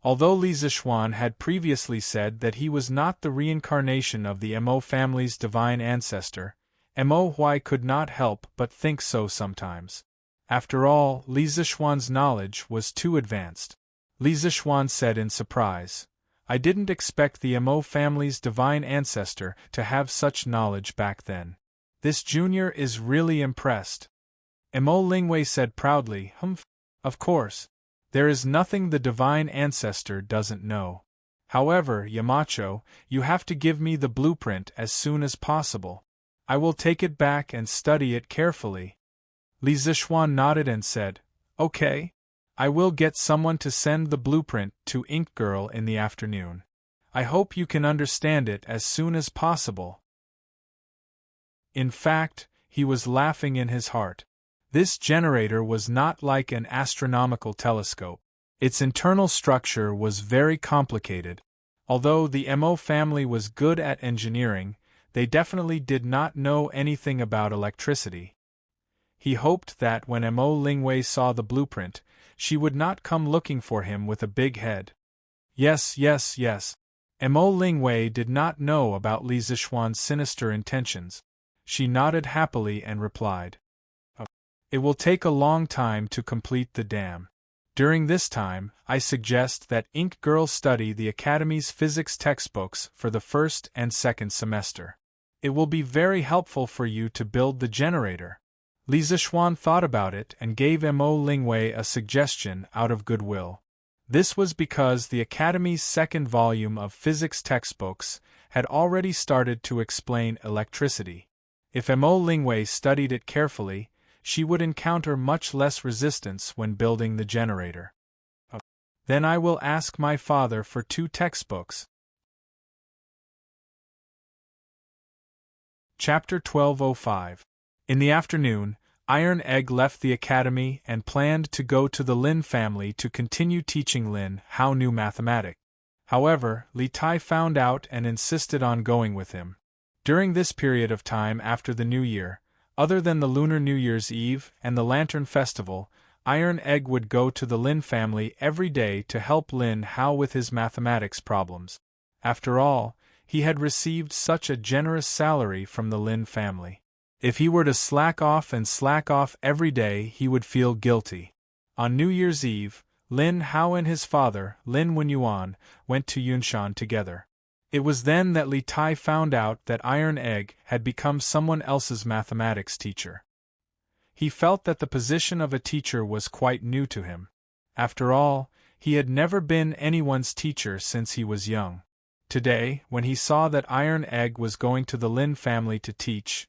Although Li Zixuan had previously said that he was not the reincarnation of the Mo family's divine ancestor, Mo Huai could not help but think so sometimes. After all, Li Zixuan's knowledge was too advanced. Li Zixuan said in surprise, "I didn't expect the Mo family's divine ancestor to have such knowledge back then. This junior is really impressed." Mo Lingwei said proudly, "Of course. There is nothing the divine ancestor doesn't know. However, Yamacho, you have to give me the blueprint as soon as possible. I will take it back and study it carefully." Li Zixuan nodded and said, "Okay. I will get someone to send the blueprint to Ink Girl in the afternoon. I hope you can understand it as soon as possible." In fact, he was laughing in his heart. This generator was not like an astronomical telescope. Its internal structure was very complicated. Although the Mo family was good at engineering, they definitely did not know anything about electricity. He hoped that when Mo Lingwei saw the blueprint, she would not come looking for him with a big head. Yes. Mo Lingwei did not know about Li Zixuan's sinister intentions. She nodded happily and replied, "It will take a long time to complete the dam. During this time, I suggest that Ink Girl study the Academy's physics textbooks for the first and second semester. It will be very helpful for you to build the generator." Li Zixuan thought about it and gave Mo Lingwei a suggestion out of goodwill. This was because the Academy's second volume of physics textbooks had already started to explain electricity. If Mo Lingwei studied it carefully, she would encounter much less resistance when building the generator. Then I will ask my father for 2 textbooks. Chapter 1205. In the afternoon, Iron Egg left the academy and planned to go to the Lin family to continue teaching Lin how new mathematics. However, Li Tai found out and insisted on going with him. During this period of time after the New Year, other than the Lunar New Year's Eve and the Lantern Festival, Iron Egg would go to the Lin family every day to help Lin Hao with his mathematics problems. After all, he had received such a generous salary from the Lin family. If he were to slack off every day, he would feel guilty. On New Year's Eve, Lin Hao and his father, Lin Wenyuan, went to Yunshan together. It was then that Li Tai found out that Iron Egg had become someone else's mathematics teacher. He felt that the position of a teacher was quite new to him. After all, he had never been anyone's teacher since he was young. Today, when he saw that Iron Egg was going to the Lin family to teach,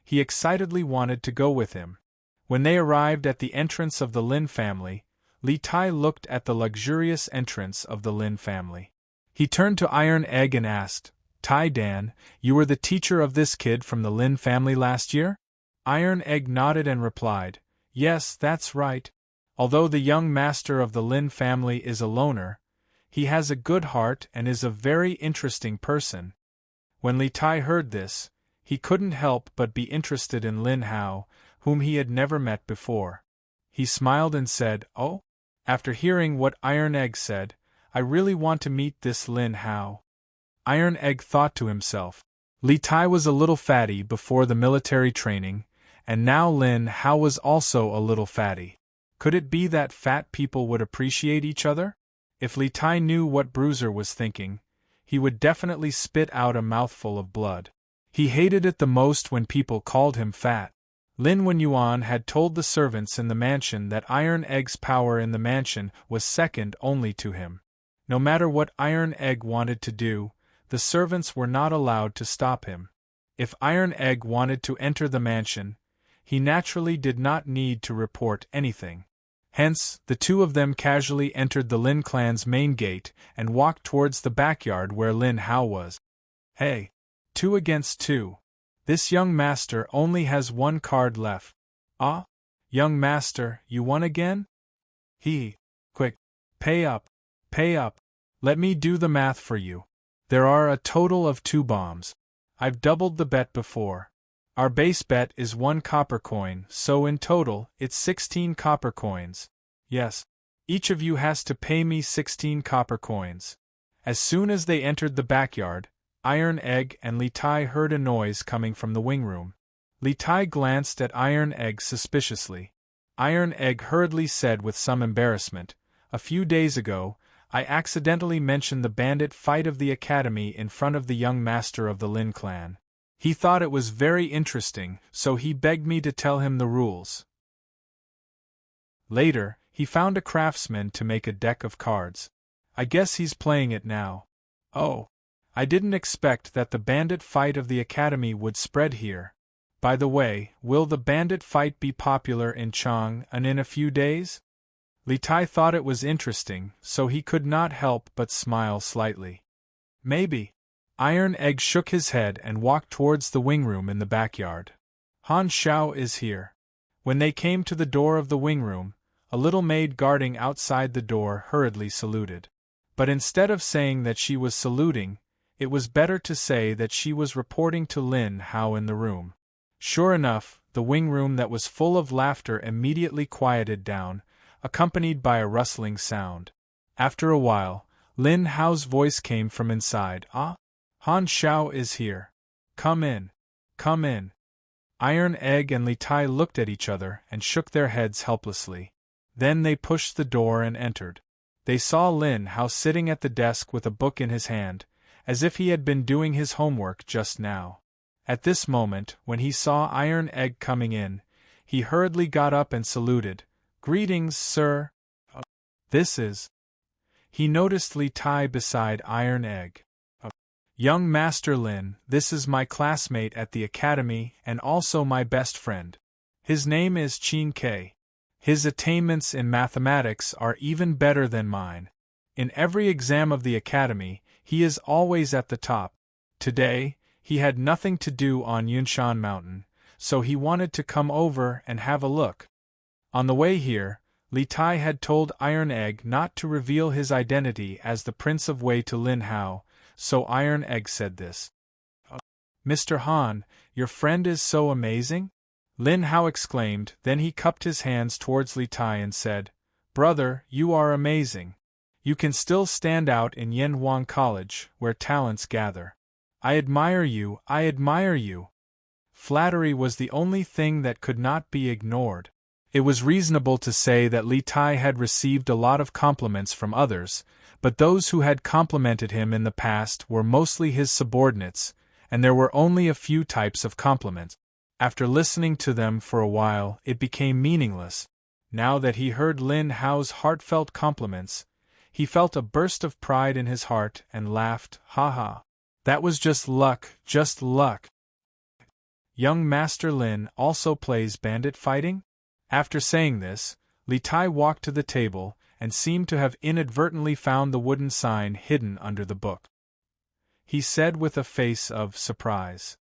he excitedly wanted to go with him. When they arrived at the entrance of the Lin family, Li Tai looked at the luxurious entrance of the Lin family. He turned to Iron Egg and asked, "Tai Dan, you were the teacher of this kid from the Lin family last year?" Iron Egg nodded and replied, "Yes, that's right. Although the young master of the Lin family is a loner, he has a good heart and is a very interesting person." When Li Tai heard this, he couldn't help but be interested in Lin Hao, whom he had never met before. He smiled and said, "Oh?" After hearing what Iron Egg said, "I really want to meet this Lin Hao." Iron Egg thought to himself, Li Tai was a little fatty before the military training, and now Lin Hao was also a little fatty. Could it be that fat people would appreciate each other? If Li Tai knew what Bruiser was thinking, he would definitely spit out a mouthful of blood. He hated it the most when people called him fat. Lin Wenyuan had told the servants in the mansion that Iron Egg's power in the mansion was second only to him. No matter what Iron Egg wanted to do, the servants were not allowed to stop him. If Iron Egg wanted to enter the mansion, he naturally did not need to report anything. Hence, the two of them casually entered the Lin clan's main gate and walked towards the backyard where Lin Hao was. "Hey! 2 against 2. This young master only has 1 card left." "Ah? Young master, you won again?" Quick, pay up, pay up. Let me do the math for you. There are a total of 2 bombs. I've doubled the bet before. Our base bet is 1 copper coin, so in total, it's 16 copper coins. Yes. Each of you has to pay me 16 copper coins." As soon as they entered the backyard, Iron Egg and Li Tai heard a noise coming from the wing room. Li Tai glanced at Iron Egg suspiciously. Iron Egg hurriedly said with some embarrassment, "A few days ago, I accidentally mentioned the bandit fight of the academy in front of the young master of the Lin clan. He thought it was very interesting, so he begged me to tell him the rules. Later, he found a craftsman to make a deck of cards. I guess he's playing it now. Oh, I didn't expect that the bandit fight of the academy would spread here. By the way, will the bandit fight be popular in Chang'an in a few days?" Li Tai thought it was interesting, so he could not help but smile slightly. "Maybe." Iron Egg shook his head and walked towards the wing room in the backyard. "Han Xiao is here." When they came to the door of the wing room, a little maid guarding outside the door hurriedly saluted. But instead of saying that she was saluting, it was better to say that she was reporting to Lin Hao in the room. Sure enough, the wing room that was full of laughter immediately quieted down, accompanied by a rustling sound. After a while, Lin Hao's voice came from inside. "Ah, Han Xiao is here. Come in. Come in." Iron Egg and Li Tai looked at each other and shook their heads helplessly. Then they pushed the door and entered. They saw Lin Hao sitting at the desk with a book in his hand, as if he had been doing his homework just now. At this moment, when he saw Iron Egg coming in, he hurriedly got up and saluted. "Greetings, sir. This is..." He noticed Li Tai beside Iron Egg. Young Master Lin, this is my classmate at the academy and also my best friend. His name is Qin Ke. His attainments in mathematics are even better than mine. In every exam of the academy, he is always at the top. Today, he had nothing to do on Yunshan Mountain, so he wanted to come over and have a look. On the way here, Li Tai had told Iron Egg not to reveal his identity as the Prince of Wei to Lin Hao, so Iron Egg said this. Mr. Han, your friend is so amazing? Lin Hao exclaimed, then he cupped his hands towards Li Tai and said, Brother, you are amazing. You can still stand out in Yanhuang College, where talents gather. I admire you, I admire you. Flattery was the only thing that could not be ignored. It was reasonable to say that Li Tai had received a lot of compliments from others, but those who had complimented him in the past were mostly his subordinates, and there were only a few types of compliments. After listening to them for a while, it became meaningless. Now that he heard Lin Hao's heartfelt compliments, he felt a burst of pride in his heart and laughed, ha ha. That was just luck, just luck. Young Master Lin also plays bandit fighting? After saying this, Li Tai walked to the table and seemed to have inadvertently found the wooden sign hidden under the book. He said with a face of surprise.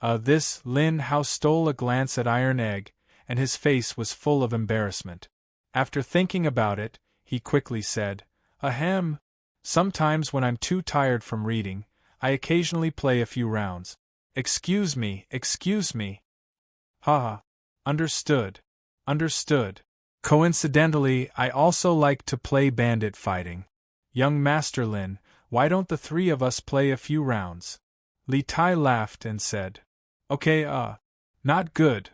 This Lin Hao stole a glance at Iron Egg, and his face was full of embarrassment. After thinking about it, he quickly said, Ahem. Sometimes when I'm too tired from reading, I occasionally play a few rounds. Excuse me, excuse me. Haha. Understood. Understood. Coincidentally, I also like to play bandit fighting. Young Master Lin, why don't the three of us play a few rounds? Li Tai laughed and said, Okay, not good.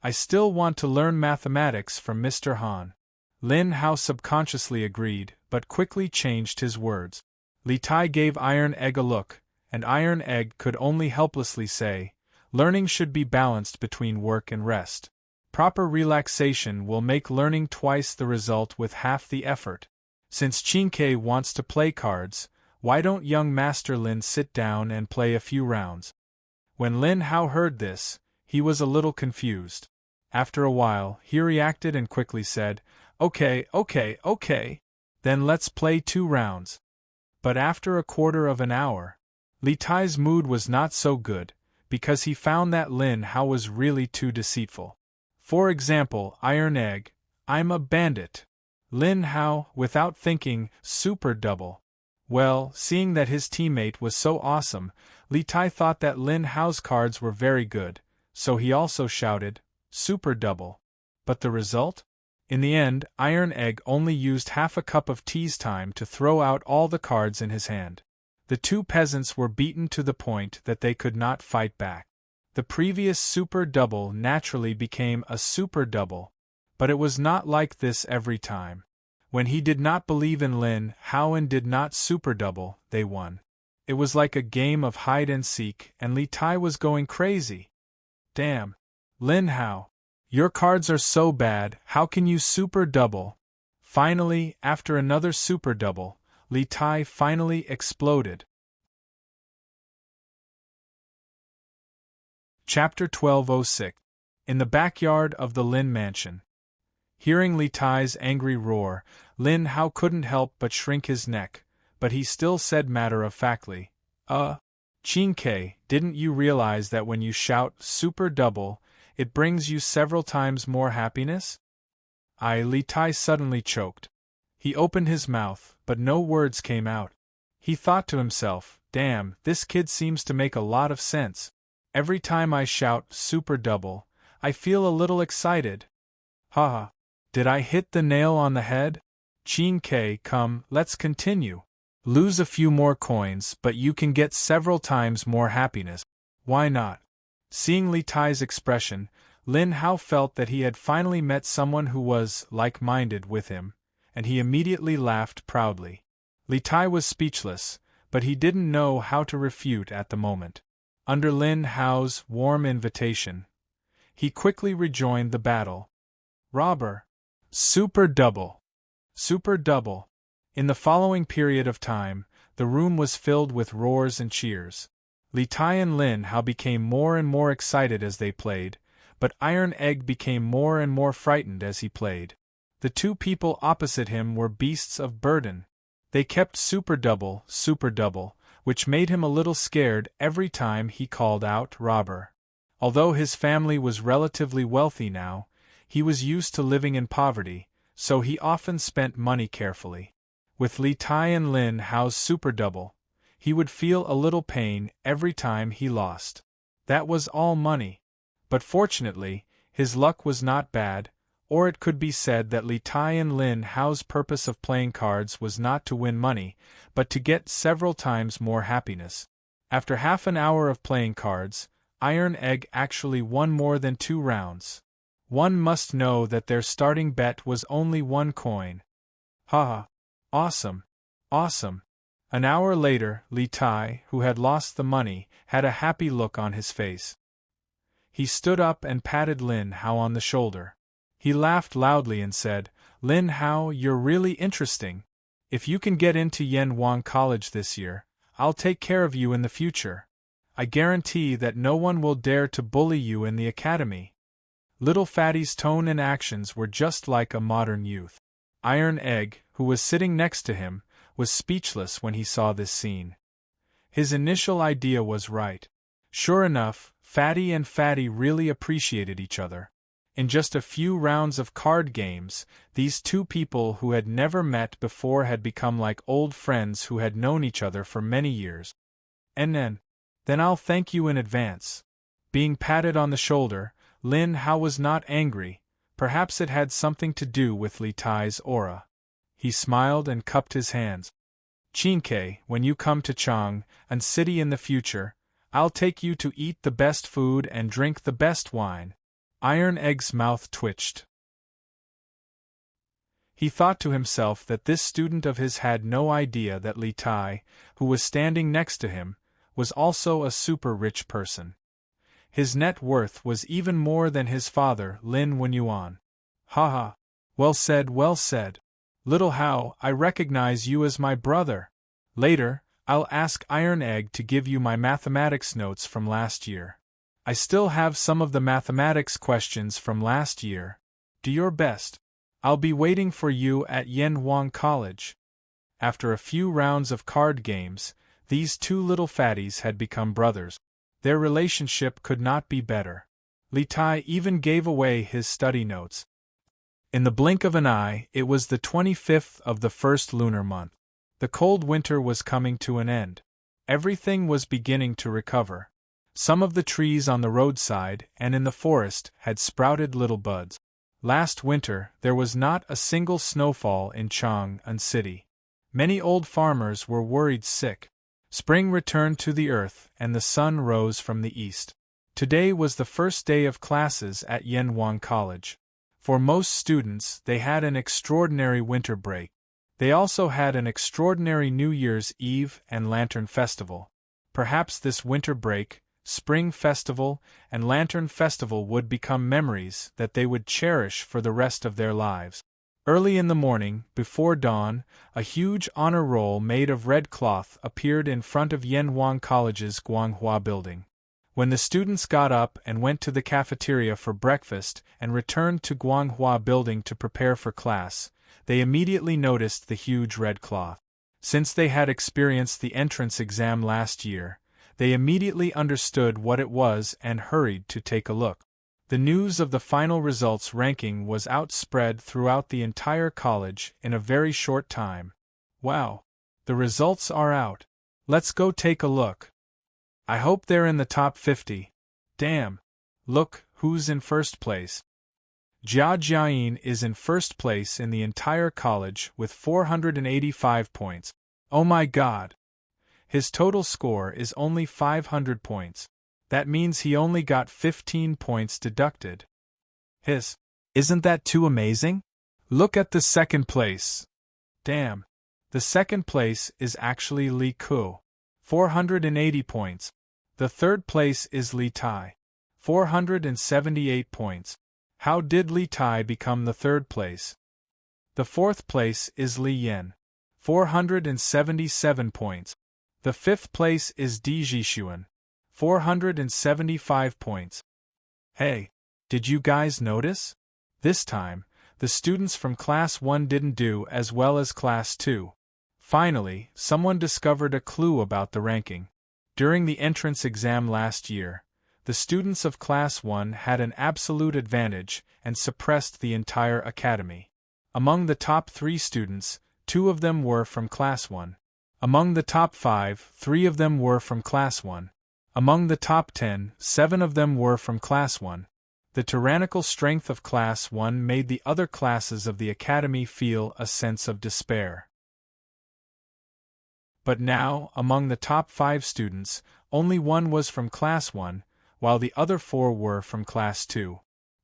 I still want to learn mathematics from Mr. Han. Lin Hao subconsciously agreed, but quickly changed his words. Li Tai gave Iron Egg a look, and Iron Egg could only helplessly say, Learning should be balanced between work and rest. Proper relaxation will make learning twice the result with half the effort. Since Qin Ke wants to play cards, why don't young Master Lin sit down and play a few rounds? When Lin Hao heard this, he was a little confused. After a while, he reacted and quickly said, Okay. Then let's play 2 rounds. But after a quarter of an hour, Li Tai's mood was not so good, because he found that Lin Hao was really too deceitful. For example, Iron Egg, I'm a bandit. Lin Hao, without thinking, super double. Well, seeing that his teammate was so awesome, Li Tai thought that Lin Hao's cards were very good, so he also shouted, Super double. But the result? In the end, Iron Egg only used half a cup of tea's time to throw out all the cards in his hand. The 2 peasants were beaten to the point that they could not fight back. The previous super double naturally became a super double, but it was not like this every time. When he did not believe in Lin Hao and did not super double, they won. It was like a game of hide and seek, and Li Tai was going crazy. Damn. Lin Hao. Your cards are so bad, how can you super double? Finally, after another super double, Li Tai finally exploded. Chapter 1206. In the backyard of the Lin mansion. Hearing Li Tai's angry roar, Lin Hao couldn't help but shrink his neck, but he still said matter-of-factly, Qin Ke, didn't you realize that when you shout super double, it brings you several times more happiness? Li Tai suddenly choked. He opened his mouth, but no words came out. He thought to himself, damn, this kid seems to make a lot of sense. Every time I shout super double, I feel a little excited. Haha. Did I hit the nail on the head? Qin Ke, come, let's continue. Lose a few more coins, but you can get several times more happiness. Why not? Seeing Li Tai's expression, Lin Hao felt that he had finally met someone who was like-minded with him, and he immediately laughed proudly. Li Tai was speechless, but he didn't know how to refute at the moment. Under Lin Hao's warm invitation, he quickly rejoined the battle. Robber. Super double. Super double. In the following period of time, the room was filled with roars and cheers. Li Tai and Lin Hao became more and more excited as they played, but Iron Egg became more and more frightened as he played. The two people opposite him were beasts of burden. They kept super double, which made him a little scared every time he called out robber. Although his family was relatively wealthy now, he was used to living in poverty, so he often spent money carefully. With Li Tai and Lin Hao's super double, he would feel a little pain every time he lost. That was all money. But fortunately, his luck was not bad, or it could be said that Li Tai and Lin Hao's purpose of playing cards was not to win money, but to get several times more happiness. After half an hour of playing cards, Iron Egg actually won more than 2 rounds. One must know that their starting bet was only 1 coin. Haha. Awesome. Awesome. An hour later, Li Tai, who had lost the money, had a happy look on his face. He stood up and patted Lin Hao on the shoulder. He laughed loudly and said, "Lin Hao, you're really interesting. If you can get into Yenwang College this year, I'll take care of you in the future. I guarantee that no one will dare to bully you in the academy." Little Fatty's tone and actions were just like a modern youth. Iron Egg, who was sitting next to him, was speechless when he saw this scene. His initial idea was right. Sure enough, Fatty and Fatty really appreciated each other. In just a few rounds of card games, these two people who had never met before had become like old friends who had known each other for many years. And then I'll thank you in advance. Being patted on the shoulder, Lin Hao was not angry. Perhaps it had something to do with Li Tai's aura. He smiled and cupped his hands. "Chinke, when you come to Chang, an city in the future, I'll take you to eat the best food and drink the best wine." Iron Egg's mouth twitched. He thought to himself that this student of his had no idea that Li Tai, who was standing next to him, was also a super rich person. His net worth was even more than his father, Lin Wenyuan. "Haha. Well said, well said. Little Hao, I recognize you as my brother. Later, I'll ask Iron Egg to give you my mathematics notes from last year. I still have some of the mathematics questions from last year. Do your best. I'll be waiting for you at Yenwang College." After a few rounds of card games, these two little fatties had become brothers. Their relationship could not be better. Li Tai even gave away his study notes. In the blink of an eye, it was the 25th of the first lunar month. The cold winter was coming to an end. Everything was beginning to recover. Some of the trees on the roadside and in the forest had sprouted little buds. Last winter, there was not a single snowfall in Chang'an City. Many old farmers were worried sick. Spring returned to the earth and the sun rose from the east. Today was the first day of classes at Yenwang College. For most students, they had an extraordinary winter break. They also had an extraordinary New Year's Eve and Lantern Festival. Perhaps this winter break, Spring Festival, and Lantern Festival would become memories that they would cherish for the rest of their lives. Early in the morning, before dawn, a huge honor roll made of red cloth appeared in front of Yenwang College's Guanghua building. When the students got up and went to the cafeteria for breakfast and returned to Guanghua building to prepare for class, they immediately noticed the huge red cloth. Since they had experienced the entrance exam last year, they immediately understood what it was and hurried to take a look. The news of the final results ranking was outspread throughout the entire college in a very short time. "Wow! The results are out. Let's go take a look. I hope they're in the top 50. Damn! Look, who's in first place." Jia Jiayin is in first place in the entire college with 485 points. Oh my god! His total score is only 500 points. That means he only got 15 points deducted. Isn't that too amazing? Look at the second place. Damn. The second place is actually Li Ku. 480 points. The third place is Li Tai. 478 points. How did Li Tai become the third place? The fourth place is Li Yen. 477 points. The 5th place is Di Jishuan, 475 points. Hey, did you guys notice? This time, the students from Class 1 didn't do as well as Class 2. Finally, someone discovered a clue about the ranking. During the entrance exam last year, the students of Class 1 had an absolute advantage and suppressed the entire academy. Among the top 3 students, 2 of them were from Class 1. Among the top 5, 3 of them were from Class 1. Among the top 10, 7 of them were from Class 1. The tyrannical strength of Class 1 made the other classes of the academy feel a sense of despair. But now, among the top 5 students, only 1 was from Class 1, while the other 4 were from Class 2.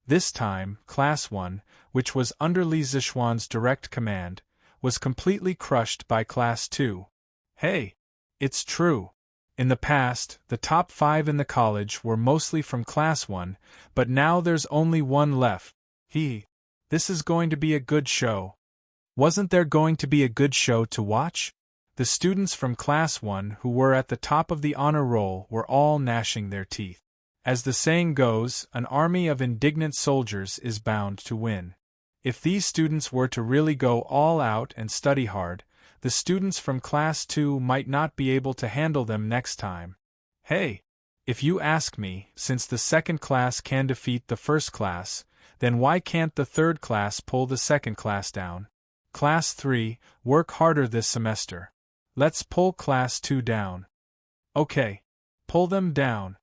This time, Class 1, which was under Li Zishuan's direct command, was completely crushed by Class 2. Hey! It's true. In the past, the top 5 in the college were mostly from Class 1, but now there's only 1 left. This is going to be a good show. Wasn't there going to be a good show to watch? The students from Class 1 who were at the top of the honor roll were all gnashing their teeth. As the saying goes, an army of indignant soldiers is bound to win. If these students were to really go all out and study hard, the students from Class 2 might not be able to handle them next time. Hey! If you ask me, since the 2nd class can defeat the 1st class, then why can't the 3rd class pull the 2nd class down? Class 3, work harder this semester. Let's pull Class 2 down. Okay. Pull them down.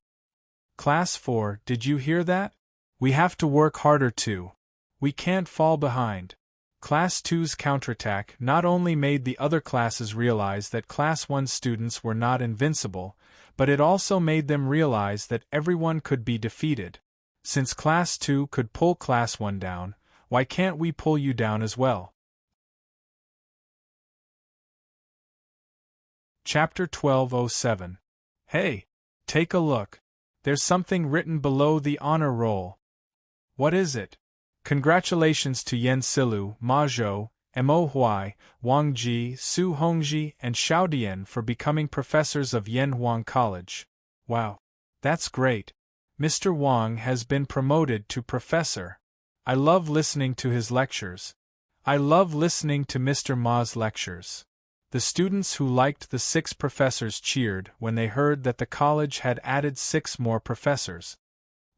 Class 4, did you hear that? We have to work harder too. We can't fall behind. Class 2's counterattack not only made the other classes realize that Class 1 students were not invincible, but it also made them realize that everyone could be defeated. Since Class 2 could pull Class 1 down, why can't we pull you down as well? Chapter 1207. Hey! Take a look. There's something written below the honor roll. What is it? Congratulations to Yen Silu, Ma Zhou, Mo Huai, Wang Ji, Su Hongji, and Xiaodian for becoming professors of Yanhuang College. Wow. That's great. Mr. Wang has been promoted to professor. I love listening to his lectures. I love listening to Mr. Ma's lectures. The students who liked the 6 professors cheered when they heard that the college had added 6 more professors.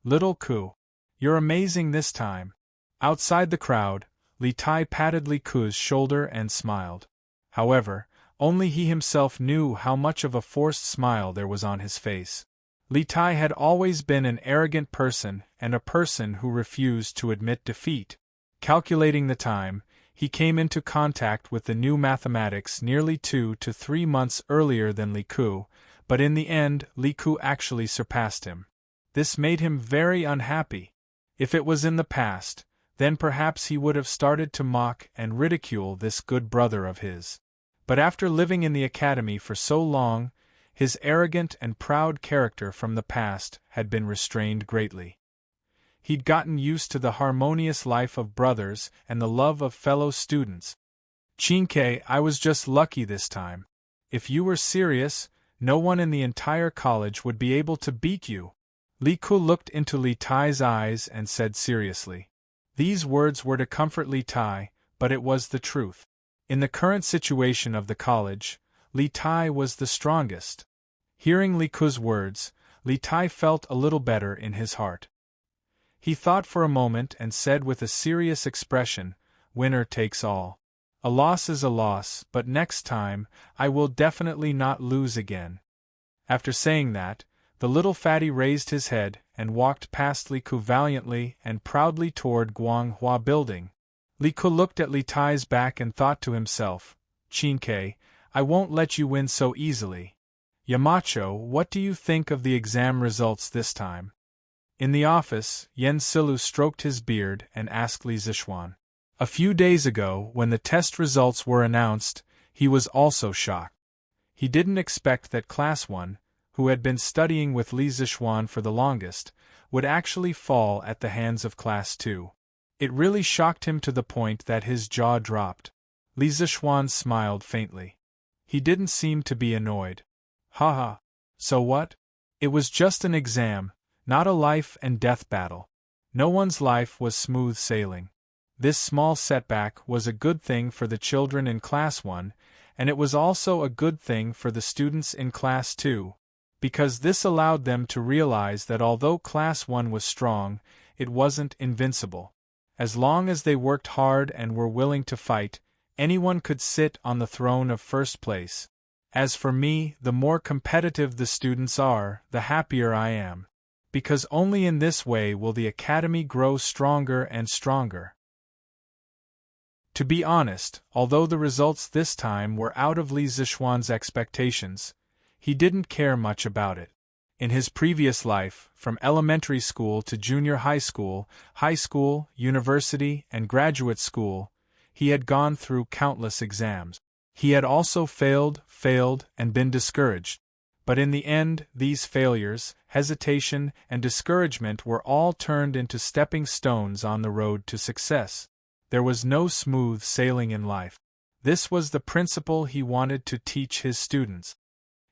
Little Ku. You're amazing this time. Outside the crowd, Li Tai patted Li Ku's shoulder and smiled. However, only he himself knew how much of a forced smile there was on his face. Li Tai had always been an arrogant person and a person who refused to admit defeat. Calculating the time, he came into contact with the new mathematics nearly 2 to 3 months earlier than Li Ku, but in the end Li Ku actually surpassed him. This made him very unhappy. If it was in the past, then perhaps he would have started to mock and ridicule this good brother of his. But after living in the academy for so long, his arrogant and proud character from the past had been restrained greatly. He'd gotten used to the harmonious life of brothers and the love of fellow students. Chinke, I was just lucky this time. If you were serious, no one in the entire college would be able to beat you. Li Ku looked into Li Tai's eyes and said seriously. These words were to comfort Li Tai, but it was the truth. In the current situation of the college, Li Tai was the strongest. Hearing Li Ku's words, Li Tai felt a little better in his heart. He thought for a moment and said with a serious expression, "Winner takes all. A loss is a loss, but next time, I will definitely not lose again." After saying that, the little fatty raised his head and walked past Li Ku valiantly and proudly toward Guanghua Building. Li Ku looked at Li Tai's back and thought to himself, "Chinke, I won't let you win so easily. Yamacho, what do you think of the exam results this time?" In the office, Yen Silu stroked his beard and asked Li Zishuan. A few days ago, when the test results were announced, he was also shocked. He didn't expect that Class 1, who had been studying with Li Zishuan for the longest, would actually fall at the hands of Class 2. It really shocked him to the point that his jaw dropped. Li Zixuan smiled faintly. He didn't seem to be annoyed. Haha. So what? It was just an exam, not a life and death battle. No one's life was smooth sailing. This small setback was a good thing for the children in Class 1, and it was also a good thing for the students in Class 2, because this allowed them to realize that although Class 1 was strong, it wasn't invincible. As long as they worked hard and were willing to fight, anyone could sit on the throne of first place. As for me, the more competitive the students are, the happier I am. Because only in this way will the academy grow stronger and stronger. To be honest, although the results this time were out of Li Zixuan's expectations, he didn't care much about it. In his previous life, from elementary school to junior high school, university, and graduate school, he had gone through countless exams. He had also failed, and been discouraged. But in the end, these failures, hesitation, and discouragement were all turned into stepping stones on the road to success. There was no smooth sailing in life. This was the principle he wanted to teach his students.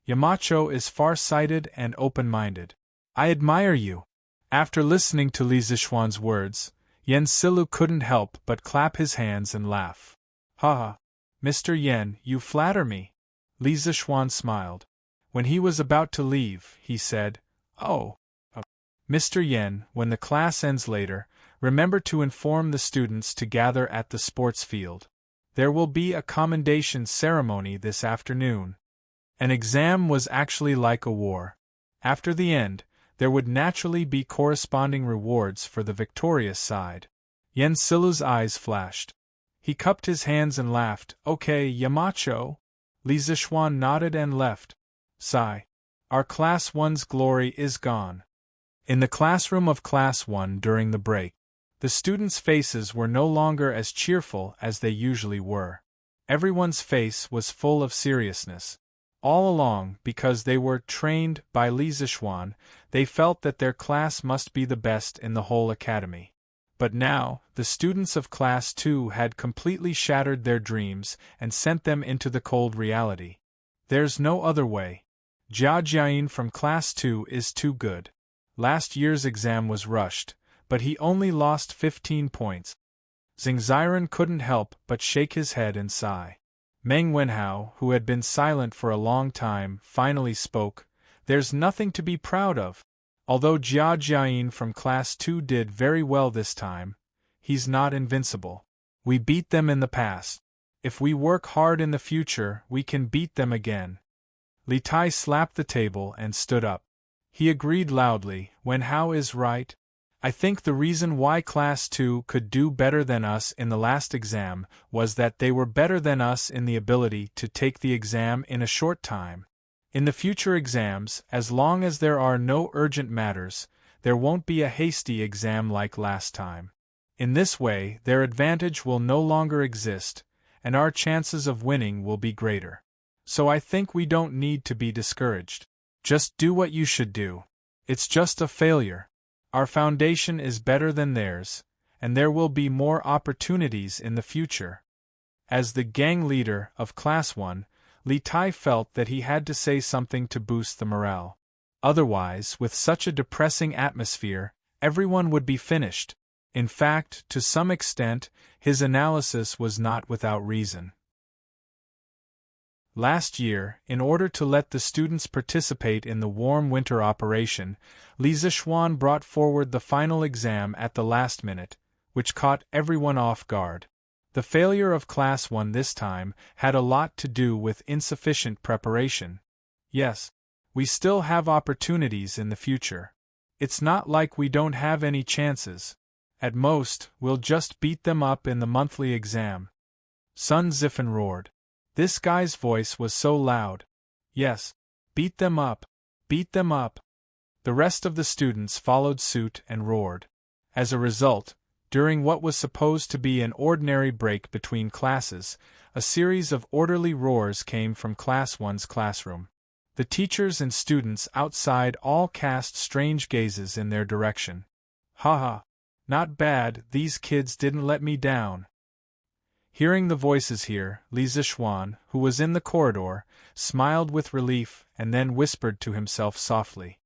Yamacho is far-sighted and open-minded. I admire you. After listening to Li Zixuan's words, Yen Silu couldn't help but clap his hands and laugh. Haha. Mr. Yen, you flatter me. Li Zixuan smiled. When he was about to leave, he said, Oh. Mr. Yen, when the class ends later, remember to inform the students to gather at the sports field. There will be a commendation ceremony this afternoon. An exam was actually like a war. After the end, there would naturally be corresponding rewards for the victorious side. Yen Silu's eyes flashed. He cupped his hands and laughed. Okay, Yamacho. Li Zixuan nodded and left. Sigh. Our Class 1's glory is gone. In the classroom of Class 1 during the break, the students' faces were no longer as cheerful as they usually were. Everyone's face was full of seriousness. All along, because they were trained by Li Zixuan, they felt that their class must be the best in the whole academy. But now, the students of Class 2 had completely shattered their dreams and sent them into the cold reality. There's no other way. Jia Jiayin from Class 2 is too good. Last year's exam was rushed, but he only lost 15 points. Xing Ziren couldn't help but shake his head and sigh. Meng Wenhao, who had been silent for a long time, finally spoke. There's nothing to be proud of. Although Jia Jiayin from Class 2 did very well this time, he's not invincible. We beat them in the past. If we work hard in the future, we can beat them again. Li Tai slapped the table and stood up. He agreed loudly, Wenhao is right. I think the reason why Class 2 could do better than us in the last exam was that they were better than us in the ability to take the exam in a short time. In the future exams, as long as there are no urgent matters, there won't be a hasty exam like last time. In this way, their advantage will no longer exist, and our chances of winning will be greater. So I think we don't need to be discouraged. Just do what you should do. It's just a failure. Our foundation is better than theirs, and there will be more opportunities in the future. As the gang leader of Class 1, Li Tai felt that he had to say something to boost the morale. Otherwise, with such a depressing atmosphere, everyone would be finished. In fact, to some extent, his analysis was not without reason. Last year, in order to let the students participate in the warm winter operation, Li Zixuan brought forward the final exam at the last minute, which caught everyone off guard. The failure of Class 1 this time had a lot to do with insufficient preparation. Yes, we still have opportunities in the future. It's not like we don't have any chances. At most, we'll just beat them up in the monthly exam. Sun Zifen roared. This guy's voice was so loud. Yes, beat them up. Beat them up. The rest of the students followed suit and roared. As a result, during what was supposed to be an ordinary break between classes, a series of orderly roars came from Class 1's classroom. The teachers and students outside all cast strange gazes in their direction. Haha. Not bad, these kids didn't let me down. Hearing the voices here, Li Zixuan, who was in the corridor, smiled with relief and then whispered to himself softly.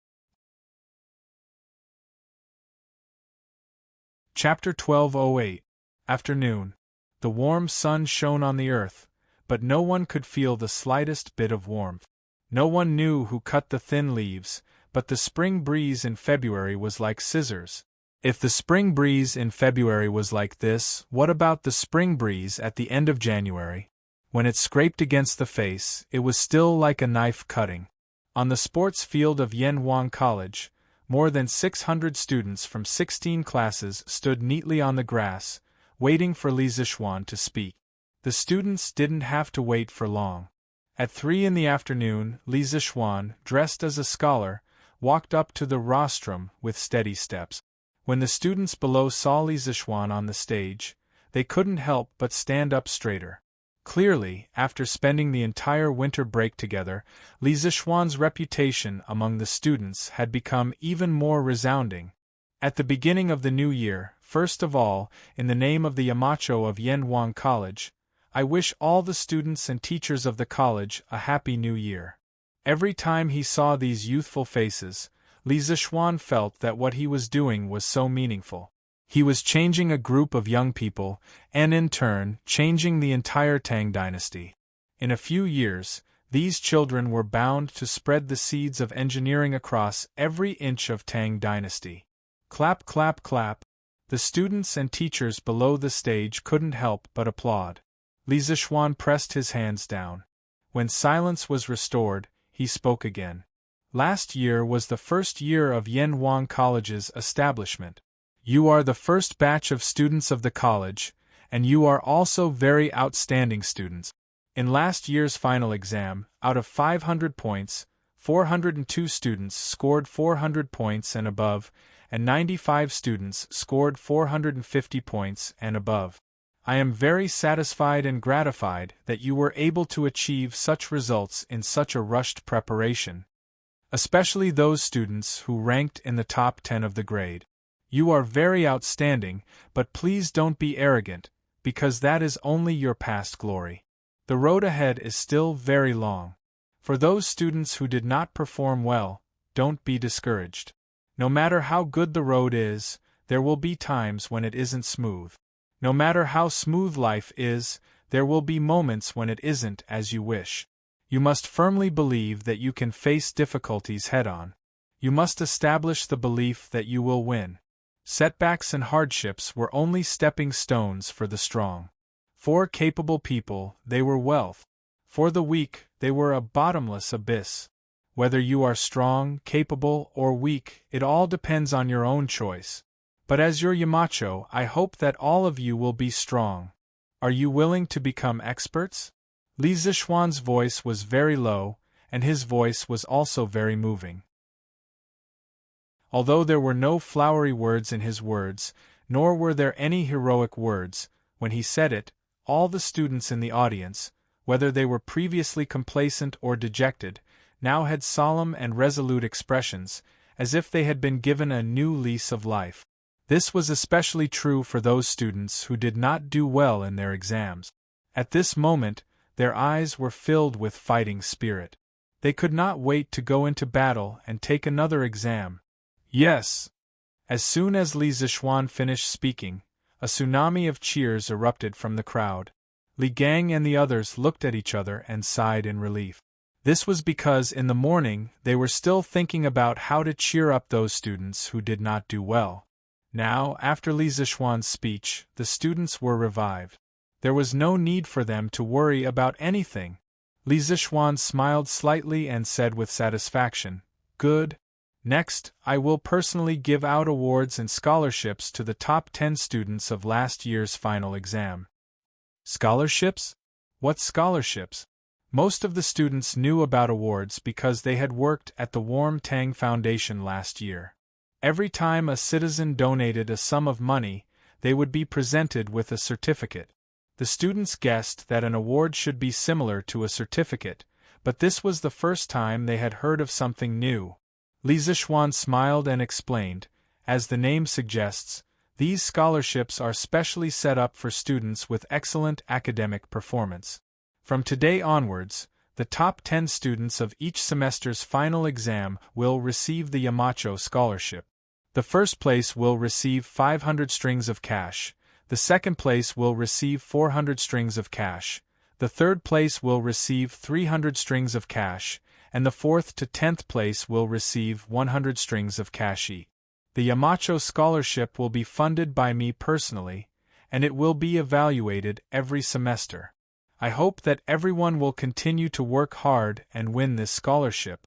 Chapter 1208. Afternoon. The warm sun shone on the earth, but no one could feel the slightest bit of warmth. No one knew who cut the thin leaves, but the spring breeze in February was like scissors. If the spring breeze in February was like this, what about the spring breeze at the end of January? When it scraped against the face, it was still like a knife cutting. On the sports field of Yanhuang College, more than 600 students from 16 classes stood neatly on the grass, waiting for Li Zixuan to speak. The students didn't have to wait for long. At 3 in the afternoon, Li Zixuan, dressed as a scholar, walked up to the rostrum with steady steps. When the students below saw Li Zixuan on the stage, they couldn't help but stand up straighter. Clearly, after spending the entire winter break together, Li Zixuan's reputation among the students had become even more resounding. At the beginning of the new year, first of all, in the name of the Yamacho of Yanhuang College, I wish all the students and teachers of the college a happy new year. Every time he saw these youthful faces, Li Zixuan felt that what he was doing was so meaningful. He was changing a group of young people, and in turn, changing the entire Tang Dynasty. In a few years, these children were bound to spread the seeds of engineering across every inch of Tang Dynasty. Clap, clap, clap. The students and teachers below the stage couldn't help but applaud. Li Zixuan pressed his hands down. When silence was restored, he spoke again. Last year was the first year of Yanhuang College's establishment. You are the first batch of students of the college, and you are also very outstanding students. In last year's final exam, out of 500 points, 402 students scored 400 points and above, and 95 students scored 450 points and above. I am very satisfied and gratified that you were able to achieve such results in such a rushed preparation. Especially those students who ranked in the top 10 of the grade. You are very outstanding, but please don't be arrogant, because that is only your past glory. The road ahead is still very long. For those students who did not perform well, don't be discouraged. No matter how good the road is, there will be times when it isn't smooth. No matter how smooth life is, there will be moments when it isn't as you wish. You must firmly believe that you can face difficulties head-on. You must establish the belief that you will win. Setbacks and hardships were only stepping stones for the strong. For capable people, they were wealth. For the weak, they were a bottomless abyss. Whether you are strong, capable, or weak, it all depends on your own choice. But as your Yamacho, I hope that all of you will be strong. Are you willing to become experts? Li Zixuan's voice was very low, and his voice was also very moving. Although there were no flowery words in his words, nor were there any heroic words, when he said it, all the students in the audience, whether they were previously complacent or dejected, now had solemn and resolute expressions, as if they had been given a new lease of life. This was especially true for those students who did not do well in their exams. At this moment, their eyes were filled with fighting spirit. They could not wait to go into battle and take another exam. Yes! As soon as Li Zixuan finished speaking, a tsunami of cheers erupted from the crowd. Li Gang and the others looked at each other and sighed in relief. This was because in the morning they were still thinking about how to cheer up those students who did not do well. Now, after Li Zixuan's speech, the students were revived. There was no need for them to worry about anything. Li Zixuan smiled slightly and said with satisfaction, "Good. Next, I will personally give out awards and scholarships to the top 10 students of last year's final exam." Scholarships? What scholarships? Most of the students knew about awards because they had worked at the Warm Tang Foundation last year. Every time a citizen donated a sum of money, they would be presented with a certificate. The students guessed that an award should be similar to a certificate, but this was the first time they had heard of something new. Li Zixuan smiled and explained, as the name suggests, These scholarships are specially set up for students with excellent academic performance. From today onwards, the top 10 students of each semester's final exam will receive the Yamacho Scholarship. The first place will receive 500 strings of cash, the second place will receive 400 strings of cash, the third place will receive 300 strings of cash, and the 4th to 10th place will receive 100 strings of cash each. The Yamacho Scholarship will be funded by me personally, and it will be evaluated every semester. I hope that everyone will continue to work hard and win this scholarship.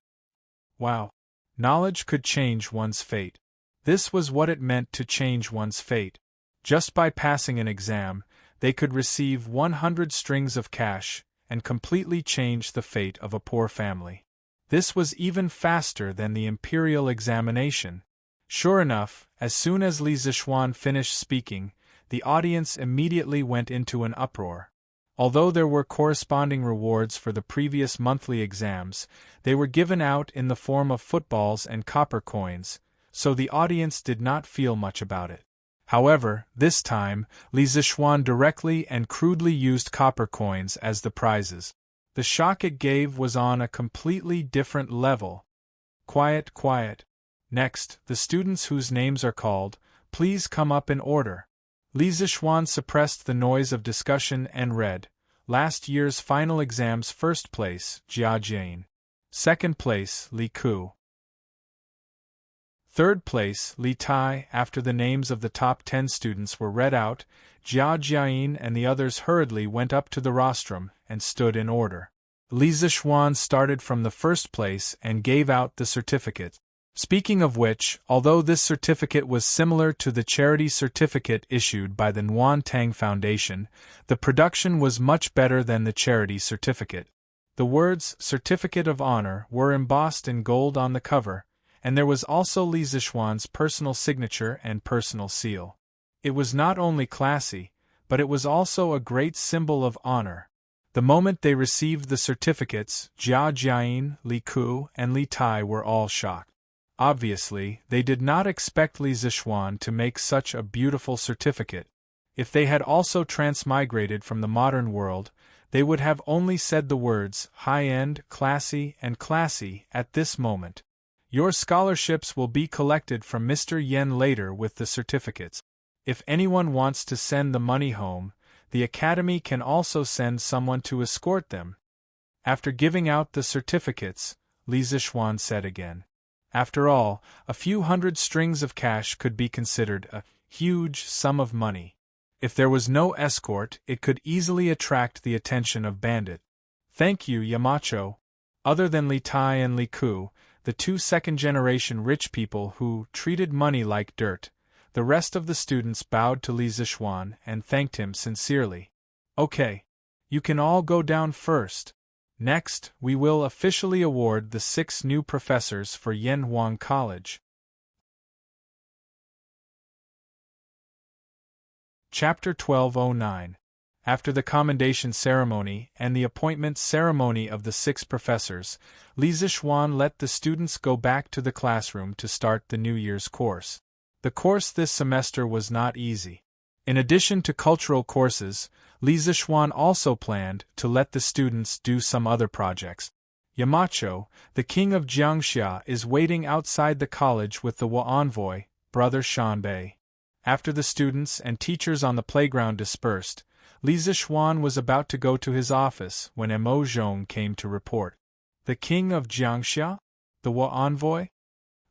Wow! Knowledge could change one's fate. This was what it meant to change one's fate. Just by passing an exam, they could receive 100 strings of cash and completely change the fate of a poor family. This was even faster than the imperial examination. Sure enough, as soon as Li Zixuan finished speaking, the audience immediately went into an uproar. Although there were corresponding rewards for the previous monthly exams, they were given out in the form of footballs and copper coins, so the audience did not feel much about it. However, this time, Li Zixuan directly and crudely used copper coins as the prizes. The shock it gave was on a completely different level. Quiet, quiet. Next, the students whose names are called, please come up in order. Li Zixuan suppressed the noise of discussion and read, last year's final exams: first place, Jia Jian. Second place, Li Ku. Third place, Li Tai. After the names of the top 10 students were read out, Jia Jian and the others hurriedly went up to the rostrum and stood in order. Li Zixuan started from the first place and gave out the certificate. Speaking of which, although this certificate was similar to the charity certificate issued by the Nguyen Tang Foundation, the production was much better than the charity certificate. The words Certificate of Honor were embossed in gold on the cover, and there was also Li Zixuan's personal signature and personal seal. It was not only classy, but it was also a great symbol of honor. The moment they received the certificates, Jia Jian, Li Ku, and Li Tai were all shocked. Obviously, they did not expect Li Zixuan to make such a beautiful certificate. If they had also transmigrated from the modern world, they would have only said the words high-end, classy, and classy at this moment. Your scholarships will be collected from Mr. Yen later with the certificates. If anyone wants to send the money home, the academy can also send someone to escort them. After giving out the certificates, Li Zixuan said again. After all, a few hundred strings of cash could be considered a huge sum of money. If there was no escort, it could easily attract the attention of bandit. Thank you, Yamacho. Other than Li Tai and Li Ku, the two second-generation rich people who treated money like dirt, the rest of the students bowed to Li Zixuan and thanked him sincerely. Okay. You can all go down first. Next, we will officially award the 6 new professors for Yanhuang College. Chapter 1209. After the commendation ceremony and the appointment ceremony of the 6 professors, Li Zixuan let the students go back to the classroom to start the New Year's course. The course this semester was not easy. In addition to cultural courses, Li Zixuan also planned to let the students do some other projects. Yamacho, the king of Jiangxia, is waiting outside the college with the envoy, Brother Shanbei. After the students and teachers on the playground dispersed, Li Zixuan was about to go to his office when Mo Zhong came to report. The king of Jiangxia? The envoy?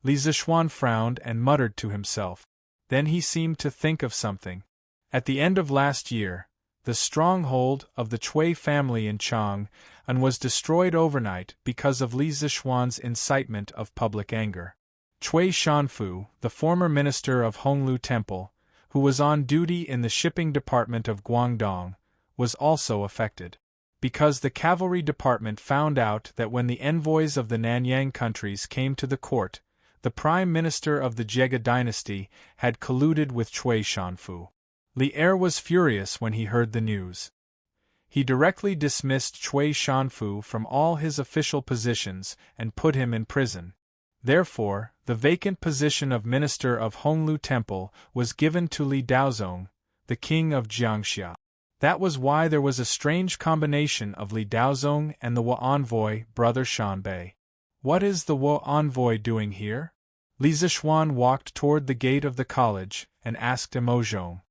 Li Zixuan frowned and muttered to himself. Then he seemed to think of something. At the end of last year, the stronghold of the Cui family in Chang'an was destroyed overnight because of Li Zixuan's incitement of public anger. Cui Shanfu, the former minister of Honglu Temple, who was on duty in the shipping department of Guangdong, was also affected. Because the cavalry department found out that when the envoys of the Nanyang countries came to the court, the prime minister of the Jega dynasty had colluded with Cui Shanfu. Li Er was furious when he heard the news. He directly dismissed Cui Shanfu from all his official positions and put him in prison. Therefore, the vacant position of minister of Honglu Temple was given to Li Daozong, the king of Jiangxia. That was why there was a strange combination of Li Daozong and the Wu envoy, brother Shanbei. What is the Wu envoy doing here? Li Zishuan walked toward the gate of the college and asked Emozhong.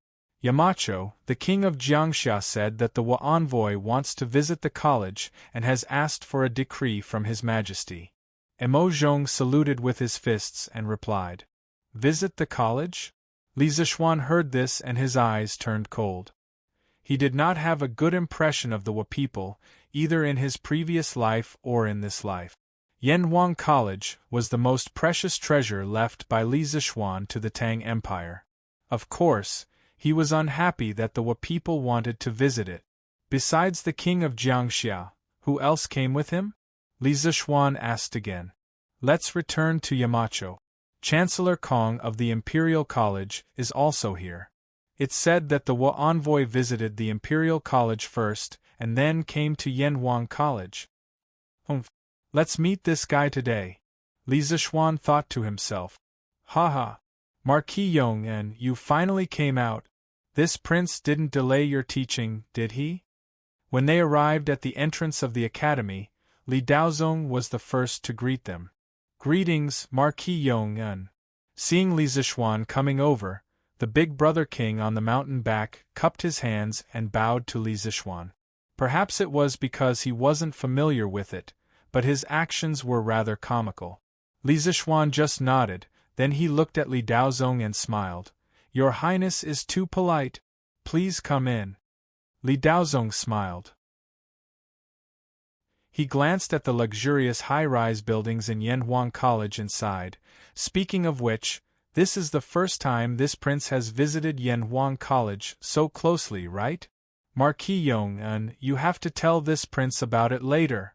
Yamacho, the king of Jiangxia, said that the Wu envoy wants to visit the college and has asked for a decree from His Majesty. Emozhong saluted with his fists and replied, "Visit the college?" Li Zishuan heard this and his eyes turned cold. He did not have a good impression of the Wu people, either in his previous life or in this life. Yanhuang College was the most precious treasure left by Li Zishuan to the Tang Empire. Of course, he was unhappy that the Wu people wanted to visit it. Besides the king of Jiangxia, who else came with him? Li Zishuan asked again. Let's return to Yamacho. Chancellor Kong of the Imperial College is also here. It's said that the Wu envoy visited the Imperial College first and then came to Yanhuang College. Let's meet this guy today. Li Zishuan thought to himself. Haha. Marquis Yong, you finally came out. This prince didn't delay your teaching, did he? When they arrived at the entrance of the academy, Li Daozong was the first to greet them. Greetings, Marquis Yong. Seeing Li Zishuan coming over, the big brother king on the mountain back cupped his hands and bowed to Li Zishuan. Perhaps it was because he wasn't familiar with it, but his actions were rather comical. Li Zishuan just nodded, then he looked at Li Daozong and smiled. Your Highness is too polite. Please come in. Li Daozong smiled. He glanced at the luxurious high-rise buildings in Yanhuang College and sighed. Speaking of which, this is the first time this prince has visited Yanhuang College so closely, right? Marquis Yong, you have to tell this prince about it later.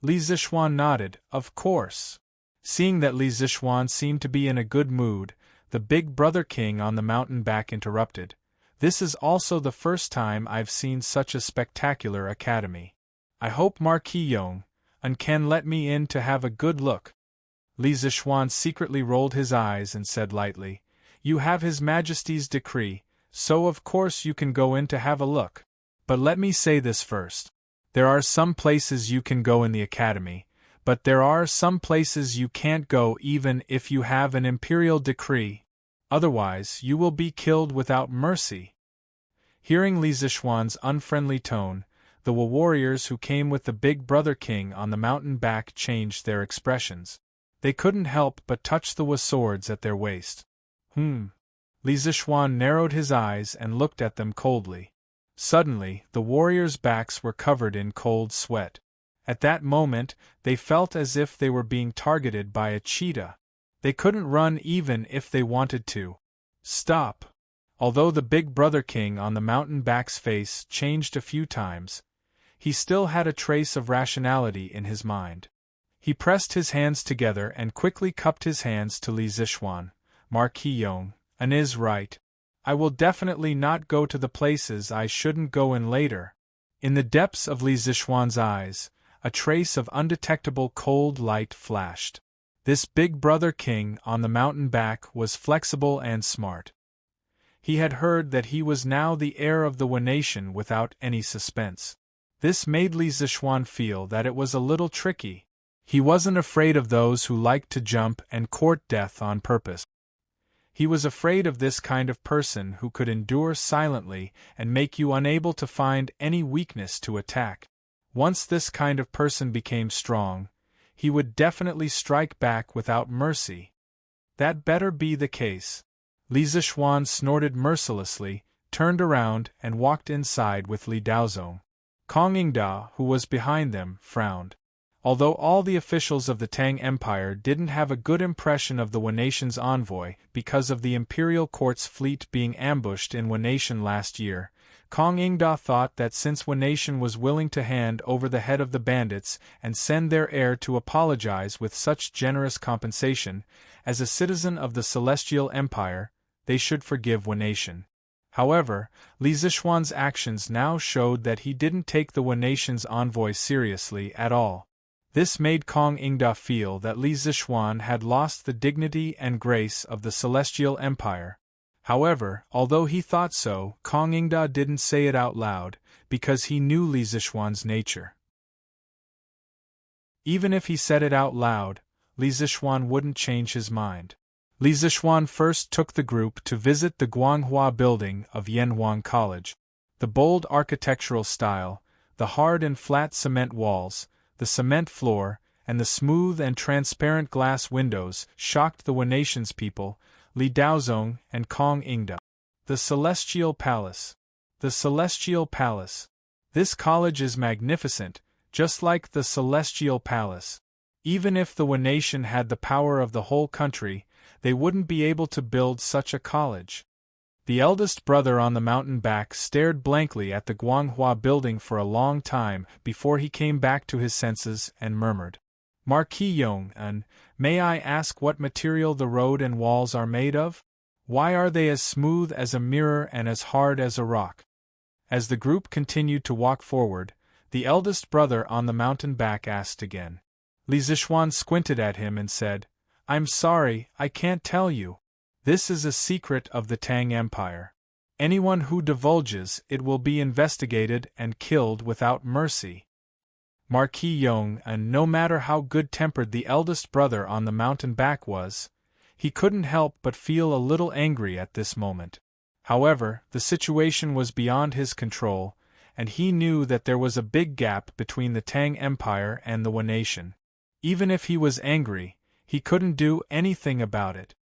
Li Zishuan nodded, of course. Seeing that Li Zishuan seemed to be in a good mood, the big brother king on the mountain back interrupted. This is also the first time I've seen such a spectacular academy. I hope Marquis Yong can let me in to have a good look. Li Zishuan secretly rolled his eyes and said lightly, You have His Majesty's decree, so of course you can go in to have a look. But let me say this first. There are some places you can go in the academy, but there are some places you can't go even if you have an imperial decree. Otherwise, you will be killed without mercy. Hearing Li Zishuan's unfriendly tone, the Wu warriors who came with the big brother king on the mountain back changed their expressions. They couldn't help but touch the Wu swords at their waist. Li Zishuan narrowed his eyes and looked at them coldly. Suddenly, the warriors' backs were covered in cold sweat. At that moment, they felt as if they were being targeted by a cheetah. They couldn't run even if they wanted to. Stop! Although the big brother king on the mountain back's face changed a few times, he still had a trace of rationality in his mind. He pressed his hands together and quickly cupped his hands to Li Zishuan. Marquis Yong is right. I will definitely not go to the places I shouldn't go in later. In the depths of Li Zishuan's eyes, a trace of undetectable cold light flashed. This big brother king on the mountain back was flexible and smart. He had heard that he was now the heir of the Wu nation without any suspense. This made Li Zishuan feel that it was a little tricky. He wasn't afraid of those who liked to jump and court death on purpose. He was afraid of this kind of person who could endure silently and make you unable to find any weakness to attack. Once this kind of person became strong, he would definitely strike back without mercy. That better be the case. Li Zishuan snorted mercilessly, turned around and walked inside with Li Daozong. Kong Yingda, who was behind them, frowned. Although all the officials of the Tang Empire didn't have a good impression of the Wu nation's envoy because of the imperial court's fleet being ambushed in Wu nation last year, Kong Yingda thought that since Wu nation was willing to hand over the head of the bandits and send their heir to apologize with such generous compensation, as a citizen of the Celestial Empire, they should forgive Wu nation. However, Li Zishuan's actions now showed that he didn't take the Wu nation's envoy seriously at all. This made Kong Ingda feel that Li Zixuan had lost the dignity and grace of the Celestial Empire. However, although he thought so, Kong Ingda didn't say it out loud, because he knew Li Zixuan's nature. Even if he said it out loud, Li Zixuan wouldn't change his mind. Li Zixuan first took the group to visit the Guanghua building of Yanhuang College. The bold architectural style, the hard and flat cement walls, the cement floor, and the smooth and transparent glass windows shocked the Wenation's people, Li Daozong and Kong Ingda. The Celestial Palace. The Celestial Palace. This college is magnificent, just like the Celestial Palace. Even if the Wenation had the power of the whole country, they wouldn't be able to build such a college. The eldest brother on the mountain back stared blankly at the Guanghua building for a long time before he came back to his senses and murmured, "Marquis Yong, may I ask what material the road and walls are made of? Why are they as smooth as a mirror and as hard as a rock?" As the group continued to walk forward, the eldest brother on the mountain back asked again. Li Zixuan squinted at him and said, "I'm sorry, I can't tell you. This is a secret of the Tang Empire. Anyone who divulges it will be investigated and killed without mercy." Marquis Yong, and no matter how good-tempered the eldest brother on the mountain back was, he couldn't help but feel a little angry at this moment. However, the situation was beyond his control, and he knew that there was a big gap between the Tang Empire and the Wenation. Even if he was angry, he couldn't do anything about it.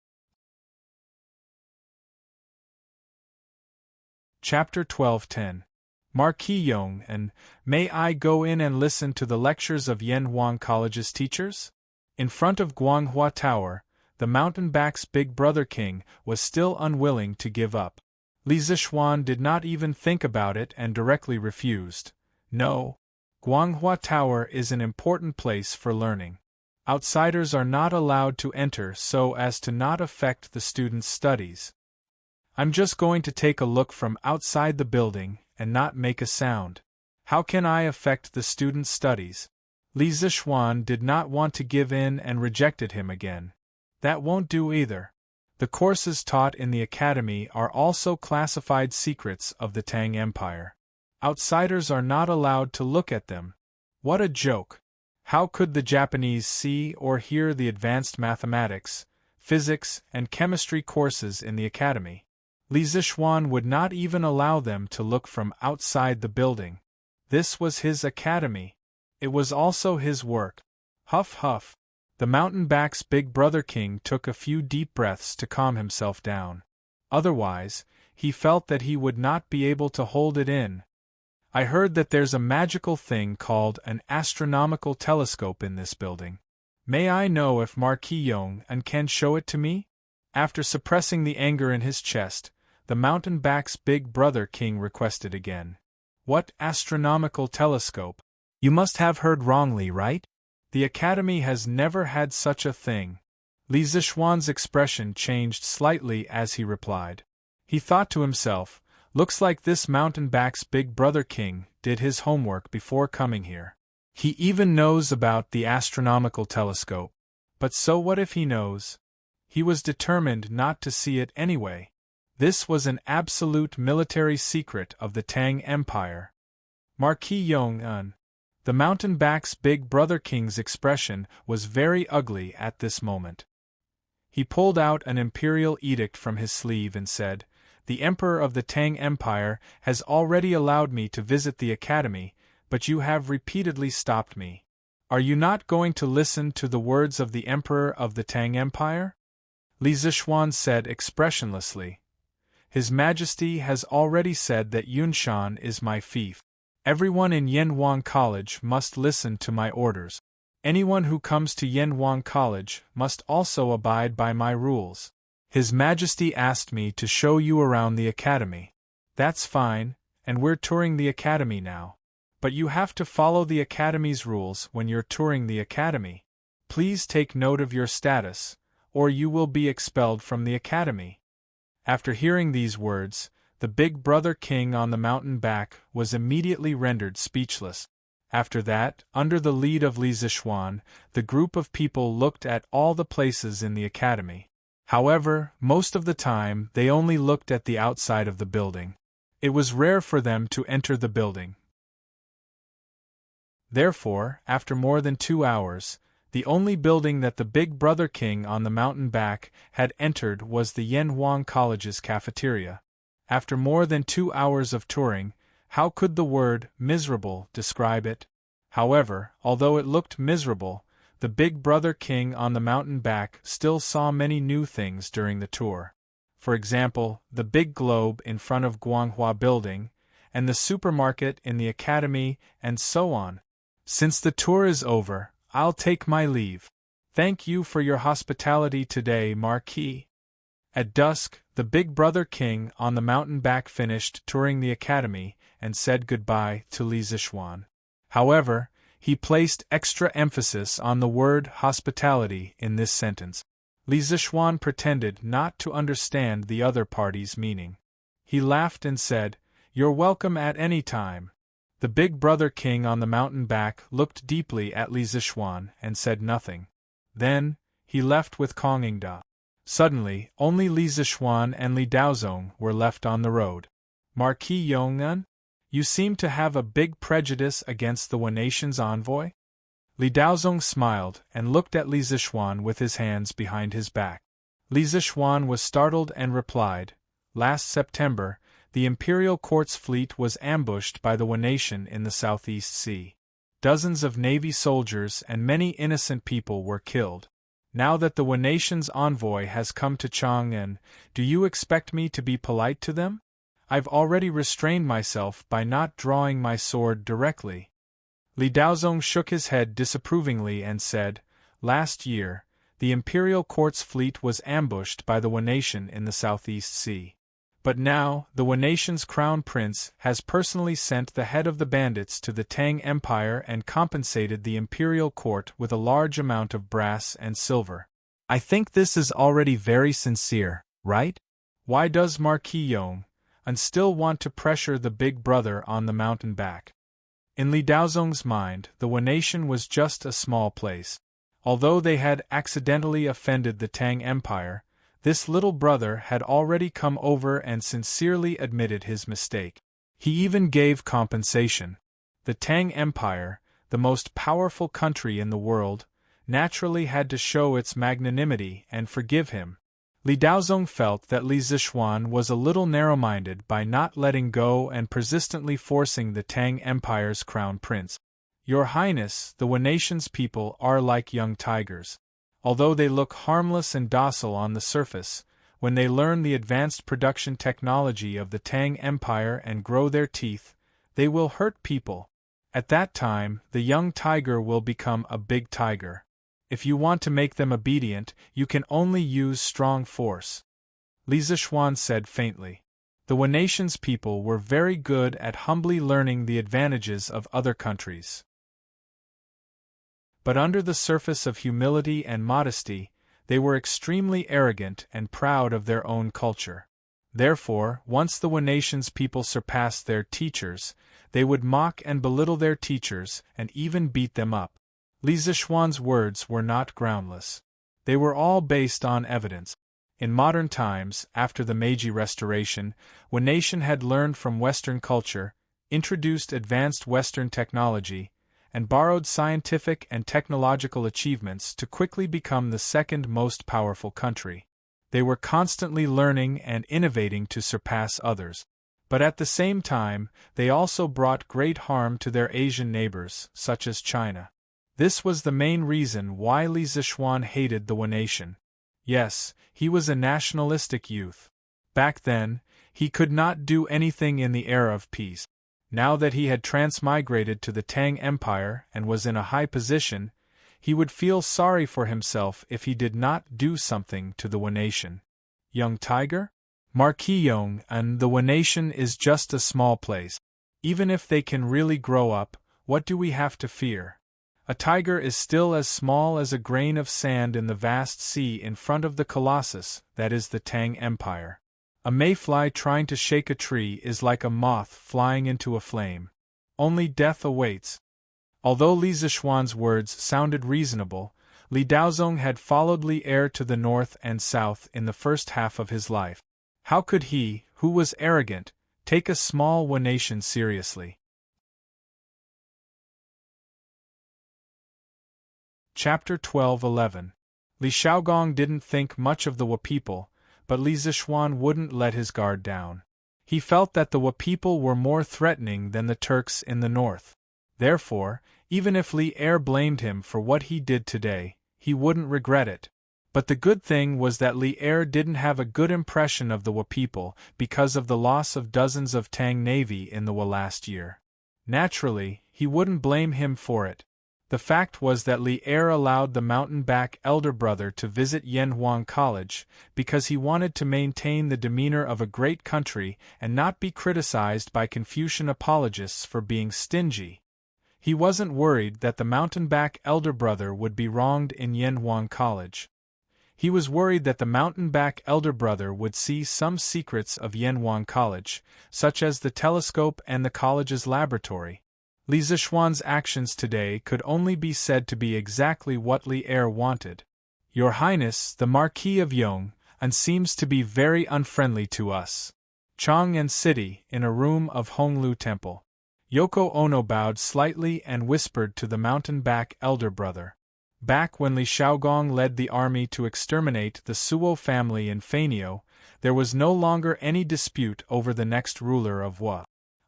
Chapter 12:10. Marquis Yong, and may I go in and listen to the lectures of Yanhuang College's teachers? In front of Guanghua Tower, the mountain-back's big brother king was still unwilling to give up. Li Zixuan did not even think about it and directly refused. No. Guanghua Tower is an important place for learning. Outsiders are not allowed to enter so as to not affect the students' studies. I'm just going to take a look from outside the building and not make a sound. How can I affect the students' studies? Li Zixuan did not want to give in and rejected him again. That won't do either. The courses taught in the academy are also classified secrets of the Tang Empire. Outsiders are not allowed to look at them. What a joke! How could the Japanese see or hear the advanced mathematics, physics, and chemistry courses in the academy? Li Zixuan would not even allow them to look from outside the building. This was his academy. It was also his work. Huff huff. The mountain-back's big brother king took a few deep breaths to calm himself down. Otherwise, he felt that he would not be able to hold it in. I heard that there's a magical thing called an astronomical telescope in this building. May I know if Marquis Yong can show it to me? After suppressing the anger in his chest, the mountain-back's big brother king requested again. What astronomical telescope? You must have heard wrongly, right? The academy has never had such a thing. Li Zixuan's expression changed slightly as he replied. He thought to himself, looks like this mountain-back's big brother king did his homework before coming here. He even knows about the astronomical telescope. But so what if he knows? He was determined not to see it anyway. This was an absolute military secret of the Tang Empire. Marquis Yong, the mountain-back's big brother king's expression was very ugly at this moment. He pulled out an imperial edict from his sleeve and said, "The Emperor of the Tang Empire has already allowed me to visit the academy, but you have repeatedly stopped me. Are you not going to listen to the words of the Emperor of the Tang Empire?" Li Zixuan said expressionlessly, "His Majesty has already said that Yunshan is my fief. Everyone in Yanhuang College must listen to my orders. Anyone who comes to Yanhuang College must also abide by my rules. His Majesty asked me to show you around the academy. That's fine, and we're touring the academy now. But you have to follow the academy's rules when you're touring the academy. Please take note of your status, or you will be expelled from the academy." After hearing these words, the big brother king on the mountain back was immediately rendered speechless. After that, under the lead of Li Zixuan, the group of people looked at all the places in the academy. However, most of the time they only looked at the outside of the building. It was rare for them to enter the building. Therefore, after more than 2 hours, the only building that the Big Brother King on the mountain back had entered was the Yanhuang College's cafeteria. After more than 2 hours of touring, how could the word miserable describe it? However, although it looked miserable, the Big Brother King on the mountain back still saw many new things during the tour. For example, the big globe in front of Guanghua Building, and the supermarket in the academy, and so on. Since the tour is over, I'll take my leave. Thank you for your hospitality today, Marquis. At dusk, the Big Brother King on the mountain back finished touring the academy and said goodbye to Li Zixuan. However, he placed extra emphasis on the word hospitality in this sentence. Li Zixuan pretended not to understand the other party's meaning. He laughed and said, "You're welcome at any time." The Big Brother King on the mountain back looked deeply at Li Zixuan and said nothing. Then, he left with Kongingda. Suddenly, only Li Zixuan and Li Daozong were left on the road. Marquis Yong'an, you seem to have a big prejudice against the One Nation's envoy? Li Daozong smiled and looked at Li Zixuan with his hands behind his back. Li Zixuan was startled and replied, "Last September, the Imperial Court's fleet was ambushed by the One Nation in the Southeast Sea. Dozens of Navy soldiers and many innocent people were killed. Now that the One Nation's envoy has come to Chang'an, do you expect me to be polite to them? I've already restrained myself by not drawing my sword directly." Li Daozong shook his head disapprovingly and said, "Last year, the Imperial Court's fleet was ambushed by the One Nation in the Southeast Sea. But now, the One Nation's Crown Prince has personally sent the head of the bandits to the Tang Empire and compensated the Imperial Court with a large amount of brass and silver. I think this is already very sincere, right? Why does Marquis Yong and still want to pressure the Big Brother on the mountain back?" In Li Daozong's mind, the One Nation was just a small place. Although they had accidentally offended the Tang Empire, this little brother had already come over and sincerely admitted his mistake. He even gave compensation. The Tang Empire, the most powerful country in the world, naturally had to show its magnanimity and forgive him. Li Daozong felt that Li Zixuan was a little narrow-minded by not letting go and persistently forcing the Tang Empire's crown prince. "Your Highness, the One Nation's people are like young tigers. Although they look harmless and docile on the surface, when they learn the advanced production technology of the Tang Empire and grow their teeth, they will hurt people. At that time, the young tiger will become a big tiger. If you want to make them obedient, you can only use strong force." Li Zixuan said faintly. The One Nation's people were very good at humbly learning the advantages of other countries. But under the surface of humility and modesty, they were extremely arrogant and proud of their own culture. Therefore, once the One Nation's people surpassed their teachers, they would mock and belittle their teachers and even beat them up. Li Zixuan's words were not groundless. They were all based on evidence. In modern times, after the Meiji Restoration, One Nation had learned from Western culture, introduced advanced Western technology, and borrowed scientific and technological achievements to quickly become the second most powerful country. They were constantly learning and innovating to surpass others. But at the same time, they also brought great harm to their Asian neighbors, such as China. This was the main reason why Li Zixuan hated the One Nation. Yes, he was a nationalistic youth. Back then, he could not do anything in the era of peace. Now that he had transmigrated to the Tang Empire and was in a high position, he would feel sorry for himself if he did not do something to the One Nation. Young tiger? Marquis Yong and the One Nation is just a small place. Even if they can really grow up, what do we have to fear? A tiger is still as small as a grain of sand in the vast sea in front of the colossus that is the Tang Empire. A mayfly trying to shake a tree is like a moth flying into a flame. Only death awaits. Although Li Zixuan's words sounded reasonable, Li Daozong had followed Li Er to the north and south in the first half of his life. How could he, who was arrogant, take a small Wu nation seriously? Chapter 12:11. Li Xiaogong didn't think much of the Wu people, but Li Zixuan wouldn't let his guard down. He felt that the Wu people were more threatening than the Turks in the north. Therefore, even if Li Er blamed him for what he did today, he wouldn't regret it. But the good thing was that Li Er didn't have a good impression of the Wu people because of the loss of dozens of Tang navy in the Wu last year. Naturally, he wouldn't blame him for it. The fact was that Li Er allowed the mountain-back elder brother to visit Yanhuang College because he wanted to maintain the demeanor of a great country and not be criticized by Confucian apologists for being stingy. He wasn't worried that the mountain-back elder brother would be wronged in Yanhuang College. He was worried that the mountain-back elder brother would see some secrets of Yanhuang College, such as the telescope and the college's laboratory. Li Zixuan's actions today could only be said to be exactly what Li Er wanted. Your Highness, the Marquis of Yong, seems to be very unfriendly to us. Chang and City, in a room of Honglu Temple. Yoko Ono bowed slightly and whispered to the mountain-back elder brother. Back when Li Xiaogong led the army to exterminate the Suo family in Feiniao, there was no longer any dispute over the next ruler of Wu.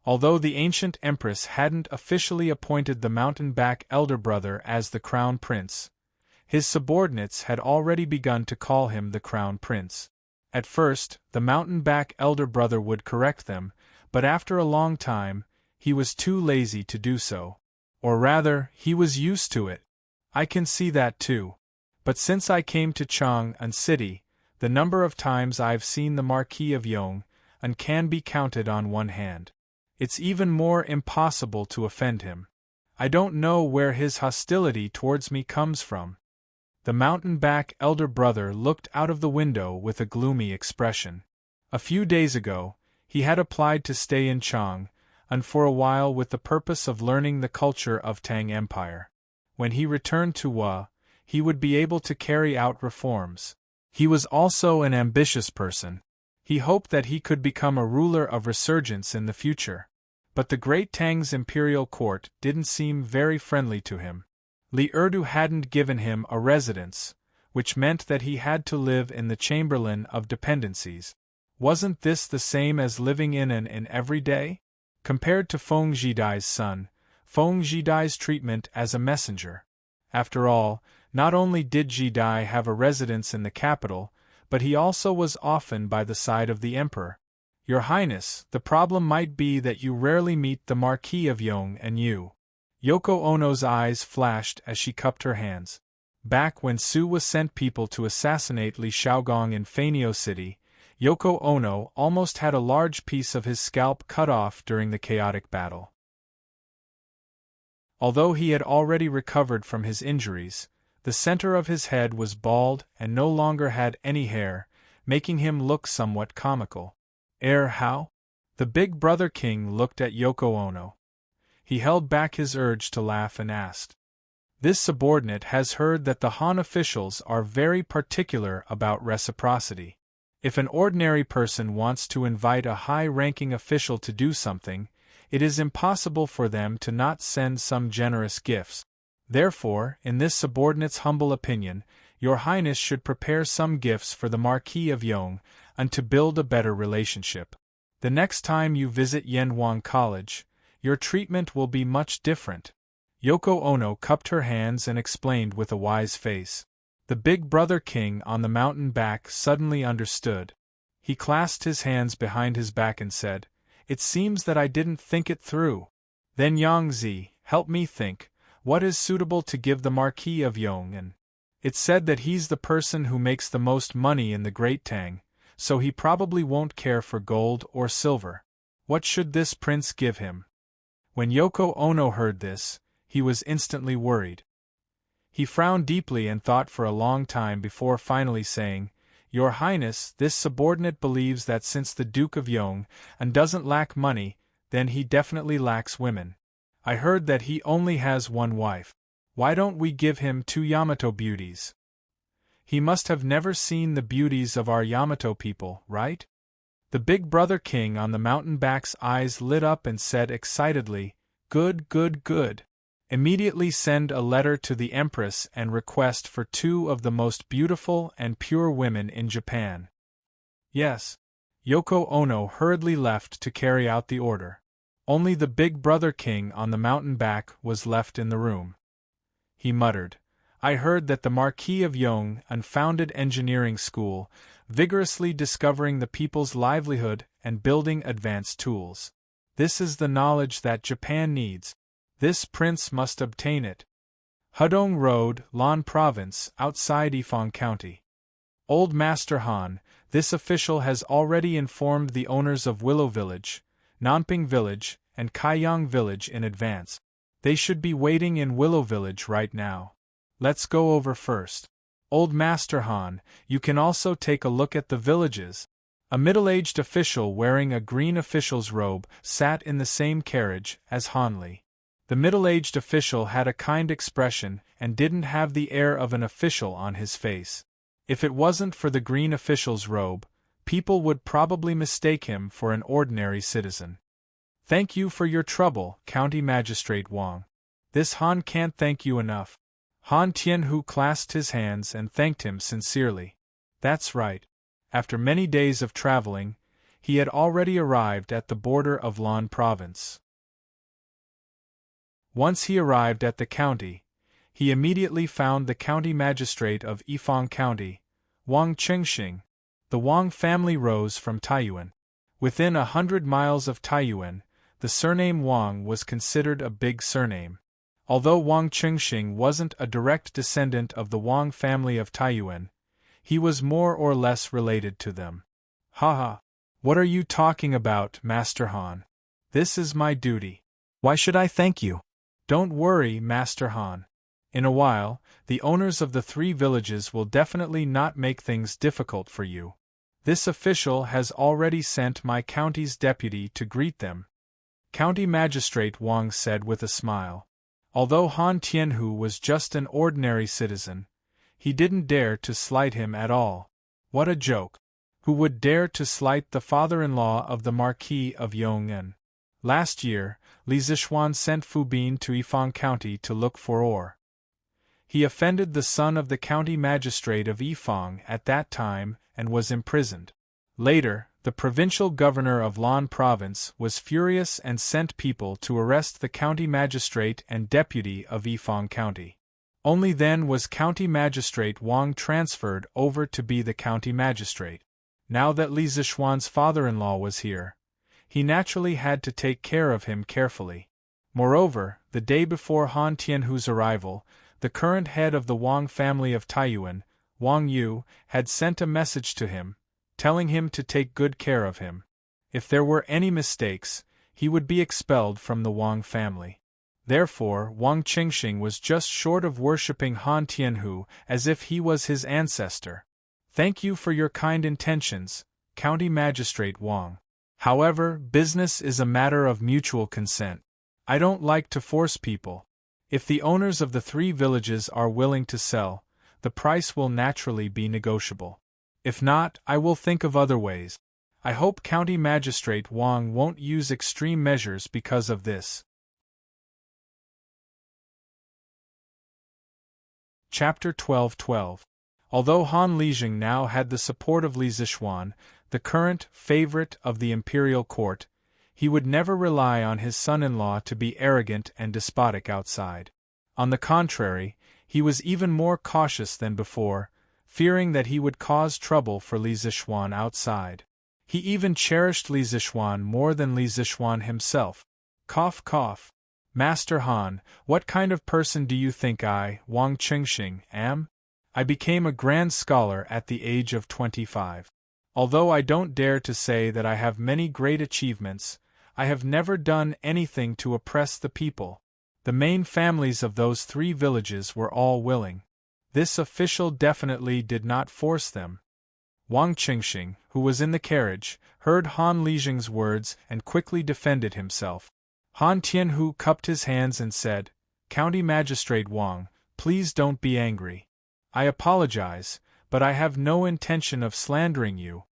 Although the ancient empress hadn't officially appointed the mountain-back elder brother as the crown prince, his subordinates had already begun to call him the crown prince. At first, the mountain-back elder brother would correct them, but after a long time, he was too lazy to do so. Or rather, he was used to it. I can see that too. But since I came to Chang and City, the number of times I've seen the Marquis of Yong can be counted on one hand. It's even more impossible to offend him. I don't know where his hostility towards me comes from. The mountain-back elder brother looked out of the window with a gloomy expression. A few days ago, he had applied to stay in Chang, and for a while with the purpose of learning the culture of Tang Empire. When he returned to Wu, he would be able to carry out reforms. He was also an ambitious person. He hoped that he could become a ruler of resurgence in the future. But the great Tang's imperial court didn't seem very friendly to him. Li Erdu hadn't given him a residence, which meant that he had to live in the Chamberlain of Dependencies. Wasn't this the same as living in an inn every day? Compared to Feng Jidai's son, Feng Jidai's treatment as a messenger. After all, not only did Jidai have a residence in the capital, but he also was often by the side of the emperor. Your Highness, the problem might be that you rarely meet the Marquis of Yong and you. Yoko Ono's eyes flashed as she cupped her hands. Back when Su was sent people to assassinate Li Xiaogong in Feiniao City, Yoko Ono almost had a large piece of his scalp cut off during the chaotic battle. Although he had already recovered from his injuries, the center of his head was bald and no longer had any hair, making him look somewhat comical. How? The big brother king looked at Yoko Ono. He held back his urge to laugh and asked. This subordinate has heard that the Han officials are very particular about reciprocity. If an ordinary person wants to invite a high-ranking official to do something, it is impossible for them to not send some generous gifts. Therefore, in this subordinate's humble opinion, Your Highness should prepare some gifts for the Marquis of Yong, and to build a better relationship. The next time you visit Yanhuang College, your treatment will be much different. Yoko Ono cupped her hands and explained with a wise face. The big brother king on the mountain back suddenly understood. He clasped his hands behind his back and said, "It seems that I didn't think it through. Then Yangzi, help me think, what is suitable to give the Marquis of Yong? And it's said that he's the person who makes the most money in the Great Tang, so he probably won't care for gold or silver. What should this prince give him?" When Yoko Ono heard this, he was instantly worried. He frowned deeply and thought for a long time before finally saying, "Your Highness, this subordinate believes that since the Duke of Yong doesn't lack money, then he definitely lacks women. I heard that he only has one wife. Why don't we give him 2 Yamato beauties? He must have never seen the beauties of our Yamato people, right? The big brother king on the mountain back's eyes lit up and said excitedly, Good, good, good. Immediately send a letter to the Empress and request for 2 of the most beautiful and pure women in Japan. Yes. Yoko Ono hurriedly left to carry out the order. Only the big brother king on the mountain back was left in the room. He muttered, I heard that the Marquis of Yong unfounded engineering school, vigorously discovering the people's livelihood and building advanced tools. This is the knowledge that Japan needs. This prince must obtain it. Hudong Road, Lan Province, outside Ifong County. Old Master Han, this official has already informed the owners of Willow Village, Nanping Village, and Kaiyang Village in advance. They should be waiting in Willow Village right now. Let's go over first. Old Master Han, you can also take a look at the villages. A middle-aged official wearing a green official's robe sat in the same carriage as Han Li. The middle-aged official had a kind expression and didn't have the air of an official on his face. If it wasn't for the green official's robe, people would probably mistake him for an ordinary citizen. Thank you for your trouble, County Magistrate Wang. This Han can't thank you enough. Han Tianhu clasped his hands and thanked him sincerely. That's right. After many days of traveling, he had already arrived at the border of Lan Province. Once he arrived at the county, he immediately found the county magistrate of Ifong County, Wang Chengxing. The Wang family rose from Taiyuan. Within 100 miles of Taiyuan, the surname Wang was considered a big surname. Although Wang Chengxing wasn't a direct descendant of the Wang family of Taiyuan, he was more or less related to them. Haha. What are you talking about, Master Han? This is my duty. Why should I thank you? Don't worry, Master Han. In a while, the owners of the 3 villages will definitely not make things difficult for you. This official has already sent my county's deputy to greet them. County Magistrate Wang said with a smile. Although Han Tianhu was just an ordinary citizen, he didn't dare to slight him at all. What a joke! Who would dare to slight the father-in-law of the Marquis of Yong'an? Last year, Li Zixuan sent Fu Bin to Ifong County to look for ore. He offended the son of the county magistrate of Ifong at that time and was imprisoned. Later, the provincial governor of Lan Province was furious and sent people to arrest the county magistrate and deputy of Ifong County. Only then was County Magistrate Wang transferred over to be the county magistrate. Now that Li Zixuan's father-in-law was here, he naturally had to take care of him carefully. Moreover, the day before Han Tianhu's arrival, the current head of the Wang family of Taiyuan, Wang Yu, had sent a message to him, telling him to take good care of him. If there were any mistakes, he would be expelled from the Wang family. Therefore, Wang Qingxing was just short of worshipping Han Tianhu as if he was his ancestor. Thank you for your kind intentions, County Magistrate Wang. However, business is a matter of mutual consent. I don't like to force people. If the owners of the 3 villages are willing to sell, the price will naturally be negotiable. If not, I will think of other ways. I hope County Magistrate Wang won't use extreme measures because of this. Chapter 12:12. Although Han Lijing now had the support of Li Zixuan, the current favorite of the imperial court, he would never rely on his son-in-law to be arrogant and despotic outside. On the contrary, he was even more cautious than before, fearing that he would cause trouble for Li Zixuan outside. He even cherished Li Zixuan more than Li Zixuan himself. Cough cough. Master Han, what kind of person do you think I, Wang Qingxing, am? I became a grand scholar at the age of 25. Although I don't dare to say that I have many great achievements, I have never done anything to oppress the people. The main families of those 3 villages were all willing. This official definitely did not force them. Wang Qingxing, who was in the carriage, heard Han Lijing's words and quickly defended himself. Han Tianhu cupped his hands and said, "County Magistrate Wang, please don't be angry. I apologize, but I have no intention of slandering you."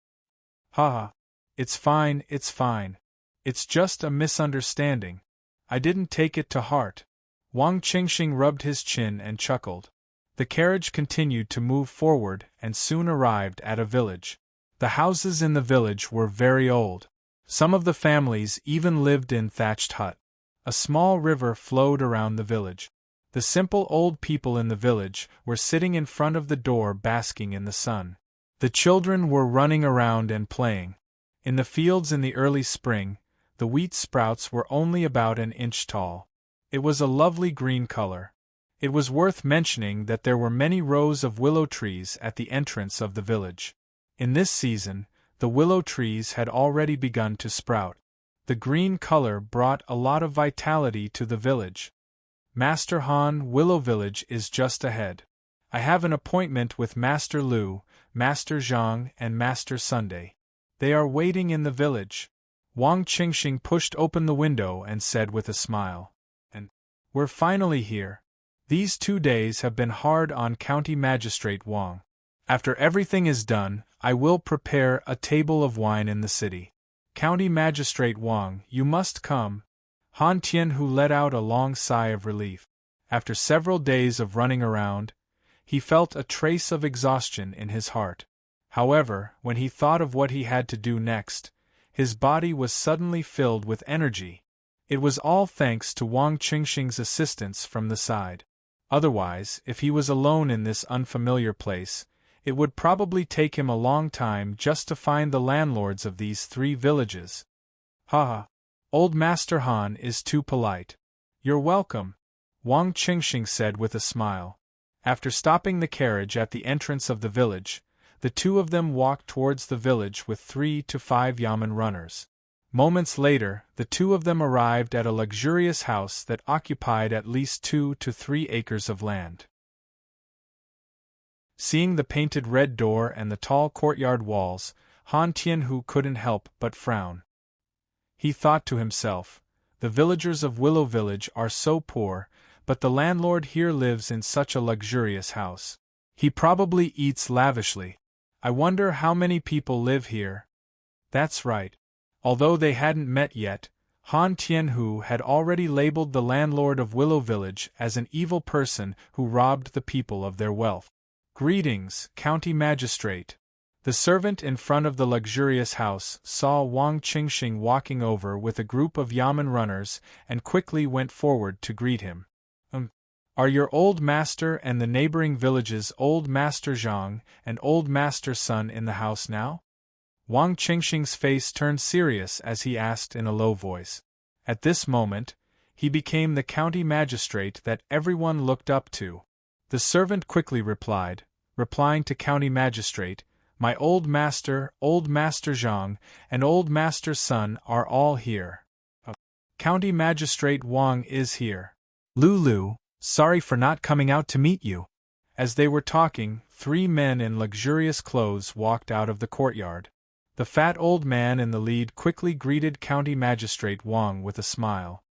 "Ha! It's fine, it's fine. It's just a misunderstanding. I didn't take it to heart." Wang Qingxing rubbed his chin and chuckled. The carriage continued to move forward and soon arrived at a village. The houses in the village were very old. Some of the families even lived in thatched huts. A small river flowed around the village. The simple old people in the village were sitting in front of the door basking in the sun. The children were running around and playing. In the fields in the early spring, the wheat sprouts were only about an inch tall. It was a lovely green color. It was worth mentioning that there were many rows of willow trees at the entrance of the village. In this season, the willow trees had already begun to sprout. The green color brought a lot of vitality to the village. "Master Han, Willow Village is just ahead. I have an appointment with Master Lu, Master Zhang, and Master Sunday. They are waiting in the village." Wang Qingxing pushed open the window and said with a smile, "And we're finally here. These 2 days have been hard on County Magistrate Wang. After everything is done, I will prepare a table of wine in the city. County Magistrate Wang, you must come." Han Tianhu let out a long sigh of relief. After several days of running around, he felt a trace of exhaustion in his heart. However, when he thought of what he had to do next, his body was suddenly filled with energy. It was all thanks to Wang Qingxing's assistance from the side. Otherwise, if he was alone in this unfamiliar place, it would probably take him a long time just to find the landlords of these 3 villages. "Ha! Old Master Han is too polite. You're welcome," Wang Qingxing said with a smile. After stopping the carriage at the entrance of the village, the 2 of them walked towards the village with 3 to 5 yamen runners. Moments later, the 2 of them arrived at a luxurious house that occupied at least 2 to 3 acres of land. Seeing the painted red door and the tall courtyard walls, Han Tianhu couldn't help but frown. He thought to himself, "The villagers of Willow Village are so poor, but the landlord here lives in such a luxurious house. He probably eats lavishly. I wonder how many people live here." That's right. Although they hadn't met yet, Han Tianhu had already labeled the landlord of Willow Village as an evil person who robbed the people of their wealth. "Greetings, County Magistrate." The servant in front of the luxurious house saw Wang Qingxing walking over with a group of yamen runners and quickly went forward to greet him. Are your old master and the neighboring village's old Master Zhang and old Master Sun in the house now?" Wang Qingxing's face turned serious as he asked in a low voice. At this moment, he became the county magistrate that everyone looked up to. The servant quickly replying to county magistrate, "My old Master Zhang, and old Master Sun are all here. County Magistrate Wang is here. Lulu, sorry for not coming out to meet you." As they were talking, 3 men in luxurious clothes walked out of the courtyard. The fat old man in the lead quickly greeted County Magistrate Wang with a smile.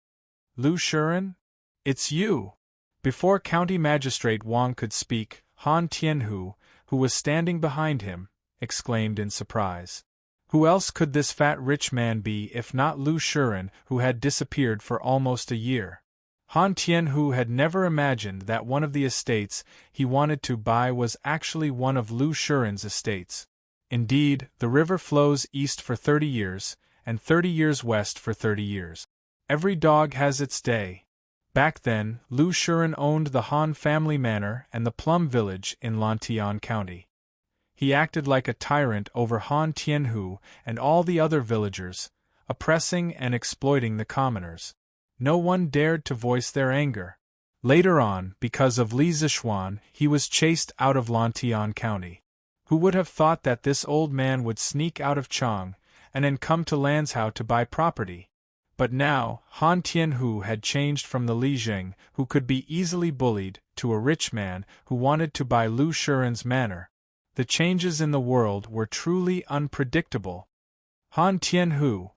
"Lu Shuren? It's you!" Before County Magistrate Wang could speak, Han Tianhu, who was standing behind him, exclaimed in surprise. Who else could this fat rich man be if not Lu Shuren, who had disappeared for almost a year? Han Tianhu had never imagined that one of the estates he wanted to buy was actually one of Lu Shuren's estates. Indeed, the river flows east for 30 years, and 30 years west for 30 years. Every dog has its day. Back then, Lu Shuren owned the Han family manor and the Plum Village in Lantian County. He acted like a tyrant over Han Tianhu and all the other villagers, oppressing and exploiting the commoners. No one dared to voice their anger. Later on, because of Li Zishuan, he was chased out of Lantian County. Who would have thought that this old man would sneak out of Chang and then come to Lanzhou to buy property? But now, Han Tianhu had changed from the Li Zheng, who could be easily bullied, to a rich man who wanted to buy Lu Shuren's manor. The changes in the world were truly unpredictable. Han Tianhu,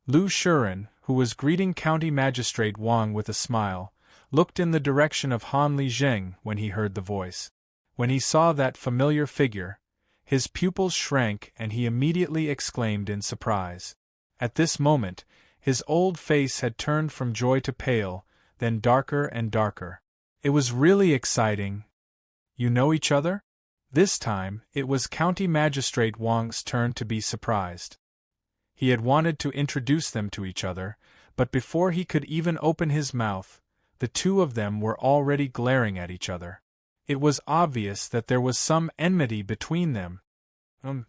Lu Shuren, who was greeting County Magistrate Wang with a smile, looked in the direction of Han Li Zheng when he heard the voice. When he saw that familiar figure, his pupils shrank and he immediately exclaimed in surprise. At this moment, his old face had turned from joy to pale, then darker and darker. It was really exciting. You know each other? This time, it was County Magistrate Wang's turn to be surprised. He had wanted to introduce them to each other, but before he could even open his mouth, the two of them were already glaring at each other. It was obvious that there was some enmity between them. Han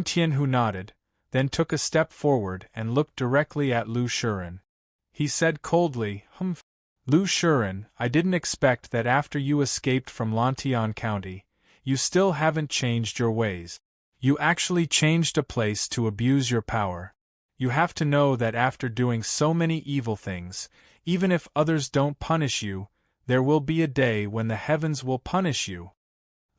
Tianhu nodded, then took a step forward and looked directly at Lu Shiren. He said coldly, Lu Shiren, I didn't expect that after you escaped from Lantian County, you still haven't changed your ways. You actually changed a place to abuse your power. You have to know that after doing so many evil things, even if others don't punish you, there will be a day when the heavens will punish you.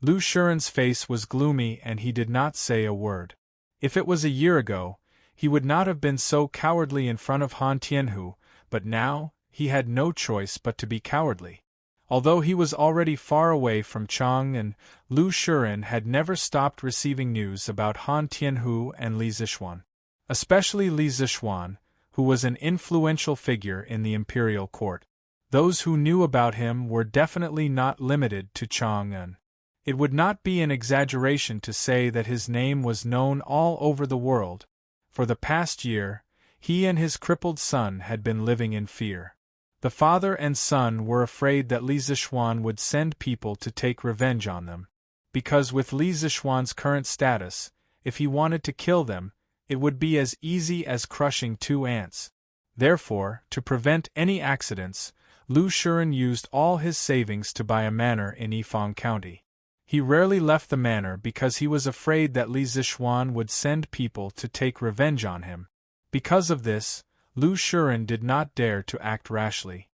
Lu Shiren's face was gloomy and he did not say a word. If it was a year ago, he would not have been so cowardly in front of Han Tianhu, but now, he had no choice but to be cowardly. Although he was already far away from Chang and Lu Shiren had never stopped receiving news about Han Tianhu and Li Zixuan. Especially Li Zixuan, who was an influential figure in the imperial court. Those who knew about him were definitely not limited to Chang'an. It would not be an exaggeration to say that his name was known all over the world. For the past year, he and his crippled son had been living in fear. The father and son were afraid that Li Zixuan would send people to take revenge on them. Because with Li Zixuan's current status, if he wanted to kill them, it would be as easy as crushing 2 ants. Therefore, to prevent any accidents, Lu Shiren used all his savings to buy a manor in Yifang County. He rarely left the manor because he was afraid that Li Zixuan would send people to take revenge on him. Because of this, Lu Shiren did not dare to act rashly.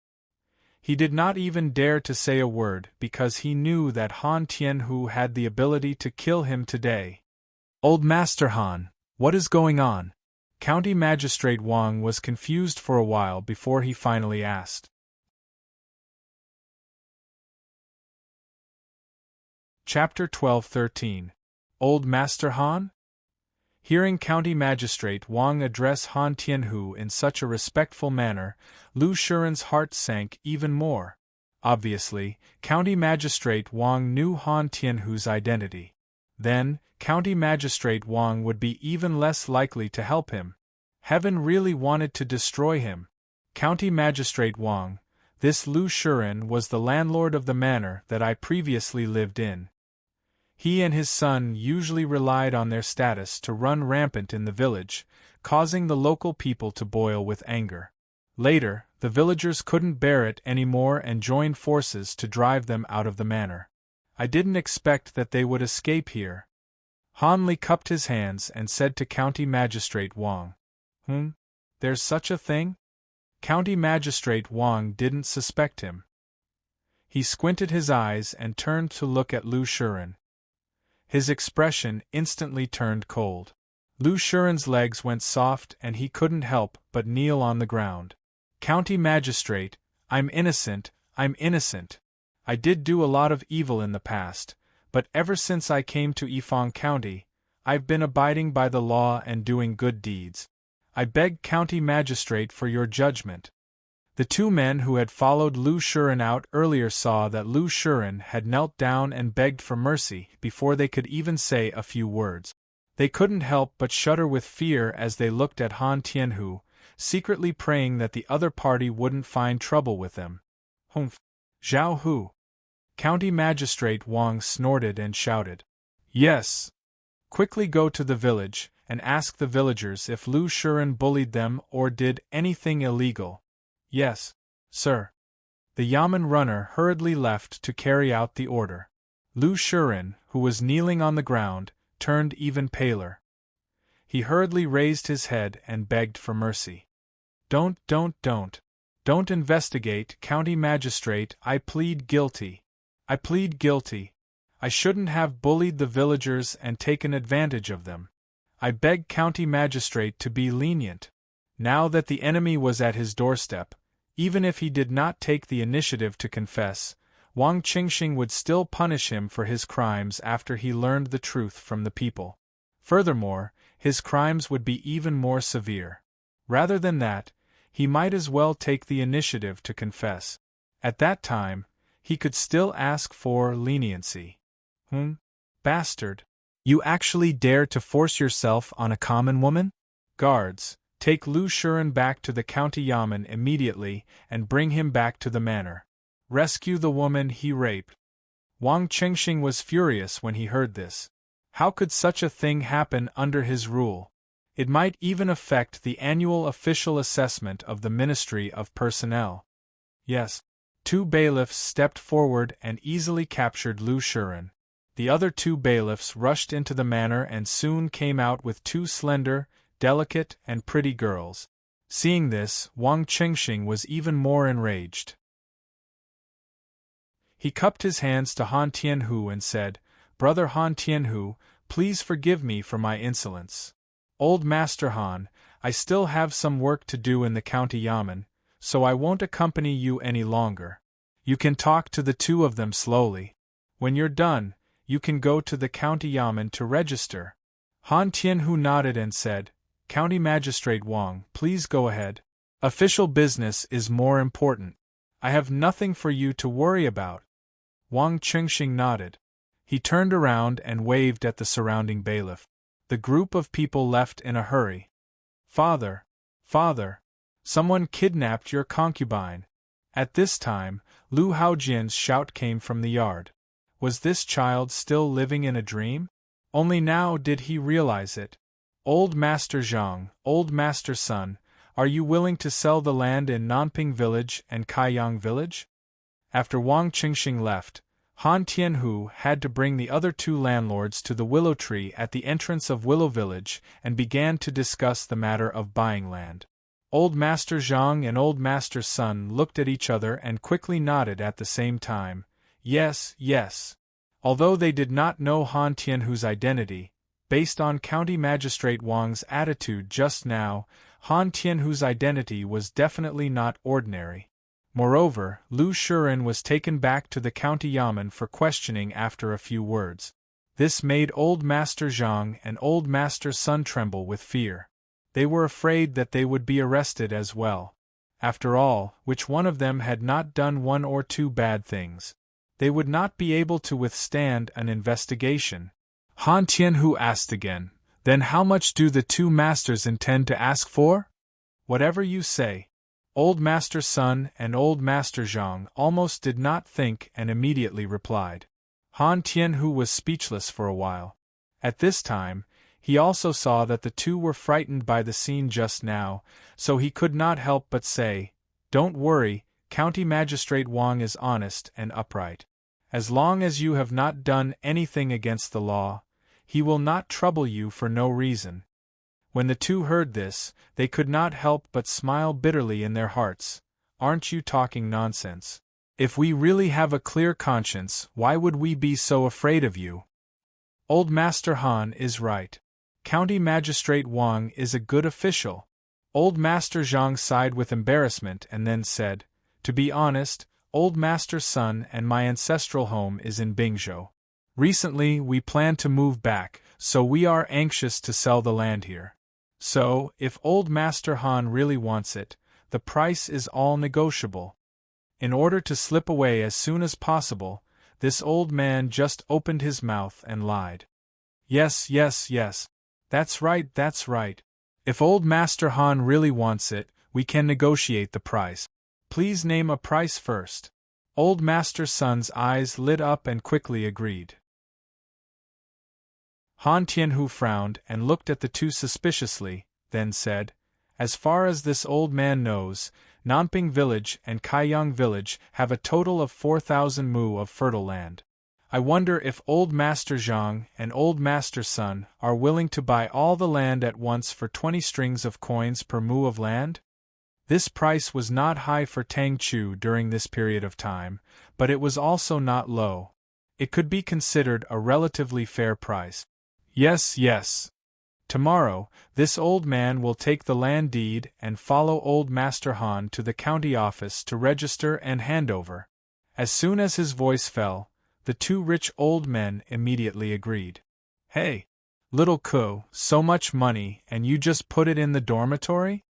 He did not even dare to say a word because he knew that Han Tianhu had the ability to kill him today. Old Master Han, what is going on? County Magistrate Wang was confused for a while before he finally asked. Chapter 12-13. Old Master Han? Hearing County Magistrate Wang address Han Tianhu in such a respectful manner, Lu Shiren's heart sank even more. Obviously, County Magistrate Wang knew Han Tianhu's identity. Then, County Magistrate Wang would be even less likely to help him. Heaven really wanted to destroy him. County Magistrate Wang, this Lu Shiren was the landlord of the manor that I previously lived in. He and his son usually relied on their status to run rampant in the village, causing the local people to boil with anger. Later, the villagers couldn't bear it anymore and joined forces to drive them out of the manor. I didn't expect that they would escape here. Han Li cupped his hands and said to County Magistrate Wang, There's such a thing? County Magistrate Wang didn't suspect him. He squinted his eyes and turned to look at Lu Shiren. His expression instantly turned cold. Lu Shiren's legs went soft and he couldn't help but kneel on the ground. County Magistrate, I'm innocent, I'm innocent. I did do a lot of evil in the past, but ever since I came to Yifang County, I've been abiding by the law and doing good deeds. I beg County Magistrate for your judgment. The 2 men who had followed Lu Shiren out earlier saw that Lu Shiren had knelt down and begged for mercy before they could even say a few words. They couldn't help but shudder with fear as they looked at Han Tianhu, secretly praying that the other party wouldn't find trouble with them. Humph! Zhao Hu! County Magistrate Wang snorted and shouted. Yes! Quickly go to the village and ask the villagers if Lu Shiren bullied them or did anything illegal. Yes, sir. The Yamen runner hurriedly left to carry out the order. Lu Shiren, who was kneeling on the ground, turned even paler. He hurriedly raised his head and begged for mercy. Don't investigate, County Magistrate, I plead guilty. I plead guilty. I shouldn't have bullied the villagers and taken advantage of them. I beg County Magistrate to be lenient. Now that the enemy was at his doorstep, even if he did not take the initiative to confess, Wang Qingxing would still punish him for his crimes after he learned the truth from the people. Furthermore, his crimes would be even more severe. Rather than that, he might as well take the initiative to confess. At that time, he could still ask for leniency. Bastard! You actually dare to force yourself on a common woman? Guards, take Lu Shiren back to the county yamen immediately and bring him back to the manor. Rescue the woman he raped. Wang Qingxing was furious when he heard this. How could such a thing happen under his rule? It might even affect the annual official assessment of the Ministry of Personnel. Yes. 2 bailiffs stepped forward and easily captured Lu Shiren. The other 2 bailiffs rushed into the manor and soon came out with 2 slender, delicate, and pretty girls. Seeing this, Wang Qingxing was even more enraged. He cupped his hands to Han Tianhu and said, "Brother Han Tianhu, please forgive me for my insolence. Old Master Han, I still have some work to do in the county yamen, so I won't accompany you any longer. You can talk to the 2 of them slowly. When you're done, you can go to the county yamen to register." Han Tianhu nodded and said, "County Magistrate Wang, please go ahead. Official business is more important. I have nothing for you to worry about." Wang Qingxing nodded. He turned around and waved at the surrounding bailiff. The group of people left in a hurry. "Father! Father! Someone kidnapped your concubine." At this time, Lu Haojian's shout came from the yard. Was this child still living in a dream? Only now did he realize it. "Old Master Zhang, Old Master Sun, are you willing to sell the land in Nanping Village and Kaiyang Village?" After Wang Qingxing left, Han Tianhu had to bring the other 2 landlords to the willow tree at the entrance of Willow Village and began to discuss the matter of buying land. Old Master Zhang and Old Master Sun looked at each other and quickly nodded at the same time. Yes, yes. Although they did not know Han Tianhu's identity, based on County Magistrate Wang's attitude just now, Han Tianhu's identity was definitely not ordinary. Moreover, Lu Shiren was taken back to the county yamen for questioning after a few words. This made Old Master Zhang and Old Master Sun tremble with fear. They were afraid that they would be arrested as well. After all, which one of them had not done 1 or 2 bad things? They would not be able to withstand an investigation. Han Tianhu asked again, "Then how much do the 2 masters intend to ask for?" "Whatever you say." Old Master Sun and Old Master Zhang almost did not think and immediately replied. Han Tianhu was speechless for a while. At this time, he also saw that the 2 were frightened by the scene just now, so he could not help but say, "Don't worry, County Magistrate Wang is honest and upright. As long as you have not done anything against the law, he will not trouble you for no reason." When the 2 heard this, they could not help but smile bitterly in their hearts. "Aren't you talking nonsense? If we really have a clear conscience, why would we be so afraid of you?" Old Master Han is right. County Magistrate Wang is a good official. Old Master Zhang sighed with embarrassment and then said, "To be honest, Old Master Sun and my ancestral home is in Bingzhou. Recently we plan to move back, so we are anxious to sell the land here. So, if Old Master Han really wants it, the price is all negotiable." In order to slip away as soon as possible, this old man just opened his mouth and lied. "Yes, yes, yes. That's right, that's right. If Old Master Han really wants it, we can negotiate the price. Please name a price first." Old Master Sun's eyes lit up and quickly agreed. Han Tianhu frowned and looked at the 2 suspiciously, then said, "As far as this old man knows, Nanping Village and Kaiyang Village have a total of 4,000 mu of fertile land. I wonder if Old Master Zhang and Old Master Sun are willing to buy all the land at once for 20 strings of coins per mu of land?" This price was not high for Tang Chu during this period of time, but it was also not low. It could be considered a relatively fair price. "Yes, yes. Tomorrow, this old man will take the land deed and follow old Master Han to the county office to register and hand over. As soon as his voice fell, the two rich old men immediately agreed. Hey, little Ko, so much money and you just put it in the dormitory?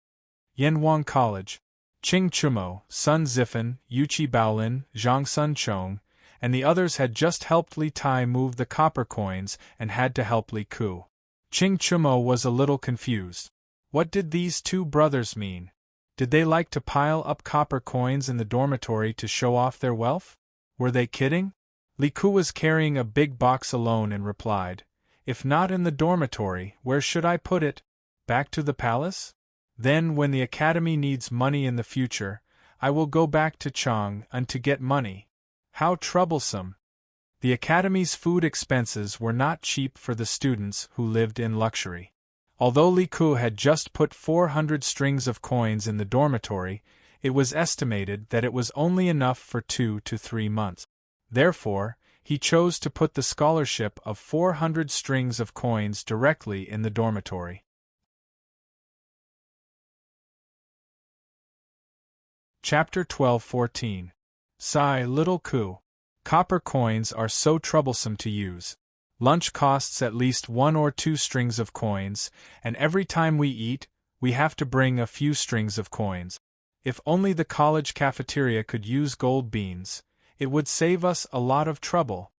Yanwang College. Ching Chumo, Sun Zifan, Yuchi Baolin, Zhang Sun Chong, and the others had just helped Li Tai move the copper coins and had to help Li Ku. Ching Chumo was a little confused. What did these two brothers mean? Did they like to pile up copper coins in the dormitory to show off their wealth? Were they kidding? Li Ku was carrying a big box alone and replied, "If not in the dormitory, where should I put it? Back to the palace? Then when the academy needs money in the future, I will go back to Chang'an to get money." How troublesome! The academy's food expenses were not cheap for the students who lived in luxury. Although Li Ku had just put 400 strings of coins in the dormitory, it was estimated that it was only enough for 2 to 3 months. Therefore, he chose to put the scholarship of 400 strings of coins directly in the dormitory. Chapter 12-14. Sigh, little Ku. Copper coins are so troublesome to use. Lunch costs at least 1 or 2 strings of coins, and every time we eat, we have to bring a few strings of coins. If only the college cafeteria could use gold beans, it would save us a lot of trouble.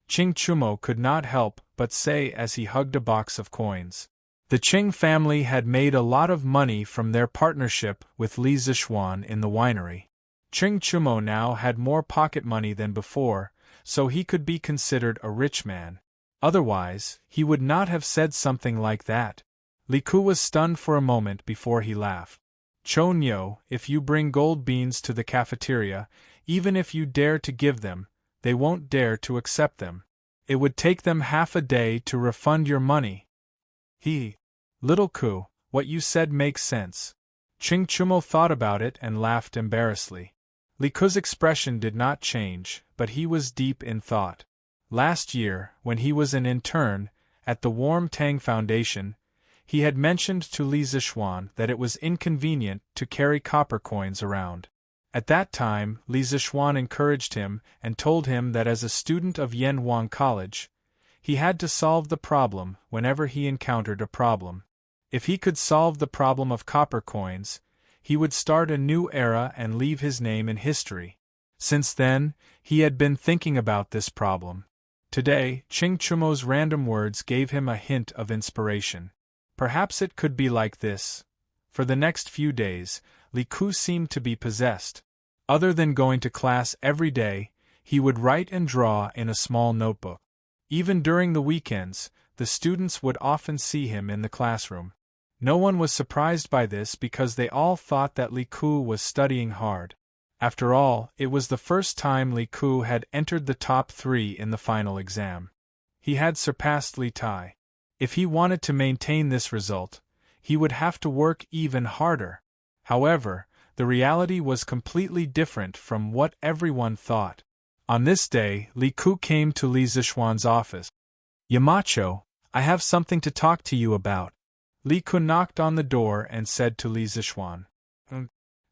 Ching Chumo could not help but say as he hugged a box of coins. The Ching family had made a lot of money from their partnership with Li Zishuan in the winery. Ching Chumo now had more pocket money than before, so he could be considered a rich man. Otherwise, he would not have said something like that. Li Ku was stunned for a moment before he laughed. Chon Yo, if you bring gold beans to the cafeteria, even if you dare to give them, they won't dare to accept them. It would take them half a day to refund your money. Little Ku, what you said makes sense. Ching Chumo thought about it and laughed embarrassedly. Li Ku's expression did not change, but he was deep in thought. Last year, when he was an intern at the Warm Tang Foundation, he had mentioned to Li Zishuan that it was inconvenient to carry copper coins around. At that time, Li Zishuan encouraged him and told him that as a student of Yanwang College, he had to solve the problem whenever he encountered a problem. If he could solve the problem of copper coins, he would start a new era and leave his name in history. Since then, he had been thinking about this problem. Today, Ching Chumo's random words gave him a hint of inspiration. Perhaps it could be like this. For the next few days, Li Ku seemed to be possessed. Other than going to class every day, he would write and draw in a small notebook. Even during the weekends, the students would often see him in the classroom. No one was surprised by this because they all thought that Li Ku was studying hard. After all, it was the first time Li Ku had entered the top 3 in the final exam. He had surpassed Li Tai. If he wanted to maintain this result, he would have to work even harder. However, the reality was completely different from what everyone thought. On this day, Li Ku came to Li Zishuan's office. "Yamacho, I have something to talk to you about." Li Ku knocked on the door and said to Li Zishuan,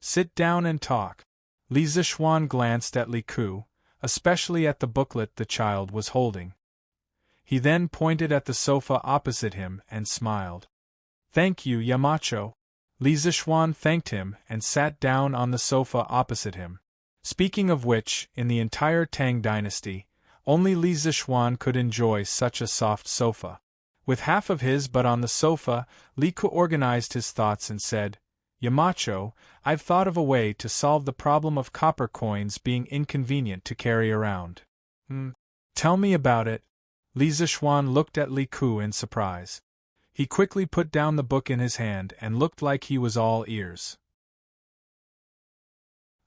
"Sit down and talk." Li Zishuan glanced at Li Ku, especially at the booklet the child was holding. He then pointed at the sofa opposite him and smiled. "Thank you, Yamacho." Li Zishuan thanked him and sat down on the sofa opposite him. Speaking of which, in the entire Tang Dynasty, only Li Zishuan could enjoy such a soft sofa. With half of his butt on the sofa, Li Ku organized his thoughts and said, "Yamacho, I've thought of a way to solve the problem of copper coins being inconvenient to carry around." Tell me about it." Li Zishuan looked at Li Ku in surprise. He quickly put down the book in his hand and looked like he was all ears.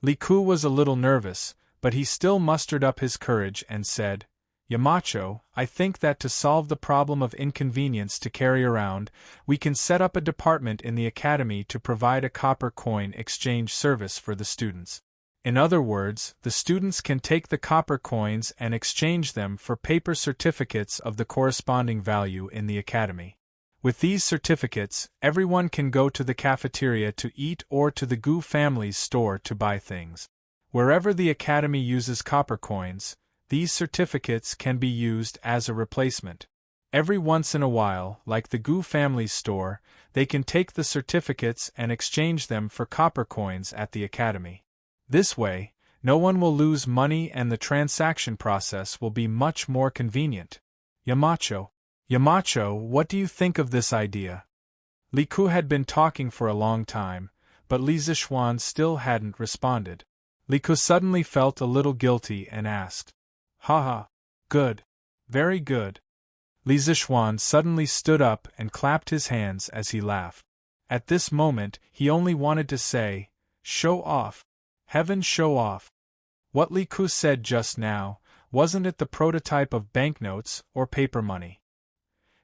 Li Ku was a little nervous, but he still mustered up his courage and said, "Yamacho, I think that to solve the problem of inconvenience to carry around, we can set up a department in the academy to provide a copper coin exchange service for the students. In other words, the students can take the copper coins and exchange them for paper certificates of the corresponding value in the academy. With these certificates, everyone can go to the cafeteria to eat or to the Gu family's store to buy things. Wherever the academy uses copper coins, these certificates can be used as a replacement. Every once in a while, like the Gu family's store, they can take the certificates and exchange them for copper coins at the academy. This way, no one will lose money and the transaction process will be much more convenient. Yamacho, what do you think of this idea? Li Ku had been talking for a long time, but Li Zixuan still hadn't responded. Li Ku suddenly felt a little guilty and asked, Haha, good. Very good. Li Zixuan suddenly stood up and clapped his hands as he laughed. At this moment, he only wanted to say, show off. Heaven show off. What Li Ku said just now, wasn't it the prototype of banknotes or paper money?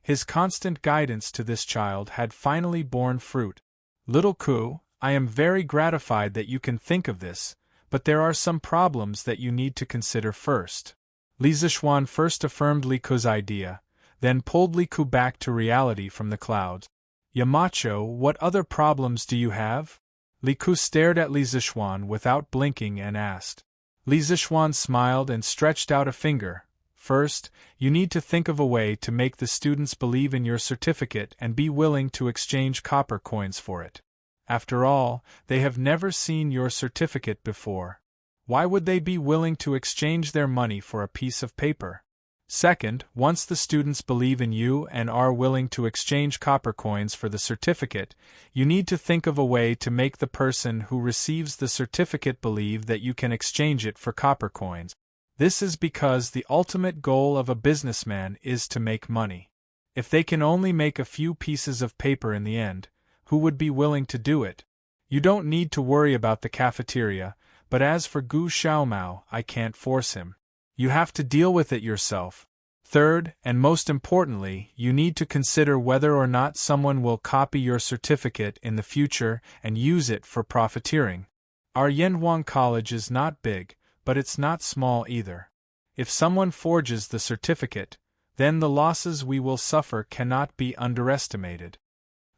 His constant guidance to this child had finally borne fruit. Little Ku, I am very gratified that you can think of this, but there are some problems that you need to consider first. Li Zixuan first affirmed Li Ku's idea, then pulled Li Ku back to reality from the clouds. Yamacho, what other problems do you have? Li Ku stared at Li Zixuan without blinking and asked. Li Zixuan smiled and stretched out a finger. First, you need to think of a way to make the students believe in your certificate and be willing to exchange copper coins for it. After all, they have never seen your certificate before. Why would they be willing to exchange their money for a piece of paper? Second, once the students believe in you and are willing to exchange copper coins for the certificate, you need to think of a way to make the person who receives the certificate believe that you can exchange it for copper coins. This is because the ultimate goal of a businessman is to make money. If they can only make a few pieces of paper in the end, who would be willing to do it? You don't need to worry about the cafeteria, but as for Gu Xiaomao, I can't force him. You have to deal with it yourself. Third, and most importantly, you need to consider whether or not someone will copy your certificate in the future and use it for profiteering. Our Yanhuang College is not big, but it's not small either. If someone forges the certificate, then the losses we will suffer cannot be underestimated.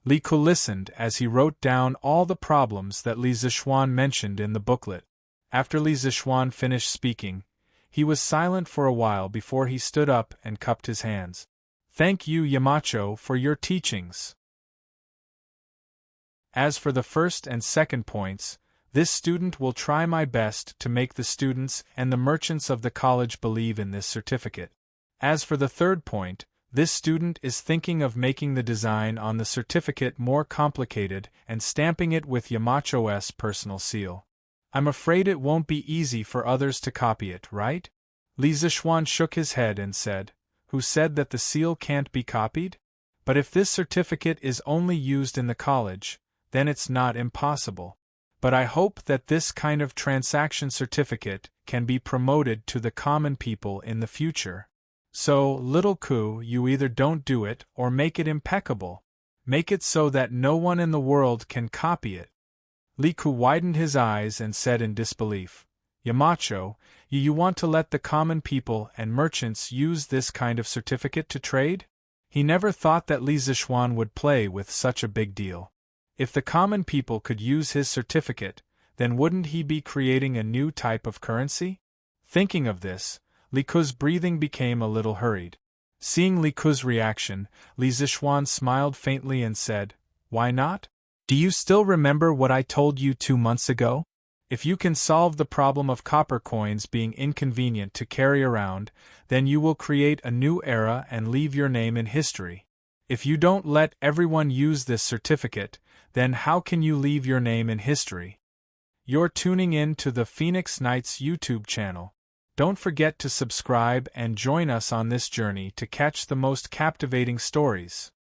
Li Ku listened as he wrote down all the problems that Li Zixuan mentioned in the booklet. After Li Zixuan finished speaking, he was silent for a while before he stood up and cupped his hands. Thank you, Yamacho, for your teachings. As for the first and second points, this student will try my best to make the students and the merchants of the college believe in this certificate. As for the third point, this student is thinking of making the design on the certificate more complicated and stamping it with Yamacho's personal seal. I'm afraid it won't be easy for others to copy it, right? Li Zixuan shook his head and said, Who said that the seal can't be copied? But if this certificate is only used in the college, then it's not impossible. But I hope that this kind of transaction certificate can be promoted to the common people in the future. So, little Ku, you either don't do it or make it impeccable. Make it so that no one in the world can copy it. Li Ku widened his eyes and said in disbelief, Yamacho, you want to let the common people and merchants use this kind of certificate to trade? He never thought that Li Zixuan would play with such a big deal. If the common people could use his certificate, then wouldn't he be creating a new type of currency? Thinking of this, Li Ku's breathing became a little hurried. Seeing Li Ku's reaction, Li Zixuan smiled faintly and said, Why not? Do you still remember what I told you 2 months ago? If you can solve the problem of copper coins being inconvenient to carry around, then you will create a new era and leave your name in history. If you don't let everyone use this certificate, then how can you leave your name in history? You're tuning in to the Phoenix Knights YouTube channel. Don't forget to subscribe and join us on this journey to catch the most captivating stories.